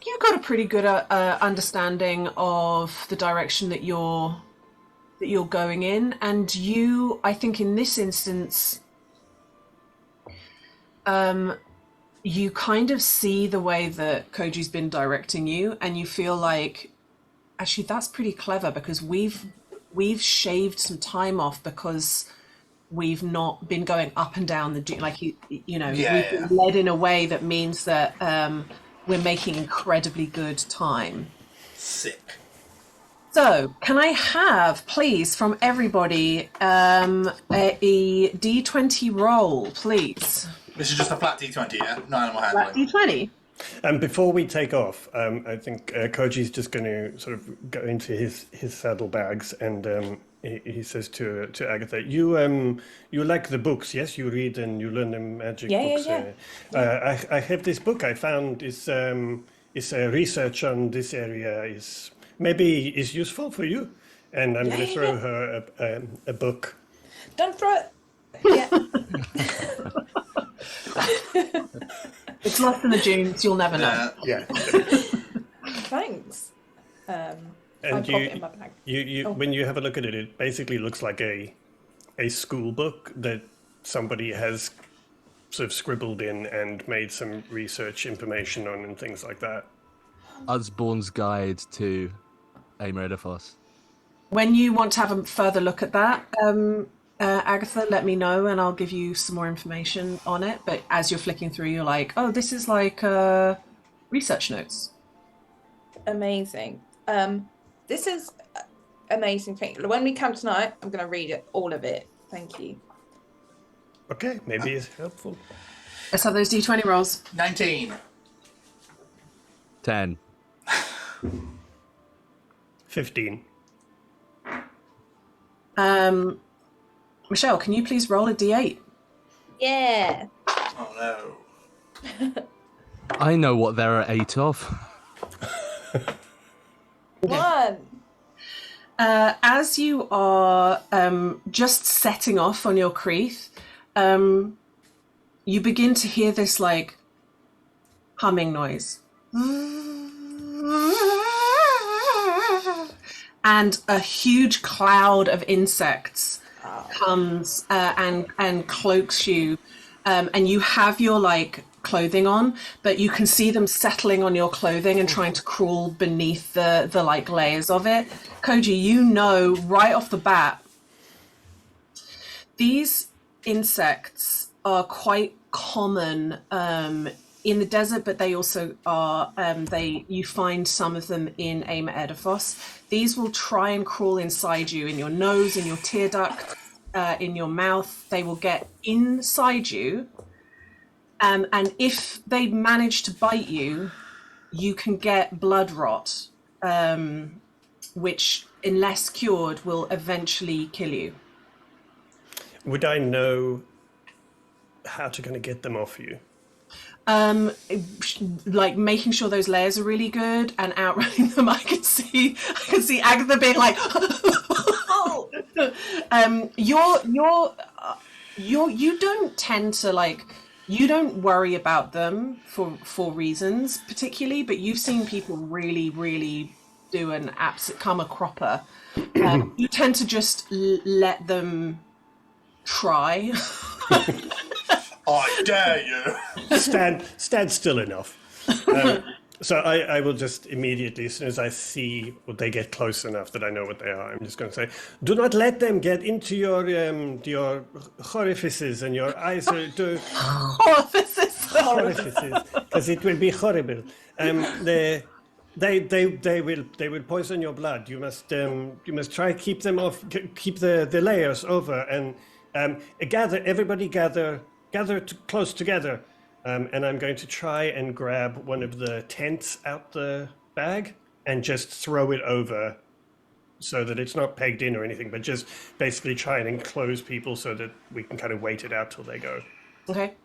You got a pretty good understanding of the direction that you're going in, and you, I think, in this instance, you kind of see the way that Koji's been directing you, and you feel like, actually, that's pretty clever because we've shaved some time off because we've not been going up and down the we've been led in a way that means that we're making incredibly good time. Sick. So, can I have, please, from everybody, a D20 roll, please? This is just a flat D20, yeah? No animal handling. Flat D20. And before we take off, I think Koji's just going to sort of go into his saddlebags, and he says to Agatha, "You like the books, yes? You read and you learn the magic books. Yeah. I have this book I found. It's research on this area is useful for you." And I'm going to throw her a book. Don't throw it. Yeah. It's lost in the dunes. You'll never know. Yeah. Thanks. And when you have a look at it, it basically looks like a school book that somebody has sort of scribbled in and made some research information on and things like that. Usborne's Guide to Aerodifos. When you want to have a further look at that, Agatha, let me know and I'll give you some more information on it. But as you're flicking through, you're like, oh, this is like research notes. Amazing. This is amazing thing. When we come tonight, I'm going to read it, all of it. Thank you. Okay, maybe it's helpful. Let's have those D20 rolls. 19. 10. 15. Michelle, can you please roll a D8? Yeah. Oh no. I know what there are 8 of. 1. As you are just setting off on your creeth, you begin to hear this like humming noise. And a huge cloud of insects comes and cloaks you, and you have your like clothing on, but you can see them settling on your clothing and trying to crawl beneath the like layers of it. Koji, you know right off the bat, these insects are quite common in the desert, but they also are, you find some of them in Amer Edifos. These will try and crawl inside you, in your nose, in your tear duct, in your mouth. They will get inside you. And if they manage to bite you, you can get blood rot, which, unless cured, will eventually kill you. Would I know how to kind of get them off you? Like making sure those layers are really good and outrunning them. I can see Agatha being like, you don't tend to like. You don't worry about them for reasons particularly, but you've seen people really, really do an absolute come a cropper. You tend to just let them try. I dare you. Stand still enough. So I will just immediately, as soon as I see, or they get close enough that I know what they are, I'm just going to say, do not let them get into your orifices and your eyes. Orifices, because it will be horrible. They will poison your blood. You must try keep them off, keep the layers over, and everybody gather close together. And I'm going to try and grab one of the tents out the bag and just throw it over so that it's not pegged in or anything, but just basically try and enclose people so that we can kind of wait it out till they go. Okay.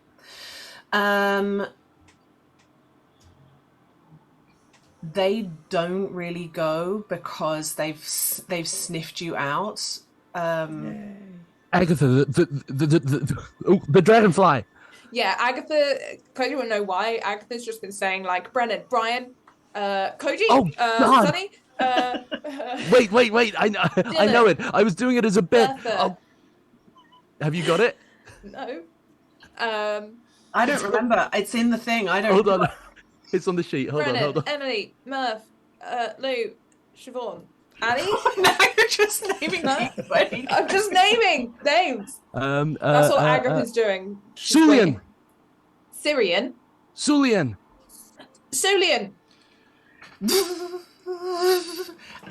They don't really go because they've sniffed you out. Agatha, the dragonfly. Yeah, Agatha, Cody won't know why. Agatha's just been saying, like, Brennan, Brian, Koji, Sunny. Wait, I know it. I was doing it as a bit. Oh. Have you got it? No. I don't remember. It's in the thing. I don't. Hold on. It's on the sheet. Hold on. Emily, Murph, Lou, Siobhan, Annie. Now you're just naming names. I'm just naming names. That's what Agatha's doing. Sulian. Syrian. Sulian.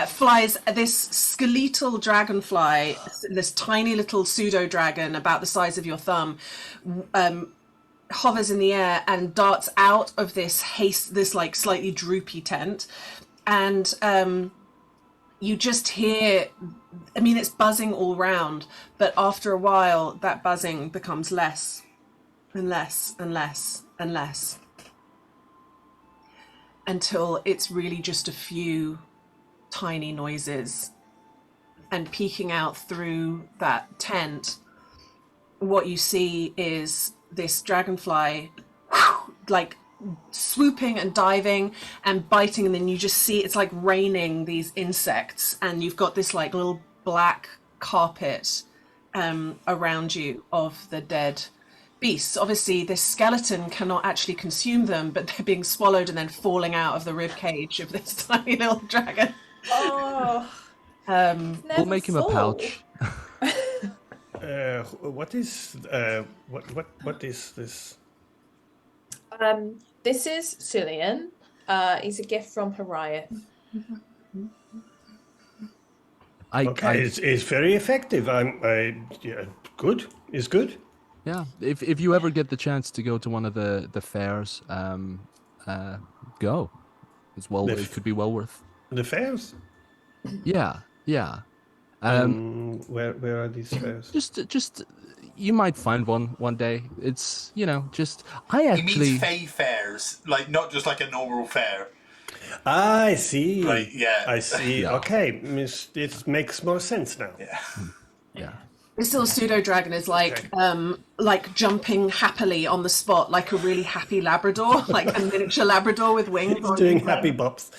Flies this skeletal dragonfly, this tiny little pseudo dragon about the size of your thumb, hovers in the air and darts out of this like slightly droopy tent, and you just hear, I mean, it's buzzing all round, but after a while that buzzing becomes less and less and less and less, until it's really just a few tiny noises. And peeking out through that tent, what you see is this dragonfly like swooping and diving and biting, and then you just see it's like raining these insects, and you've got this like little black carpet around you of the dead beasts. Obviously this skeleton cannot actually consume them, but they're being swallowed and then falling out of the rib cage of this tiny little dragon. We'll make him a pouch. What is this? This is Cillian. He's a gift from Harriet. It's very effective. Good. It's good. Yeah. If you ever get the chance to go to one of the fairs, go. It could be well worth. The fairs? Yeah. Where are these fairs? Just you might find one day. It's I He actually means fae fairs, like not just like a normal fair. I see. Like, yeah. I see. Yeah. Okay, it makes more sense now. Yeah. This little pseudo dragon is like jumping happily on the spot, like a really happy Labrador, like a miniature Labrador with wings. He's doing happy bops.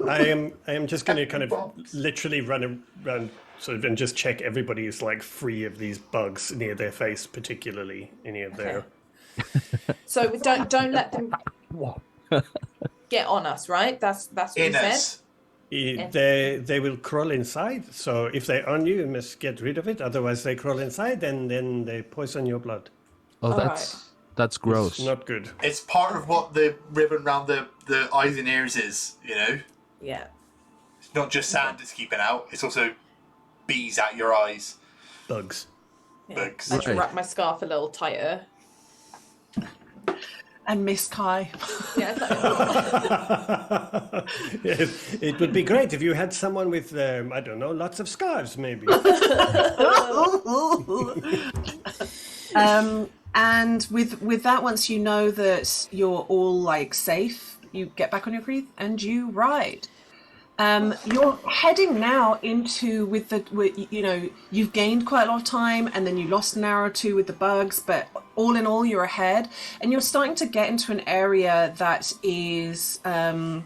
I am just going to kind of literally run around sort of and just check everybody is like free of these bugs near their face, particularly any of their. So don't let them get on us, right? That's what you said. They will crawl inside. So if they're on you, you must get rid of it. Otherwise, they crawl inside, and then they poison your blood. Oh, that's gross. It's not good. It's part of what the ribbon around the eyes and ears is, you know? Yeah. It's not just sand it's keeping out, it's also bees out your eyes. Bugs. Yeah. Bugs. I should wrap my scarf a little tighter. And Miss Kai. Yeah, Yes, it would be great if you had someone with, I don't know, lots of scarves, maybe. And with that, once you know that you're all like safe, you get back on your feet and you ride. You're heading now into you know, you've gained quite a lot of time, and then you lost an hour or two with the bugs, but all in all, you're ahead, and you're starting to get into an area that is a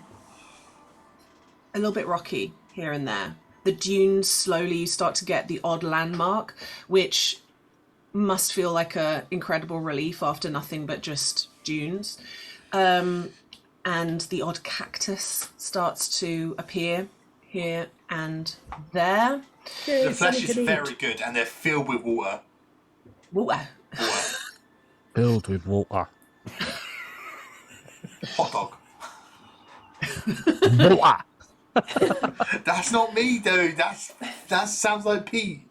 little bit rocky here and there. The dunes slowly start to get the odd landmark, which must feel like a incredible relief after nothing but just dunes. And the odd cactus starts to appear here and there. The flesh is very good, and they're filled with water. Water. Filled with water. Hot dog. Water. That's not me, dude. That sounds like Pete.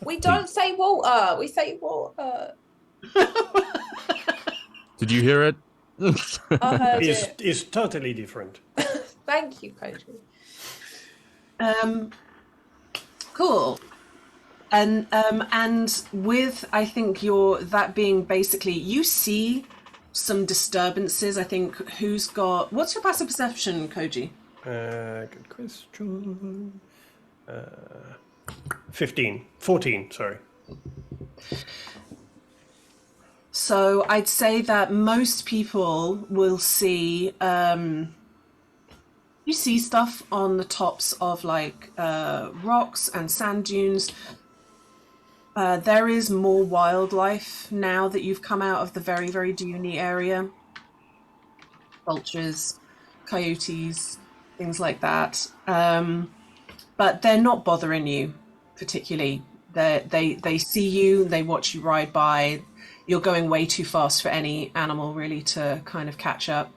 we don't say water. We say water. Did you hear it? I heard it. It's totally different. Thank you, Koji. Cool. And with, I think that being basically, you see some disturbances. I think what's your passive perception, Koji? Good question. 14, sorry. So I'd say that most people will see, you see stuff on the tops of like rocks and sand dunes. There is more wildlife now that you've come out of the very, very duney area. Vultures, coyotes, things like that. But they're not bothering you particularly. They see you, they watch you ride by. You're going way too fast for any animal really to kind of catch up.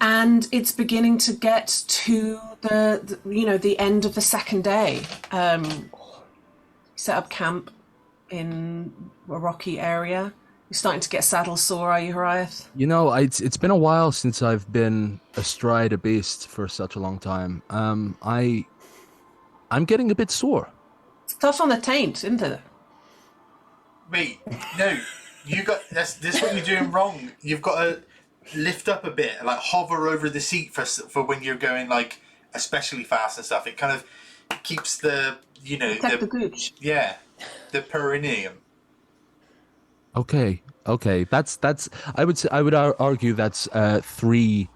And it's beginning to get to the end of the second day. Set up camp in a rocky area. You're starting to get saddle sore, are you, Horiath? You know, it's been a while since I've been astride a beast for such a long time. I'm getting a bit sore. It's tough on the taint, isn't it? Mate, no, this is what you're doing wrong. You've got to lift up a bit, like hover over the seat for when you're going like especially fast and stuff. It kind of keeps the the gooch. Yeah, the perineum. Okay. That's. I would argue that's three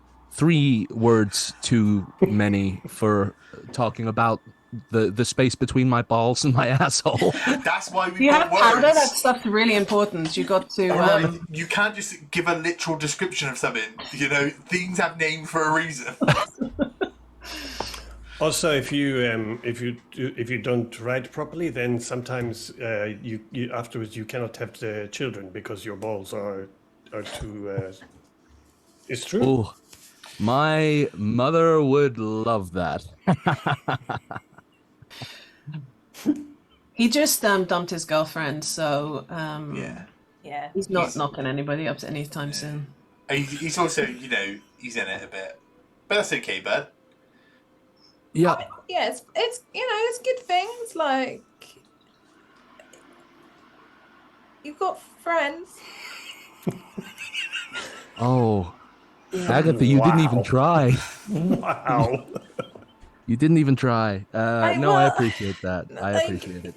words too many for talking about the space between my balls and my asshole. That's why we You put have words. powder. That stuff's really important. You got to. Right. You can't just give a literal description of something. You know, things have names for a reason. Also, if you don't ride properly, then sometimes you afterwards you cannot have the children because your balls are too. It's true. Oh, my mother would love that. He just dumped his girlfriend, so Yeah. he's not knocking anybody up anytime soon. He's also, he's in it a bit, but that's okay, bud. Yeah. Yeah, it's it's good things, like you've got friends. Oh, Agatha, you didn't even try. Wow. You didn't even try. No, I appreciate that. I like, appreciate it.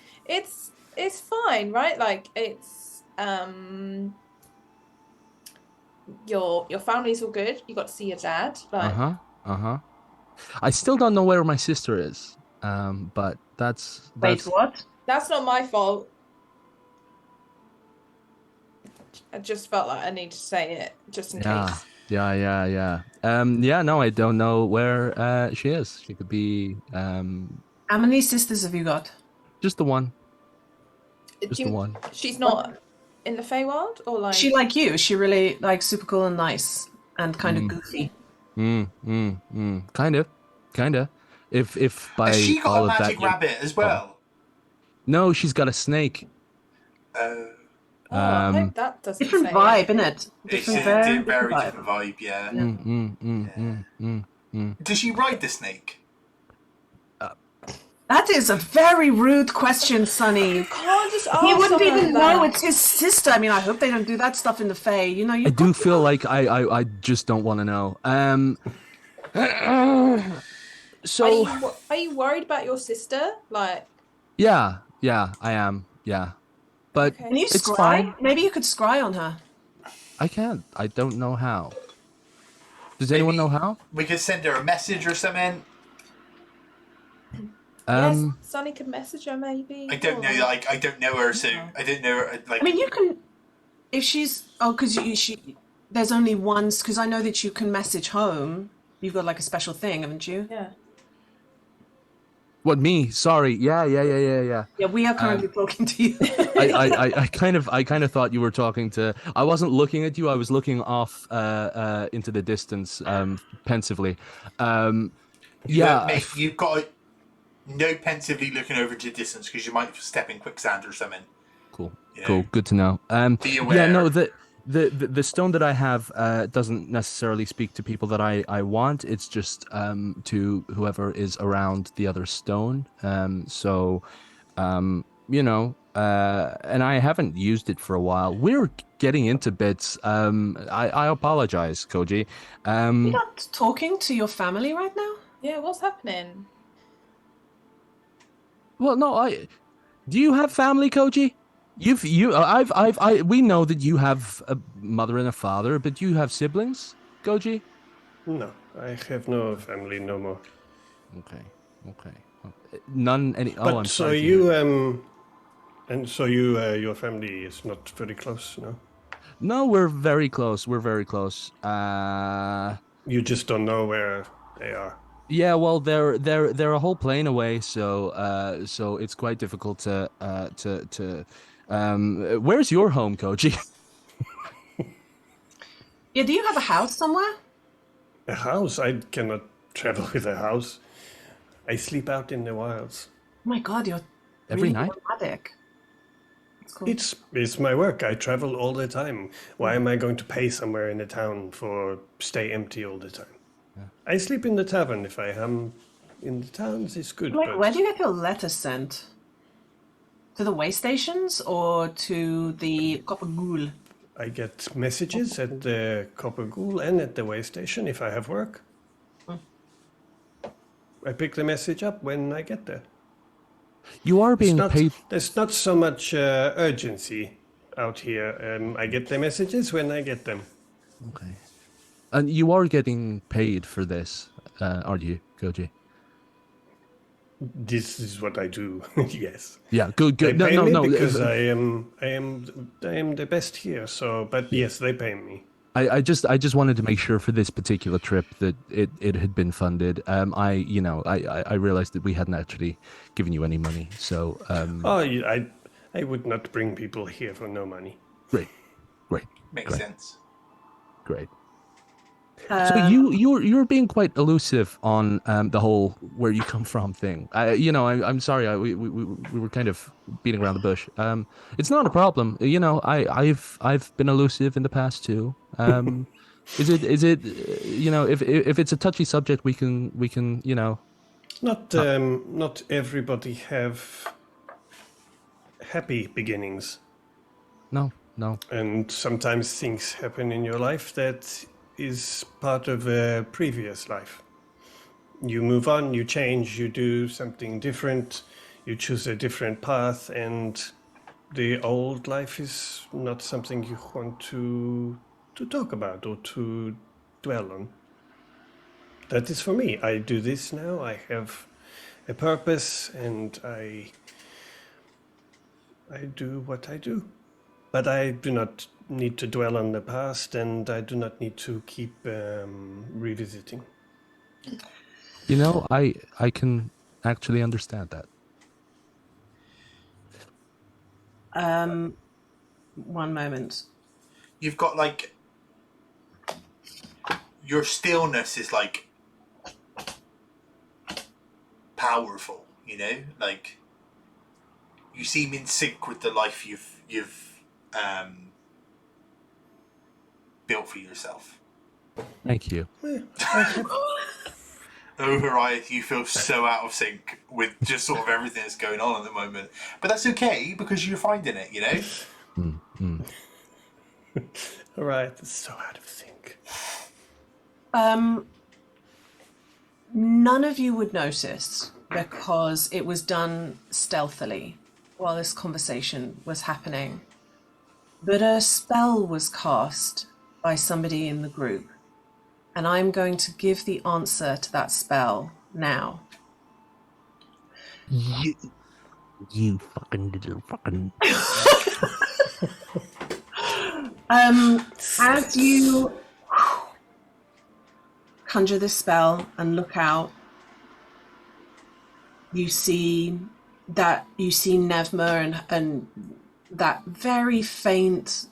It's fine, right? Like it's your family's all good. You got to see your dad. Like, I still don't know where my sister is. But that's Wait, what? That's not my fault. I just felt like I need to say it just in case. Yeah, no, I don't know where she is. She could be How many sisters have you got? just the one. Just the one. She's not in the Feywild, or like? She like you? Is she really like super cool and nice and kind of goofy? Kind of. If by Has she got all a of magic that, rabbit as well? No, she's got a snake. I hope that doesn't Different say vibe, it. isn't it? It's Different a vibe. very different vibe, yeah. Does she ride the snake? That is a very rude question, Sonny. You can't just ask He wouldn't someone even that. know it's his sister. I mean, I hope they don't do that stuff in the Fae. You know, I do feel like I just don't want to know. So Are you worried about your sister? Like, yeah, I am. Yeah, but Can you it's scry? fine. Maybe you could scry on her. I can't. I don't know how. Does anyone know how? We could send her a message or something. yes, Sonny could message her maybe. I don't know. Like, I don't know her, so I don't know her. Like, I mean, you can, if she's because there's only one. Because I know that you can message home. You've got like a special thing, haven't you? Yeah. What, me? Sorry. Yeah. Yeah, we are currently talking to you. I kind of thought you were talking to. I wasn't looking at you. I was looking off into the distance, pensively. Yeah. mate, you've got no pensively looking over to the distance because you might step in quicksand or something. Cool. You know? Cool. Good to know. Be aware. Yeah. No. The stone that I have doesn't necessarily speak to people that I want. It's just to whoever is around the other stone. And I haven't used it for a while. We're getting into bits. I apologize, Koji. You're not talking to your family right now? Yeah, what's happening? Well, no. Do you have family, Koji? We know that you have a mother and a father, but you have siblings, Goji? No, I have no family no more. Okay. None any. But I'm so sorry. and so your family is not very close, no? No, we're very close. You just don't know where they are. Yeah, well, they're a whole plane away, so it's quite difficult to. Where's your home, Koji? Yeah, do you have a house somewhere? A house? I cannot travel with a house. I sleep out in the wilds. Oh my god, you're Every really night? nomadic. That's cool. It's my work. I travel all the time. Why am I going to pay somewhere in the town for stay empty all the time? Yeah. I sleep in the tavern if I am in the towns. It's good. Like, but where do you get your letters sent? To the way stations or to the Copper Ghoul? I get messages at the Copper Ghoul and at the way station if I have work. I pick the message up when I get there. You are being paid. There's not so much urgency out here. I get the messages when I get them. Okay. And you are getting paid for this, aren't you, Koji? This is what I do. Yes. Yeah. Good. They pay me No. because I am the best here. So, but yes, they pay me. I just wanted to make sure for this particular trip that it had been funded. I realized that we hadn't actually given you any money. So. I would not bring people here for no money. Great. Makes sense. Great. So you're being quite elusive on the whole where you come from thing. I'm sorry. We were kind of beating around the bush. It's not a problem. I've been elusive in the past too. Is it if it's a touchy subject we can Not everybody have happy beginnings. No. And sometimes things happen in your life that is part of a previous life. You move on, you change, you do something different, you choose a different path, and the old life is not something you want to talk about or to dwell on. That is for me. I do this now, I have a purpose, and I do what I do. But I do not need to dwell on the past, and I do not need to keep revisiting. You know, I can actually understand that. One moment. You've got like your stillness is like powerful, you know, like you seem in sync with the life you've built for yourself. Thank you. Oh, Hariah, you feel so out of sync with just sort of everything that's going on at the moment. But that's okay, because you're finding it, you know? All right, it's so out of sync. None of you would notice because it was done stealthily while this conversation was happening. But a spell was cast by somebody in the group, and I'm going to give the answer to that spell now. You fucking little fucking... As you conjure this spell and look out, you see Nevma and that very faint,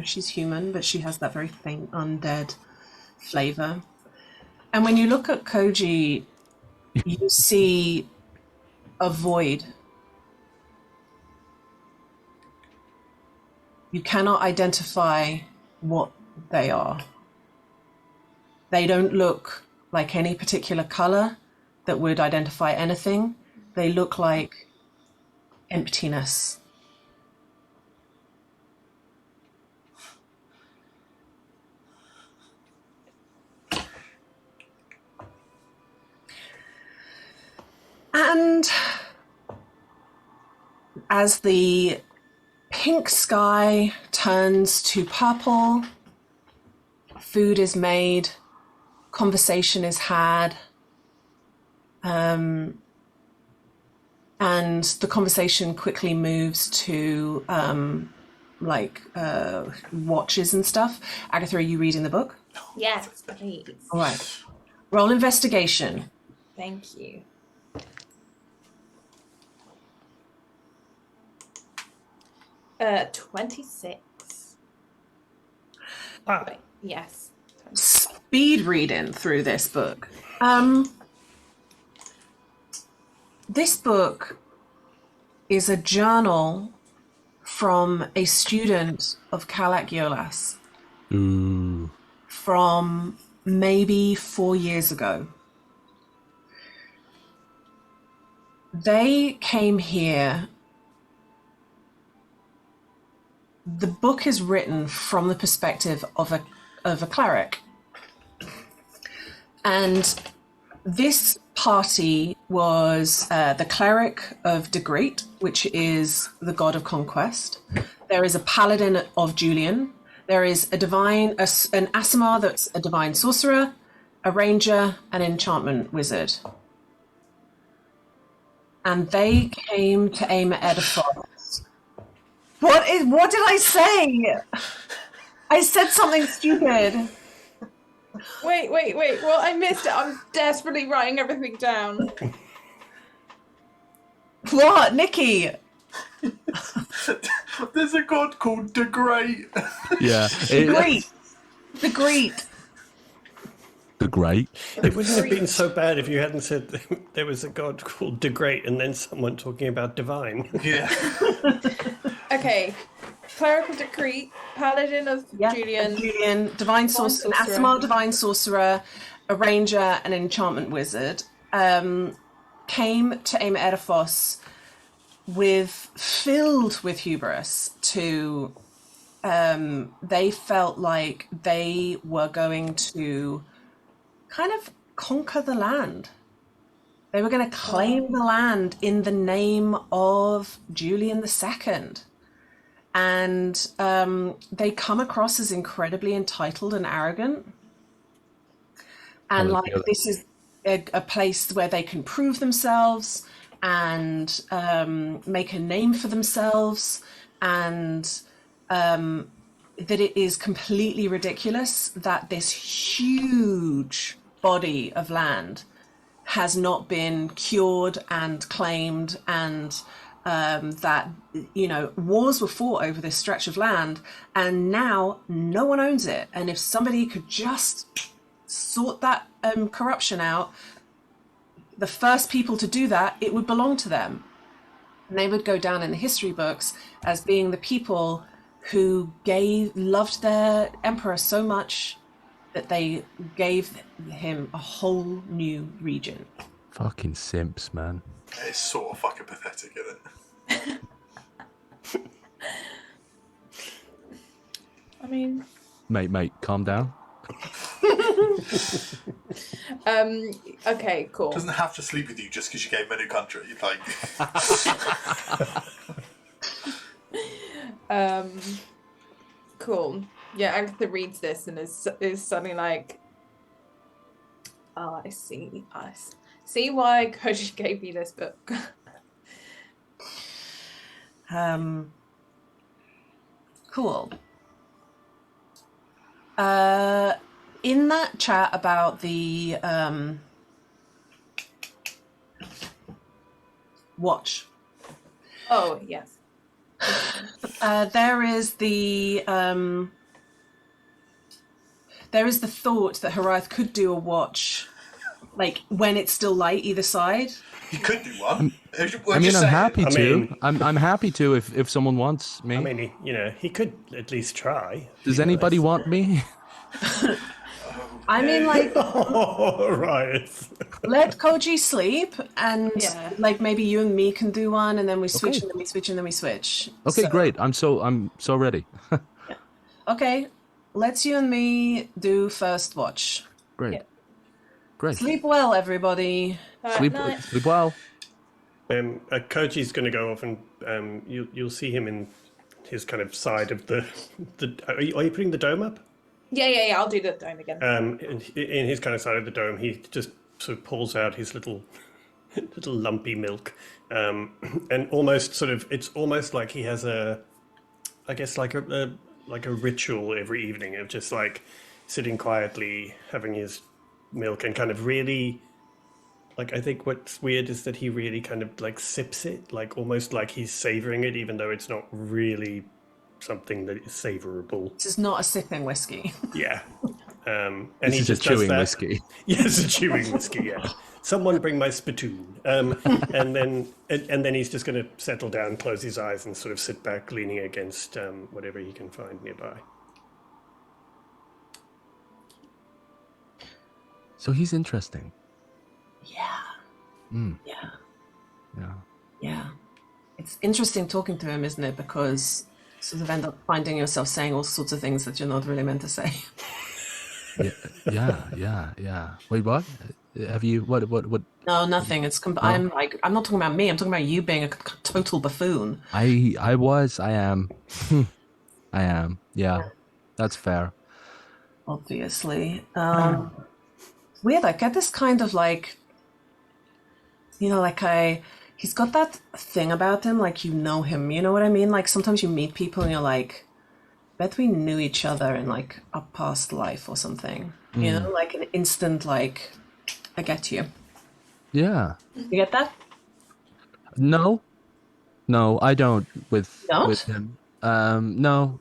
she's human, but she has that very faint undead flavor. And when you look at Koji, you see a void. You cannot identify what they are. They don't look like any particular color that would identify anything. They look like emptiness. And as the pink sky turns to purple, food is made, conversation is had, and the conversation quickly moves to watches and stuff. Agatha, are you reading the book? Yes, please. All right. Roll investigation. Thank you. Uh, 26. Wait, yes. 26. Speed reading through this book. This book is a journal from a student of Kalak Yolas from maybe 4 years ago. They came here. The book is written from the perspective of a cleric. And this party was the cleric of De Great, which is the god of conquest. There is a paladin of Julian. There is an Asimar that's a divine sorcerer, a ranger, an enchantment wizard. And they came to aim at Ediphos. What did I say? I said something stupid. Wait. Well, I missed it. I'm desperately writing everything down. What, Nikki? There's a god called De Great. Yeah. The Great. The Great. It wouldn't have been so bad if you hadn't said there was a god called De Great and then someone talking about divine. Yeah. Okay. Cleric of Decree, Paladin of Julian, Divine Sorcerer, an Asimar Divine Sorcerer, a Ranger, an Enchantment Wizard, came to aim at Ediphos filled with hubris to, they felt like they were going to kind of conquer the land. They were going to claim the land in the name of Julian II. And they come across as incredibly entitled and arrogant. And this is a place where they can prove themselves and make a name for themselves and that it is completely ridiculous that this huge body of land has not been cured and claimed, and that, you know, wars were fought over this stretch of land, and now no one owns it. And if somebody could just sort that corruption out, the first people to do that, it would belong to them. And they would go down in the history books as being the people who loved their emperor so much that they gave him a whole new region. Fucking simps, man. It's sort of fucking pathetic, isn't it? I mean... Mate, calm down. Okay, cool. Doesn't have to sleep with you just because you gave him a new country. Like... Cool. Yeah, Agatha reads this and is suddenly like, oh, I see. I see why Koji gave you this book. Cool. In that chat about the watch. Oh, yes. There is the thought that Horath could do a watch, like when it's still light either side. He could do one. I'm happy to. I'm happy to if someone wants me. I mean, he could at least try. Does anybody want me? I mean, like, oh, right. let Koji sleep, and like maybe you and me can do one, and then we switch, and then we switch, and then we switch. Okay, great. I'm so ready. Yeah. Okay, let's you and me do first watch. Great. Yeah. Great. Sleep well, everybody. Sleep well. Koji's going to go off, and you'll see him in his kind of side of the. Are you putting the dome up? Yeah. I'll do the dome again. In his kind of side of the dome, he just sort of pulls out his little lumpy milk, and almost sort of, it's almost like he has a ritual every evening of just like sitting quietly, having his milk, and kind of really, like, I think what's weird is that he really kind of like sips it, like almost like he's savoring it, even though it's not really something that is savorable. This is not a sipping whiskey. Yeah. And this is a chewing whiskey. Yes, a chewing whiskey, yeah. Someone bring my spittoon. And then he's just going to settle down, close his eyes, and sort of sit back, leaning against whatever he can find nearby. So he's interesting. Yeah. Yeah. It's interesting talking to him, isn't it? Because sort of end up finding yourself saying all sorts of things that you're not really meant to say. Yeah. Wait, what? Have you what? No, nothing. It's I'm not talking about me. I'm talking about you being a total buffoon. I am. I am. Yeah, that's fair. Obviously. Weird. I get this kind of like, he's got that thing about him, like, you know him, you know what I mean? Like, sometimes you meet people and you're like, bet we knew each other in, like, a past life or something. You know, like an instant, like, I get you. Yeah. You get that? No, I don't with him. No.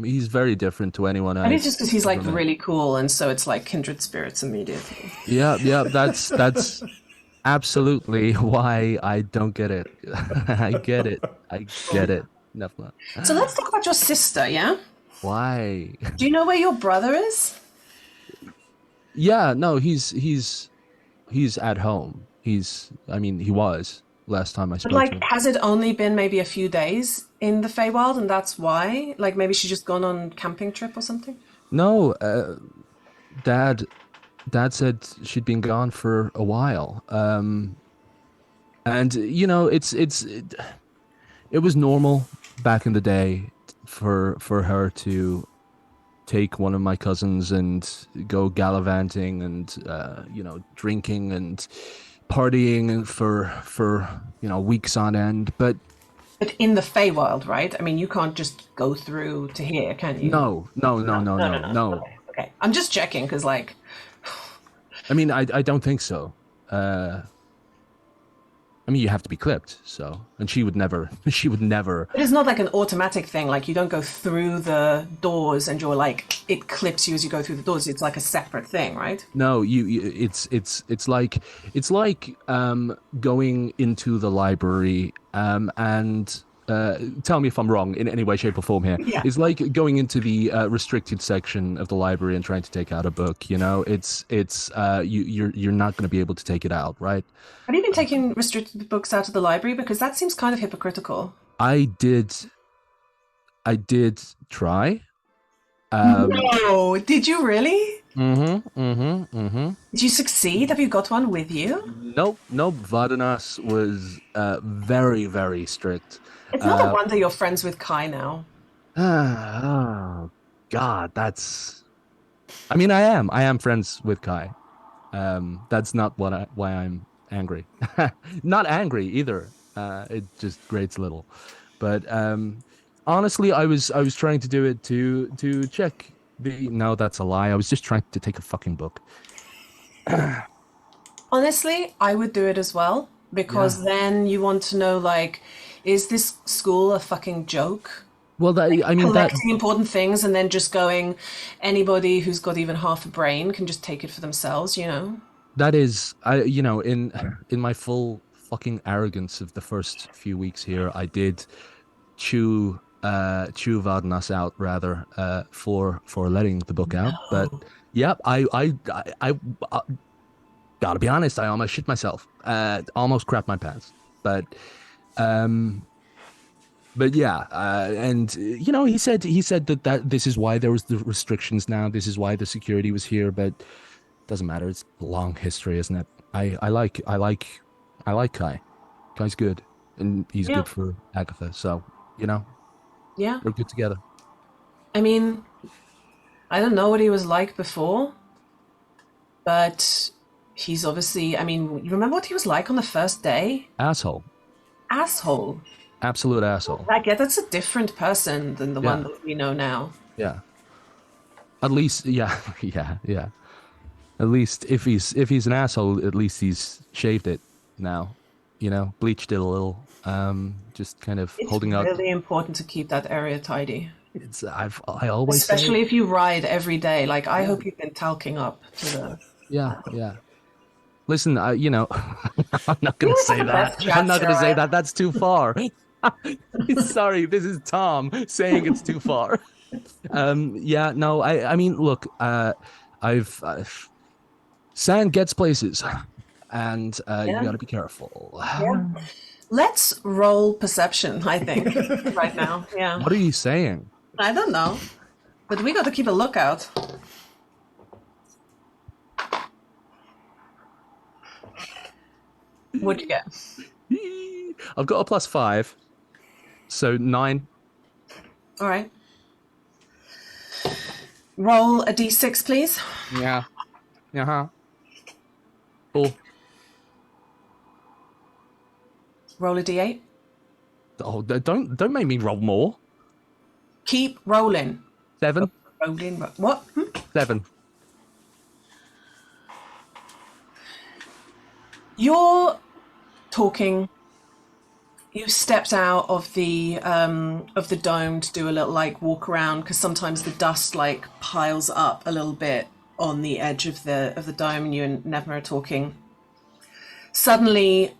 He's very different to anyone else. Maybe it's just because he's, like, really cool, and so it's, like, kindred spirits immediately. Yeah, that's... absolutely why I don't get it. I get it. Never. So let's talk about your sister, yeah? Why? Do you know where your brother is? Yeah, no, he's at home. He was last time I spoke to him. Has it only been maybe a few days in the Feywild, and that's why? Like, maybe she's just gone on camping trip or something? No, Dad said she'd been gone for a while. And it was normal back in the day for her to take one of my cousins and go gallivanting and drinking and partying for weeks on end. But But in the Feywild, right? I mean, you can't just go through to here, can you? No. Okay. I'm just checking because, like, I mean, I don't think so. I mean, you have to be clipped, so, and she would never. But it's not like an automatic thing. Like, you don't go through the doors and you're like, it clips you as you go through the doors. It's like a separate thing, right? No, it's like going into the library and tell me if I'm wrong in any way, shape, or form here. Yeah. It's like going into the restricted section of the library and trying to take out a book. You know, you're not going to be able to take it out, right? Have you been taking restricted books out of the library? Because that seems kind of hypocritical. I did try. No, did you really? Mm-hmm. Did you succeed? Have you got one with you? Nope. Vardanas was very, very strict. It's not a wonder you're friends with Kai now. Oh God, that's. I mean, I am friends with Kai. That's not why I'm angry. Not angry either. It just grates a little. But honestly, I was trying to do it to check the. No, that's a lie. I was just trying to take a fucking book. Honestly, I would do it as well because then you want to know, like, is this school a fucking joke? Well, I mean, collecting important things and then just going, anybody who's got even half a brain can just take it for themselves, you know? That is, in my full fucking arrogance of the first few weeks here, I did chew Vardanas out rather for letting the book out. But yep, I gotta be honest, I almost shit myself. Almost crapped my pants. But yeah, and he said that this is why there was the restrictions now. This is why the security was here. But it doesn't matter. It's a long history, isn't it? I like Kai. Kai's good, and he's good for Agatha. So Yeah, we're good together. I mean, I don't know what he was like before, but he's obviously. I mean, you remember what he was like on the first day? Asshole. Absolute asshole. I get that's a different person than the one that we know now. Yeah. At least, yeah. At least if he's an asshole, at least he's shaved it now. Bleached it a little. Just kind of holding out. It's really important to keep that area tidy. I always especially if you ride every day. Like I hope you've been talking up to the. Yeah. Listen, I'm not going to say that. I'm not going to say that. That's too far. Sorry, this is Tom saying it's too far. I mean, look, sand gets places, and you got to be careful. Yeah. Let's roll perception, I think, right now. Yeah. What are you saying? I don't know, but we got to keep a lookout. What'd you get? I've got a +5, so 9. All right. Roll a d6, please. Yeah. Cool. Roll a d8. Oh, don't make me roll more. Keep rolling. 7. Rolling. What? 7. You're talking. You stepped out of the dome to do a little walk around because sometimes the dust piles up a little bit on the edge of the dome, and you and Nevma are talking. Suddenly,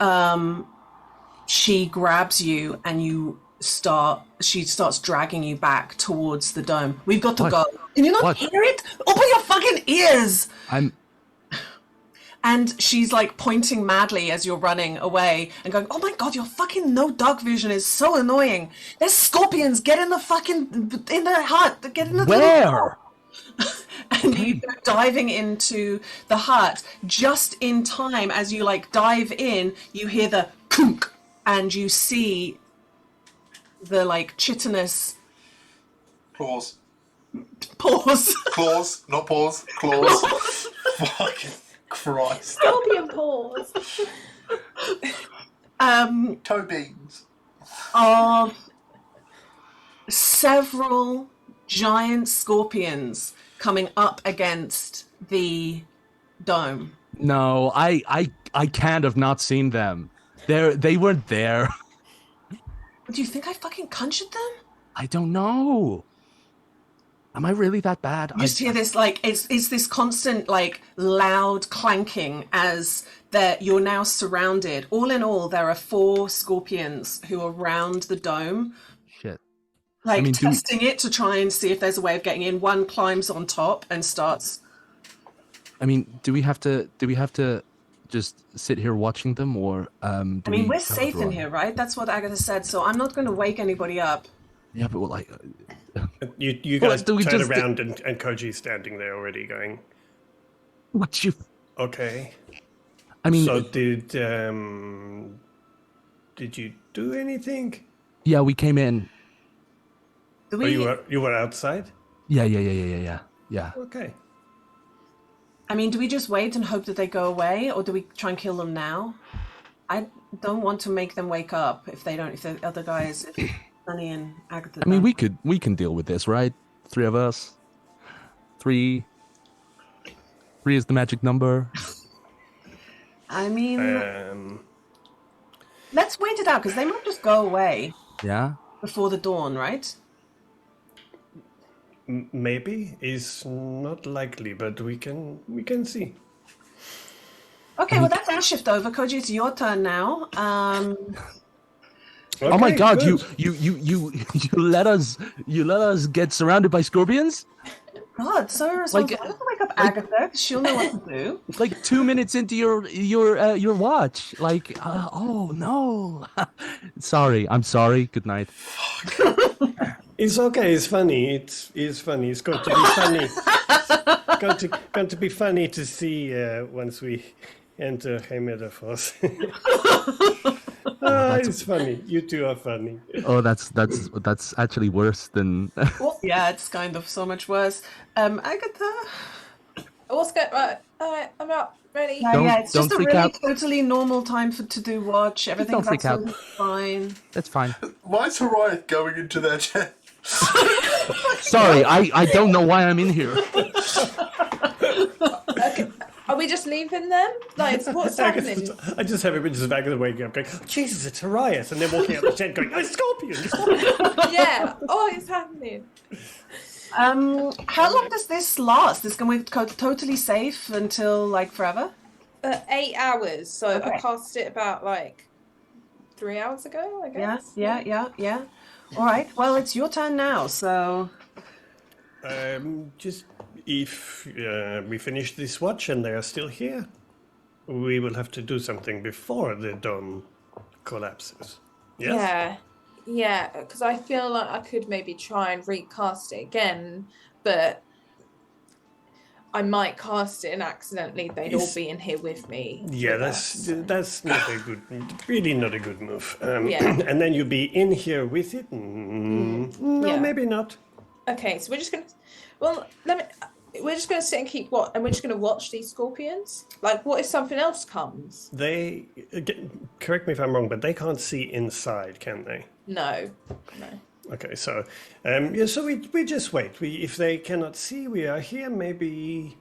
she grabs you and she starts dragging you back towards the dome. We've got to go. Can you not hear it? Open your fucking ears! And she's pointing madly as you're running away and going, oh my god, your fucking no dark vision is so annoying. There's scorpions. Get in the hut. Get in the Where? And you go diving into the hut. Just in time as you dive in, you hear the kunk and you see the chitinous Claws. Pause. Claws, not pause. Claws. Fucking Christ. Scorpion paws. Toe beans. of several giant scorpions coming up against the dome. No, I can't have not seen them. They weren't there. Do you think I fucking conjured them? I don't know. Am I really that bad? You just hear this, like, it's this constant, like, loud clanking as you're now surrounded. All in all, there are 4 scorpions who are around the dome. Shit. Like, testing it to try and see if there's a way of getting in. One climbs on top and starts... I mean, do we have to just sit here watching them, or we're safe in here, right? That's what Agatha said, so I'm not going to wake anybody up. Yeah, but like... You guys turn around and Koji's standing there already going... What you... Okay. I mean... So did you do anything? Yeah, we came in. You were outside? Yeah. Okay. I mean, do we just wait and hope that they go away, or do we try and kill them now? I don't want to make them wake up if the other guys, if Sunny and Agatha. I mean, we can deal with this, right? 3 of us. 3 is the magic number. I mean, let's wait it out, because they might just go away. Yeah. Before the dawn, right? Maybe. Is not likely, but we can see. Okay, well, that's our shift over. Koji, it's your turn now. Okay, oh my God! Good. You let us get surrounded by scorpions. God, so irresponsible. I have to wake up Agatha, because she'll know what to do. It's like 2 minutes into your watch. Like, oh no. I'm sorry. Good night. It's okay. It's funny. It's funny. It's going to be funny. going to be funny to see once we enter Hemedafos. It's funny. You two are funny. Oh, that's actually worse than. Yeah, it's kind of so much worse. Agatha. What's good? Right, I'm out. Ready? Yeah, it's just a really out. totally normal time to do watch. Everything's absolutely fine. That's fine. Why is Horiah going into their chair? Sorry, I don't know why I'm in here. Okay. Are we just leaving them? Like, what's happening? I just have images of Agatha waking up going, Jesus, it's Horiah, and then walking out the tent going, oh, scorpion! Yeah. Oh, it's happening. How long does this last? Is going to be totally safe until, like, forever? 8 hours. So okay. I cast it about, like, 3 hours ago, I guess. Yeah. All right. Well, it's your turn now, so... Just if we finish this watch and they are still here, we will have to do something before the dome collapses. Yes? Yeah, because I feel like I could maybe try and recast it again, but I might cast it and accidentally they'd all be in here with me. Yeah, that's not a good, really not a good move. Yeah. And then you'll be in here with it? No, maybe not. Okay, so we're just gonna sit and keep and we're just gonna watch these scorpions. Like, what if something else comes? They correct me if I'm wrong, but they can't see inside, can they? No. Okay, so so we just wait. If they cannot see, we are here. Maybe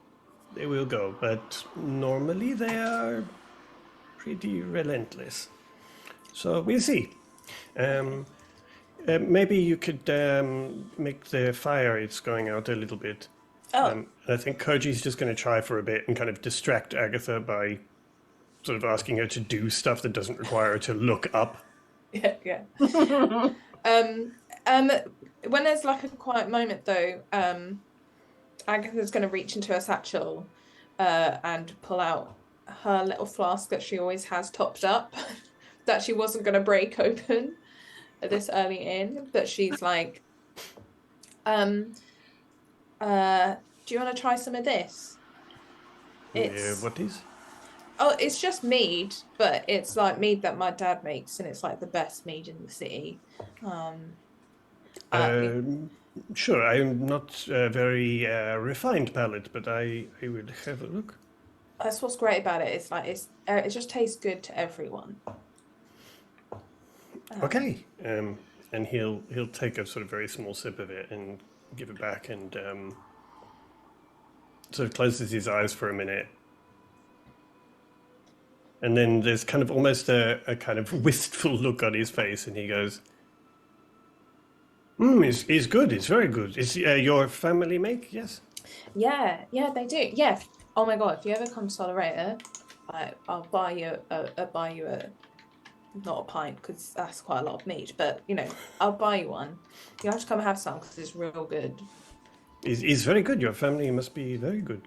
they will go, but normally they are pretty relentless. So we'll see. Maybe you could make the fire it's going out a little bit. Oh. I think Koji's just going to try for a bit and kind of distract Agatha by sort of asking her to do stuff that doesn't require her to look up. Yeah. When there's like a quiet moment though, Agatha's going to reach into her satchel and pull out her little flask that she always has topped up that she wasn't going to break open at this early in, but she's like, do you want to try some of this? What is? Oh, it's just mead, but it's like mead that my dad makes, and it's like the best mead in the city. Sure, I'm not a very refined palate, but I would have a look. That's what's great about it. It's like it just tastes good to everyone. Okay. And he'll take a sort of very small sip of it and give it back, and sort of closes his eyes for a minute. And then there's kind of almost a kind of wistful look on his face, and he goes, it's good, it's very good. Is your family make, yes? Yeah, they do. Yeah. Oh my god, if you ever come to Solerator, I'll buy you a not a pint, because that's quite a lot of meat, but I'll buy you one. You have to come and have some, because it's real good. It's very good. Your family must be very good.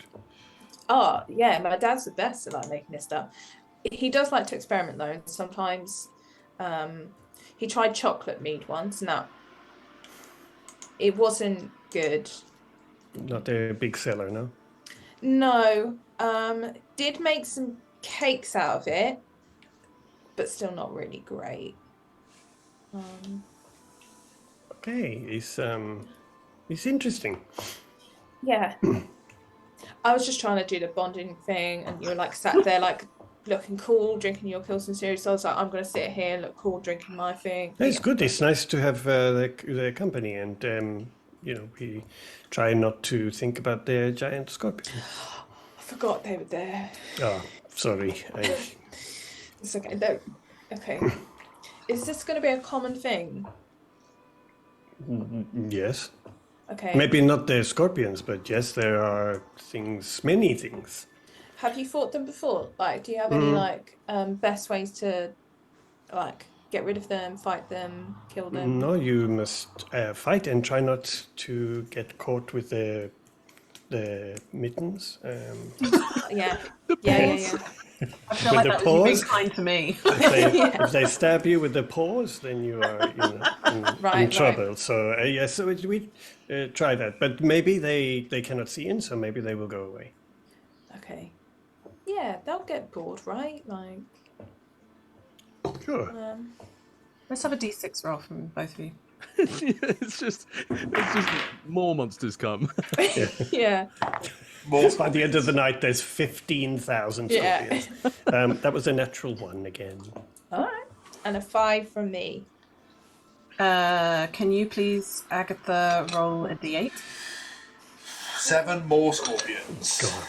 Oh yeah, my dad's the best at making this stuff. He does like to experiment though. Sometimes he tried chocolate mead once. No, it wasn't good. Not a big seller, no? No. Did make some cakes out of it, but still not really great. Okay, it's interesting. Yeah. I was just trying to do the bonding thing, and you were like sat there like looking cool, drinking your Pilsen series. So I was like, I'm going to sit here and look cool, drinking my thing. It's good. It's nice to have the company, and we try not to think about the giant scorpion. I forgot they were there. Oh, sorry. It's okay. No. Okay. Is this going to be a common thing? Yes. Okay. Maybe not the scorpions, but yes, there are things, many things. Have you fought them before? Like, do you have any best ways to get rid of them, fight them, kill them? No, you must fight and try not to get caught with the mittens. Yeah. I feel like that was you being kind to me. If they stab you with the paws, then you are in trouble. Right. So so we try that, but maybe they cannot see in, so maybe they will go away. Okay. Yeah, they'll get bored, right? Like. Sure. Let's have a D6 roll from both of you. It's just more monsters come. Yeah. More. By the end of the night, there's 15,000 scorpions. That was a natural 1 again. All right. And a 5 from me. Can you please, Agatha, roll a D8? 7 more scorpions. God.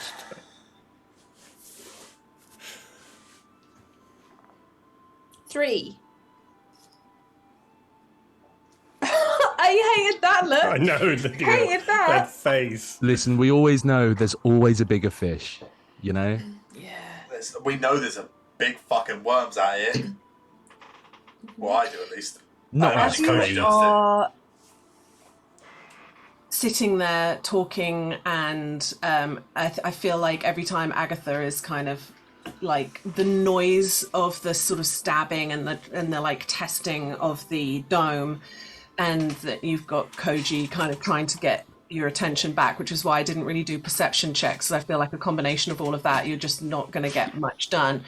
Three. I hated that look. I know hated that face. Listen, we always know there's always a bigger fish, Yeah. We know there's a big fucking worms out here. Well, I do at least. Not As you are sitting there talking, and I feel like every time Agatha is kind of like the noise of the sort of stabbing and the like testing of the dome, and that you've got Koji kind of trying to get your attention back, which is why I didn't really do perception checks. I feel like a combination of all of that, you're just not going to get much done.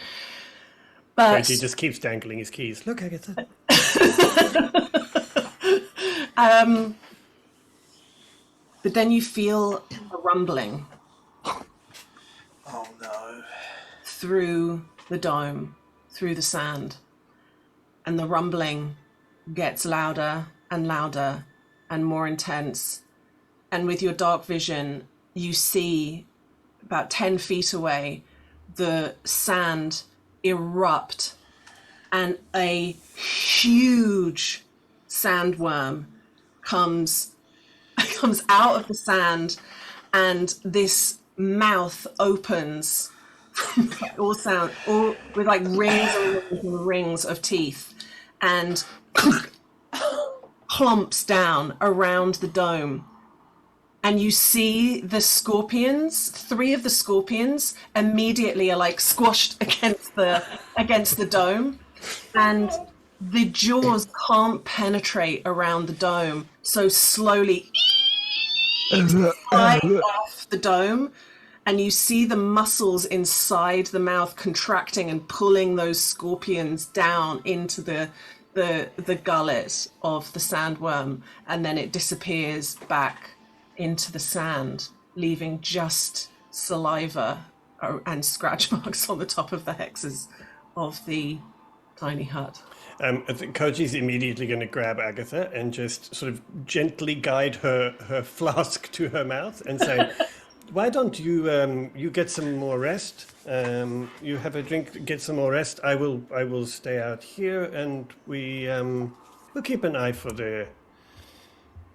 But Koji just keeps dangling his keys. Look, Agatha. But then you feel a rumbling. Oh no. Through the dome, through the sand. And the rumbling gets louder and louder and more intense. And with your dark vision, you see about 10 feet away the sand erupt, and a huge sandworm comes out of the sand, and this mouth opens all with like rings and rings of teeth, and clumps down around the dome. And you see the scorpions, 3 of the scorpions immediately are like squashed against the dome, and the jaws can't penetrate around the dome, so slowly slide off the dome, and you see the muscles inside the mouth contracting and pulling those scorpions down into the gullet of the sandworm, and then it disappears back into the sand, leaving just saliva and scratch marks on the top of the hexes of the tiny hut. I think Koji's immediately going to grab Agatha and just sort of gently guide her flask to her mouth and say, "Why don't you get some more rest? You have a drink, get some more rest. I will stay out here, and we'll keep an eye for the."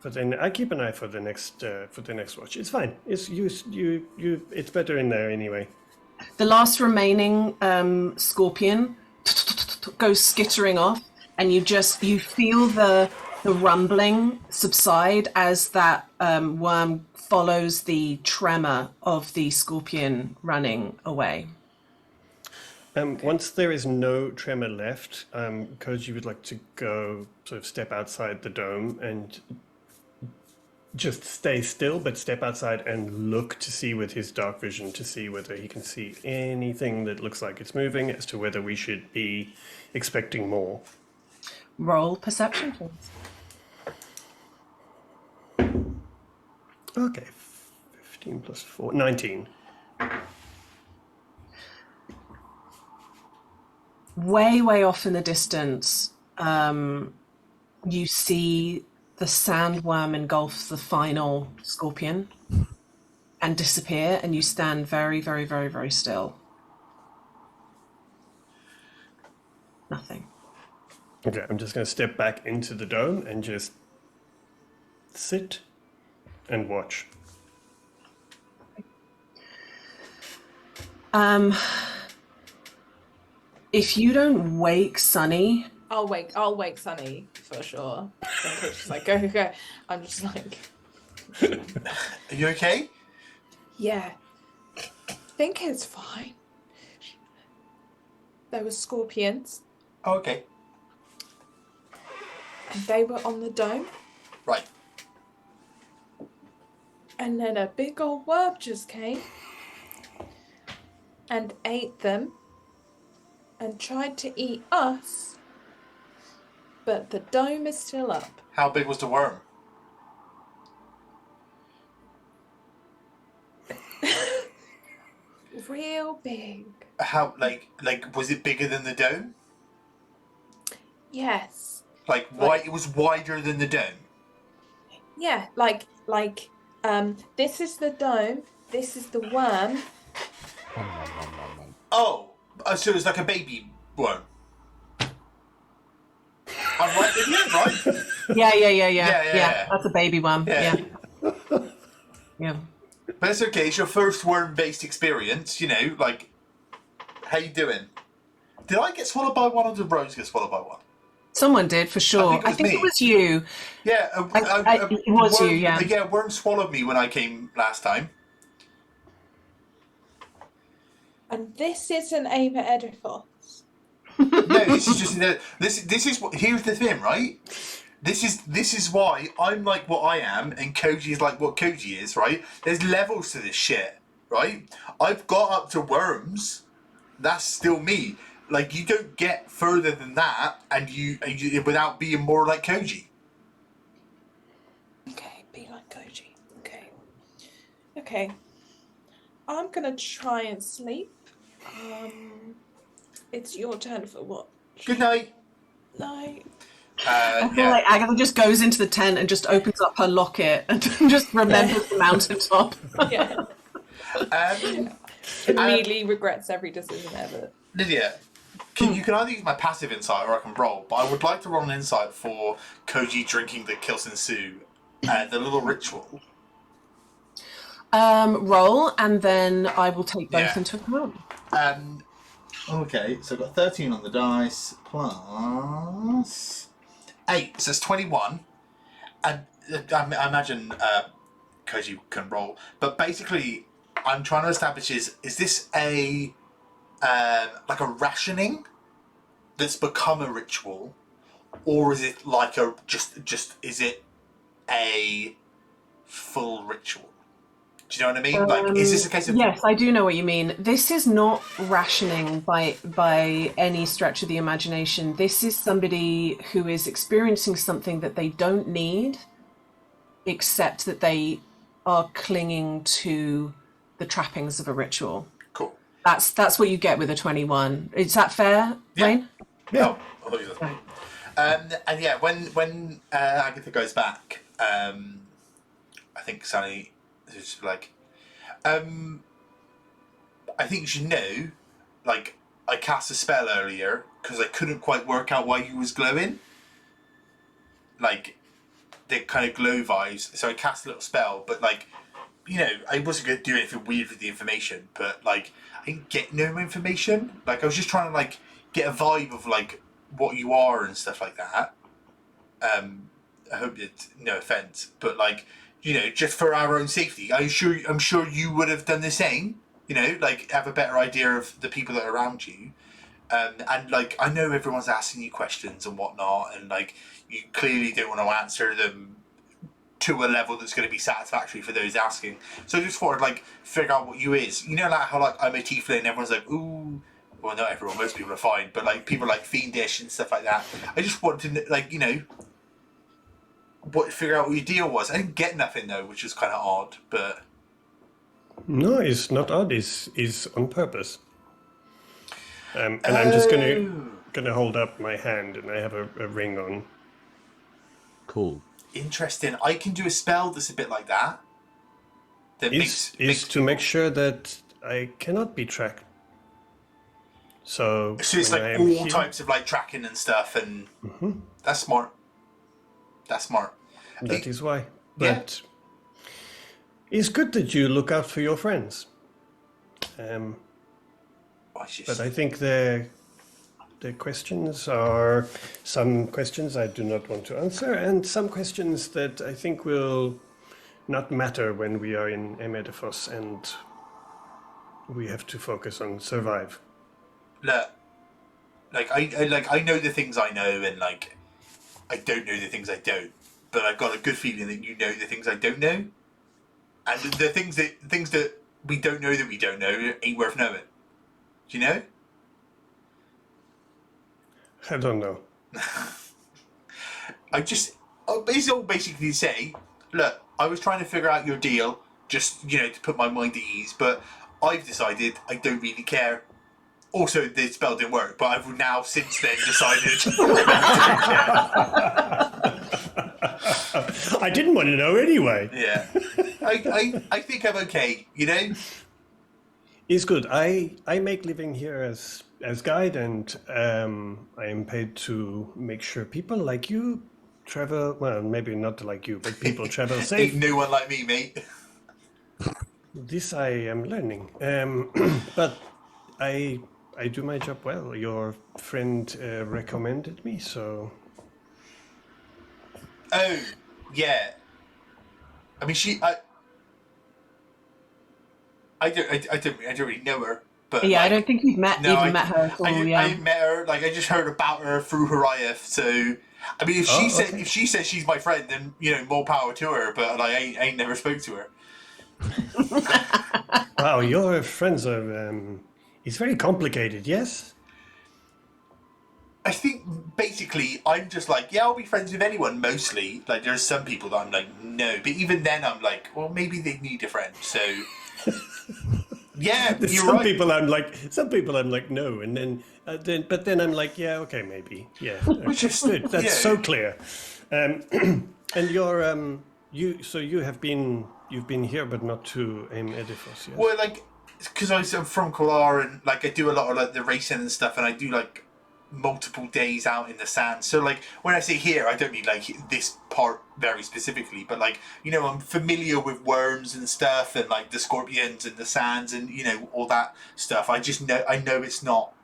I keep an eye for the next watch. It's fine. It's better in there anyway. The last remaining scorpion goes skittering off, and you feel the rumbling subside as that worm follows the tremor of the scorpion running away. Once there is no tremor left, Koji would like to go sort of step outside the dome and just stay still, but step outside and look to see with his dark vision to see whether he can see anything that looks like it's moving, as to whether we should be expecting more. Roll perception, please. Okay, 15 plus 4, 19. Way off in the distance, you see the sandworm engulf the final scorpion and disappear, and you stand very, very, very, very still. Nothing. Okay, I'm just going to step back into the dome and just sit and watch. If you don't wake Sunny... I'll wake Sunny for sure. She's like, go. I'm just like... Are you okay? Yeah. I think it's fine. There were scorpions. Oh, okay. And they were on the dome. Right. And then a big old worm just came and ate them and tried to eat us. But the dome is still up. How big was the worm? Real big. How, like, was it bigger than the dome? Yes. Like, why? It was wider than the dome. Yeah, like, this is the dome, this is the worm. Oh, so it was like a baby worm. I'm right, right? Yeah. That's a baby worm. Yeah. But it's okay. It's your first worm-based experience. You know, like, how you doing? Did I get swallowed by one, or did Rose get swallowed by one? Someone did, for sure. I think it was you. Yeah, it was worm, you, yeah. Yeah, worm swallowed me when I came last time. And this isn't Ava Edifor. No, this is just this is what. Here's the thing, right? This is why I'm like what I am, and Koji is like what Koji is, right? There's levels to this shit, right? I've got up to worms. That's still me. Like, you don't get further than that, and you without being more like Koji. Okay, be like Koji. Okay. I'm gonna try and sleep. It's your turn for watch. Good night. Night. I feel like Agatha just goes into the tent and just opens up her locket and just remembers the mountaintop. Yeah. Immediately regrets every decision ever. Lydia, you can either use my passive insight or I can roll, but I would like to roll an insight for Koji drinking the Kilsensu, the little ritual. Roll, and then I will take both into account. Okay, so I've got 13 on the dice, plus 8, so it's 21. And I imagine Koji can roll, but basically I'm trying to establish is this a like a rationing that's become a ritual, or is it like a just is it a full ritual? Do you know what I mean? Like, is this a case of... Yes, I do know what you mean. This is not rationing by any stretch of the imagination. This is somebody who is experiencing something that they don't need, except that they are clinging to the trappings of a ritual. Cool. That's what you get with a 21. Is that fair, Wayne? Yeah. Oh, that's me. And yeah, when Agatha goes back, I think Sally is just like, I think you should know, like, I cast a spell earlier because I couldn't quite work out why he was glowing. Like, the kind of glow vibes. So I cast a little spell, but like, I wasn't going to do anything weird with the information, but like, I didn't get no information. Like, I was just trying to like get a vibe of like what you are and stuff like that. I hope it's no offense, but like, just for our own safety, I'm sure you would have done the same. Like have a better idea of the people that are around you. And like, I know everyone's asking you questions and whatnot, and like, you clearly don't want to answer them to a level that's going to be satisfactory for those asking. So I just thought I'd like figure out what you is. Like how like I'm a tiefling and everyone's like, ooh. Well, not everyone. Most people are fine, but like people like fiendish and stuff like that. I just wanted to like figure out what your deal was. I didn't get nothing though, which is kind of odd. But no, it's not odd. It's on purpose. And I'm just gonna hold up my hand, and I have a ring on. Cool. Interesting. I can do a spell that's a bit like that. That makes to make sure that I cannot be tracked. So it's like all types of like tracking and stuff, and that's smart. That's smart. That is why. But it's good that you look out for your friends. But I think the questions are some questions I do not want to answer, and some questions that I think will not matter when we are in Emedifos and we have to focus on survive. Look, like I know the things I know, and like I don't know the things I don't. But I've got a good feeling that you know the things I don't know, and the things that we don't know ain't worth knowing. Do you know? I don't know. I basically say, look, I was trying to figure out your deal, just to put my mind at ease, but I've decided I don't really care. Also, the spell didn't work, but I've now since then decided I didn't want to know anyway. Yeah. I think I'm okay, It's good. I make living here as guide, and I am paid to make sure people like you travel, well, maybe not like you, but people travel safe. Ain't no one like me, mate. This I am learning. But I do my job well. Your friend recommended me, so... Oh, yeah. I mean, I don't really know her, but yeah, I don't think you've met her at all. I didn't met her. Like, I just heard about her through Horiath. So, I mean, if she says she's my friend, then more power to her. But like, I ain't never spoke to her. Wow, your friends are. It's very complicated. Yes. I think basically I'm just like, yeah, I'll be friends with anyone mostly. Like, there's some people that I'm like, no, but even then I'm like, well, maybe they need a friend. So. Yeah, you're some right. People I'm like, no, and then then I'm like, yeah, okay, maybe, yeah. Which is that's so clear. And you're you've been here, but not to Emedifos, yes? Well, like, because I'm from Kalar, and like I do a lot of like the racing and stuff, and I do like multiple days out in the sand. So like when I say here, I don't mean like this part very specifically, but like I'm familiar with worms and stuff, and like the scorpions and the sands and all that stuff. I just know it's not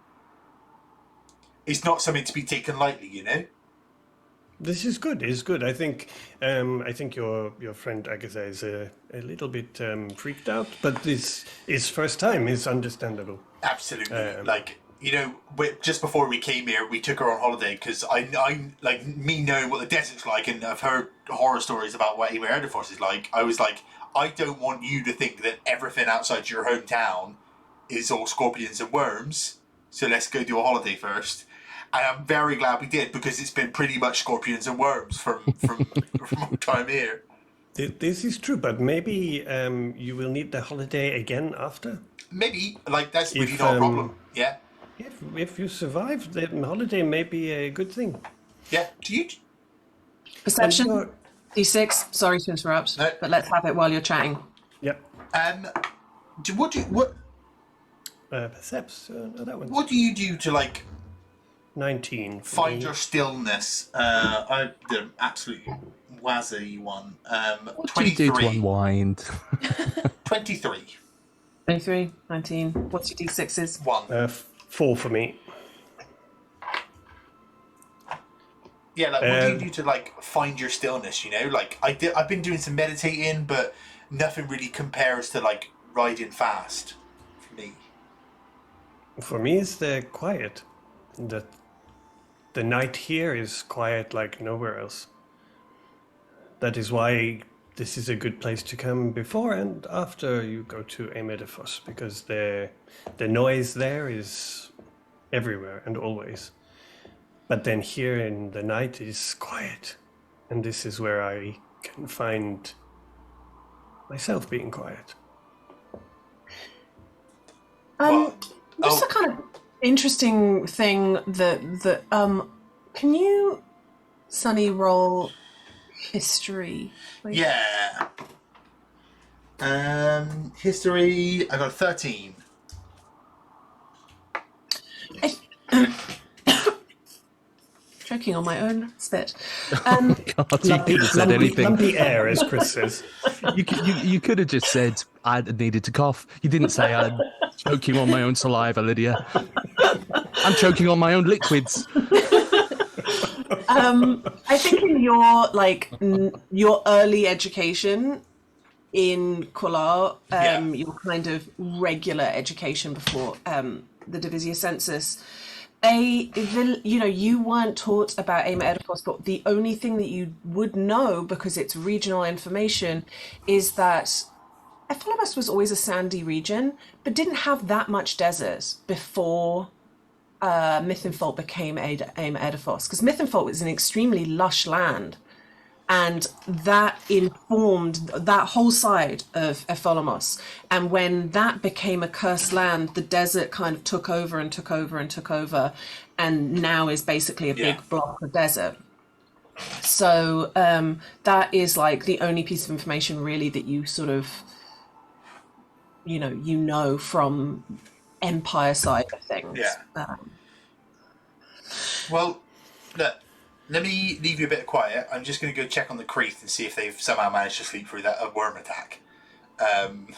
something to be taken lightly. This is good. It's good. I think your friend Agatha is a little bit freaked out, but this is first time. It's understandable. Absolutely. Just before we came here, we took her on holiday because I like me knowing what the desert's like, and I've heard horror stories about what Emedifos is like. I was like, I don't want you to think that everything outside your hometown is all scorpions and worms. So let's go do a holiday first. And I'm very glad we did, because it's been pretty much scorpions and worms from our time here. This is true, but maybe you will need the holiday again after. Maybe, like, that's really not a problem. Yeah. If you survive, the holiday may be a good thing. Yeah. Do you? Perception. D6. Sorry to interrupt, No. but let's have it while you're chatting. Yep. What? Perception. That one. What do you do to like 19. find your stillness? I did an absolutely wazzy one. What do you do to unwind? 23. 23, 19. What's your D6s? 1. 4 for me. Yeah, like what do you do to like find your stillness? You know, like I've been doing some meditating, but nothing really compares to like riding fast for me. For me, it's the quiet. The night here is quiet like nowhere else. That is why this is a good place to come before and after you go to Emedifos, because the noise there is everywhere and always. But then here in the night is quiet, and this is where I can find myself being quiet. Just a kind of interesting thing that can you, Sunny, roll history? Please? Yeah. History. I got a 13. Choking on my own spit. God, you could have said anything. Lumpy air, as Chris says. You could have just said I needed to cough. You didn't say I'm choking on my own saliva, Lydia. I'm choking on my own liquids. I think in your your early education in Kolar, your kind of regular education before the Divisia Sensus, you weren't taught about Emedifos, but the only thing that you would know, because it's regional information, is that Ephemerus was always a sandy region, but didn't have that much desert before Mythenfold became Emedifos, because Mythenfold was an extremely lush land, and that informed that whole side of Ephemerus. And when that became a cursed land, the desert kind of took over and took over and took over, and now is basically a big block of desert. So that is like the only piece of information really that you sort of you know from Empire side of things. Well, look, let me leave you a bit of quiet. I'm just going to go check on the Creeth and see if they've somehow managed to sleep through that worm attack. I'm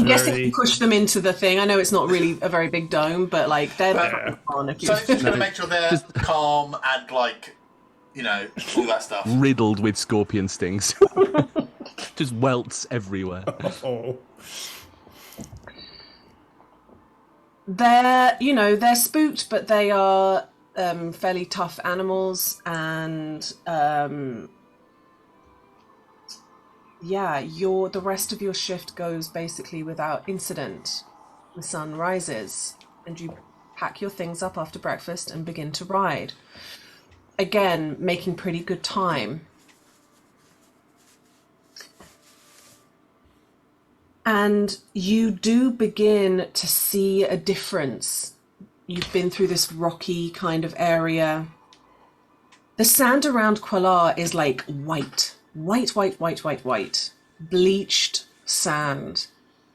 guessing you push them into the thing. I know it's not really a very big dome, but like they're on. If you... So I'm just going to make sure they're calm and like, all that stuff. Riddled with scorpion stings. Just welts everywhere. Oh. They're spooked, but they are fairly tough animals, and the rest of your shift goes basically without incident. The sun rises, and you pack your things up after breakfast and begin to ride. Again, making pretty good time. And you do begin to see a difference. You've been through this rocky kind of area. The sand around Kolar is like white. Bleached sand.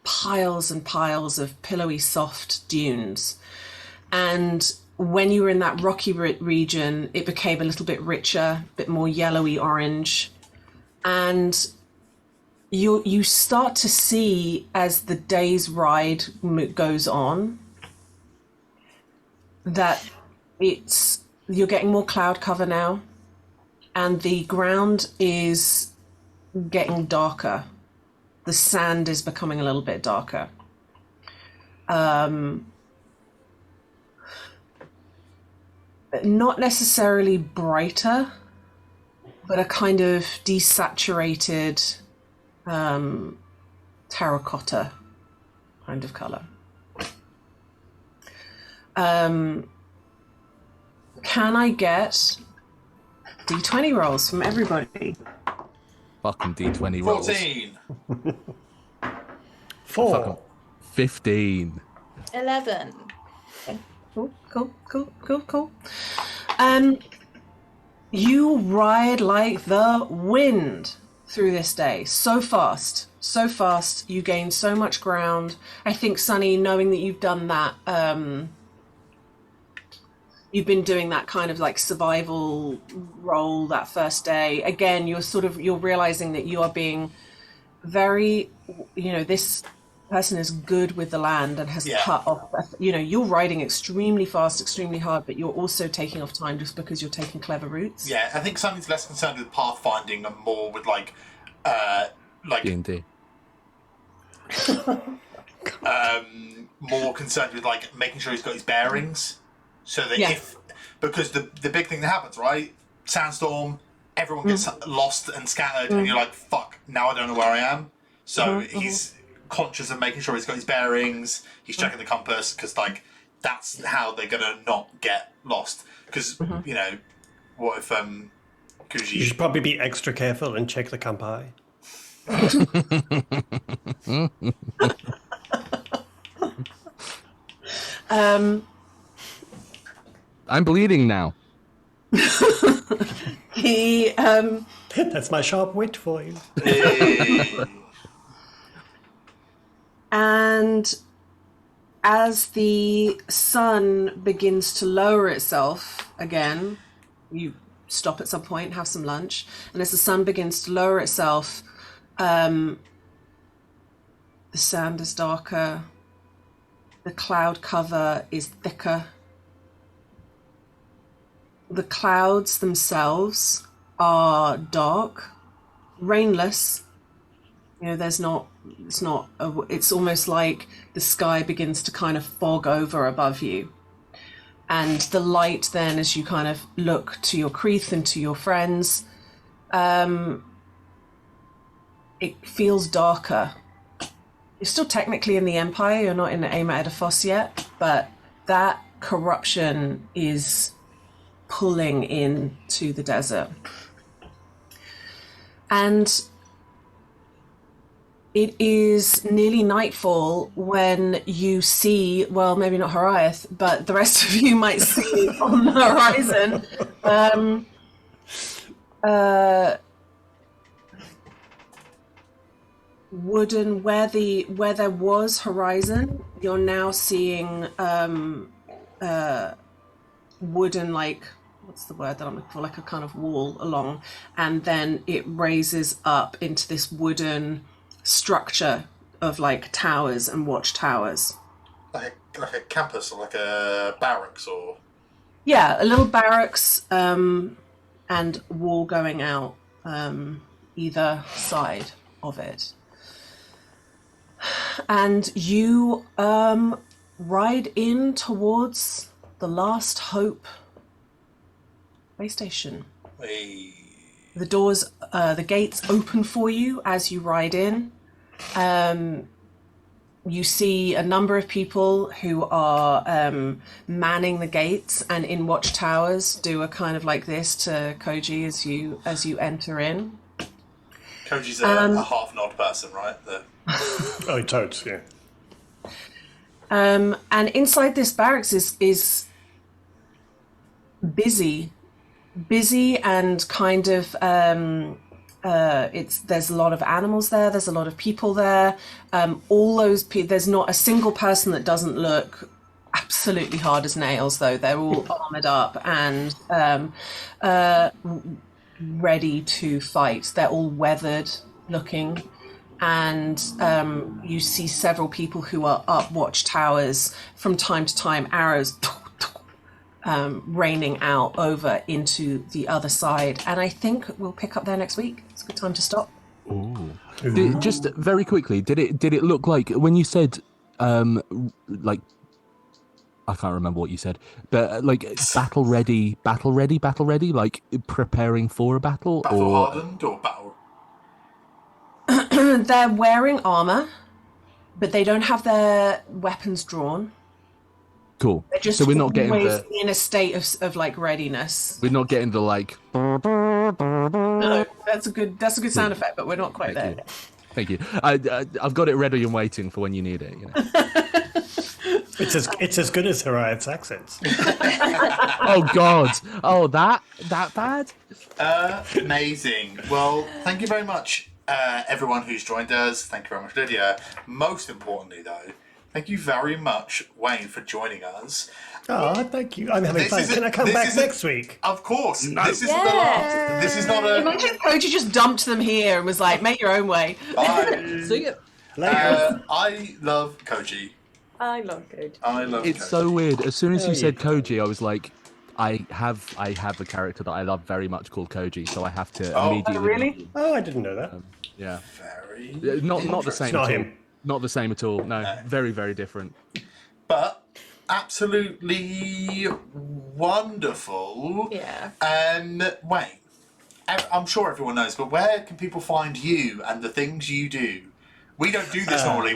Piles and piles of pillowy, soft dunes. And when you were in that rocky region, it became a little bit richer, a bit more yellowy orange. And you start to see, as the day's ride goes on, that you're getting more cloud cover now, and the ground is getting darker. The sand is becoming a little bit darker. Not necessarily brighter, but a kind of desaturated terracotta kind of color. Can I get D20 rolls from everybody? Fucking D20 rolls. 14. 4. 15. 11. Cool. You ride like the wind through this day. So fast. You gain so much ground. I think, Sunny, knowing that you've done that, you've been doing that kind of like survival role that first day. Again, you're realizing that you are being very, this person is good with the land and has cut off, you're riding extremely fast, extremely hard, but you're also taking off time just because you're taking clever routes. Yeah, I think something's less concerned with pathfinding and more with like D&D. More concerned with like making sure he's got his bearings, so that because the big thing that happens, right? Sandstorm, everyone gets lost and scattered, and you're like, fuck, now I don't know where I am. So he's conscious of making sure he's got his bearings. He's checking the compass because like that's how they're gonna not get lost. Because what if Kuji? You should probably be extra careful and check the campai. I'm bleeding now. He That's my sharp wit for you. And as the sun begins to lower itself again, you stop at some point, have some lunch, and as the sun begins to lower itself, the sand is darker, the cloud cover is thicker. The clouds themselves are dark, rainless. It's almost like the sky begins to kind of fog over above you. And the light then, as you kind of look to your Creeth and to your friends, it feels darker. You're still technically in the Empire, you're not in the Aima Edifos yet, but that corruption is pulling into the desert. And it is nearly nightfall when you see, well, maybe not Horiath, but the rest of you might see on the horizon wooden, where there was horizon, you're now seeing wooden, like, what's the word that I'm looking for, like a kind of wall along, and then it raises up into this wooden structure of like towers and watchtowers. Like a campus or like a barracks or... Yeah, a little barracks and wall going out either side of it. And you ride in towards the Last Hope base station. Hey. The doors, the gates open for you as you ride in. You see a number of people who are manning the gates and in watchtowers do a kind of like this to Koji as you enter in. Koji's a half nod person, right? Oh, totes, yeah. And inside this barracks is busy and kind of there's a lot of animals there, there's a lot of people there, there's not a single person that doesn't look absolutely hard as nails, though. They're all armored up and ready to fight. They're all weathered looking, and you see several people who are up watchtowers. From time to time, arrows raining out over into the other side. And I think we'll pick up there next week. It's a good time to stop. Ooh. Just very quickly, did it look like when you said like, I can't remember what you said, but like battle ready, like preparing for a battle? Battle hardened or battle? They're wearing armor, but they don't have their weapons drawn. Cool. They're just so we're not getting in a state of like readiness. We're not getting the like. No, that's a good sound effect, but we're not quite there. Thank you. I've got it ready and waiting for when you need it. You know. It's as good as Harriet's accents. Oh God! Oh, that bad? Amazing. Well, thank you very much, everyone who's joined us. Thank you very much, Lydia. Most importantly, though, thank you very much, Wayne, for joining us. Oh, thank you. I'm having fun. Can I come back next week? Of course. No. This isn't the last. This is not a... Imagine Koji just dumped them here and was like, make your own way. Bye. See ya. I love Koji. I love Koji. It's so weird. As soon as you said Koji, I was like, I have a character that I love very much called Koji, so I have to immediately. Oh, really? Oh, I didn't know that. Yeah. Very. Not the same. It's not at all. him. Not the same at all. No, very very different. But absolutely wonderful. Yeah. Wayne, I'm sure everyone knows, but where can people find you and the things you do? We don't do this normally.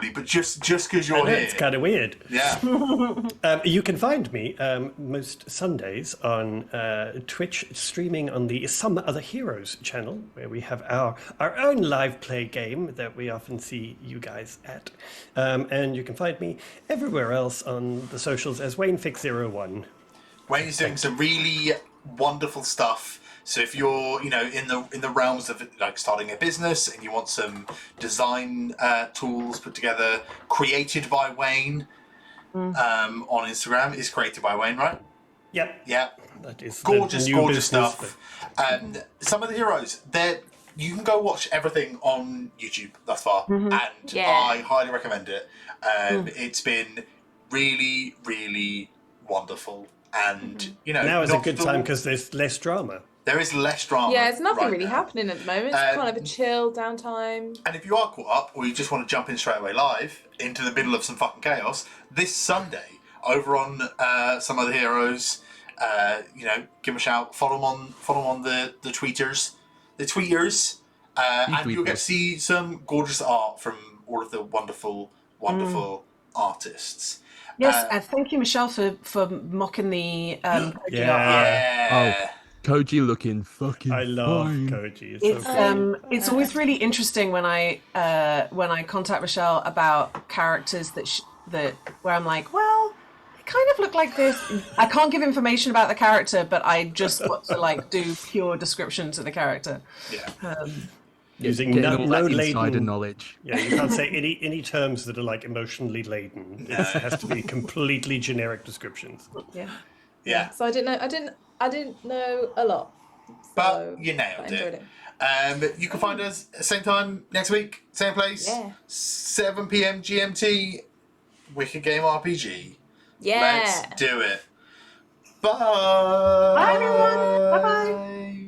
But just because you're here, it's kind of weird. Yeah. You can find me most Sundays on Twitch, streaming on the Some Other Heroes channel, where we have our own live play game that we often see you guys at. And you can find me everywhere else on the socials as WayneFix01. Wayne is doing some really wonderful stuff. So if you're, in the realms of like starting a business and you want some design tools put together, created by Wayne on Instagram, is created by Wayne, right? Yep. Yeah. That is gorgeous business, stuff. And some of the heroes, you can go watch everything on YouTube thus far, and I highly recommend it. It's been really, really wonderful, and now is a good time because there's less drama. There is less drama. Yeah, it's nothing really now. happening at the moment. It's kind of a chill downtime. And if you are caught up, or you just want to jump in straight away live into the middle of some fucking chaos, this Sunday over on Some Other Heroes, give them a shout. Follow them on the tweeters, and you'll get to see some gorgeous art from all of the wonderful artists. Yes, and thank you, Michelle, for mocking the Koji art. Yeah. Oh, Koji looking fucking I love fine. Koji. It's always really interesting when I contact Michelle about characters that where I'm like, well, they kind of look like this. I can't give information about the character, but I just want to do pure descriptions of the character. Yeah. Using no laden insider knowledge. Yeah, you can't say any terms that are emotionally laden. It has to be completely generic descriptions. Yeah. So I didn't know a lot. But you nailed it. You can find us same time next week, same place, 7 p.m. GMT, Wicked Game RPG. Yeah. Let's do it. Bye. Bye, everyone. Bye-bye.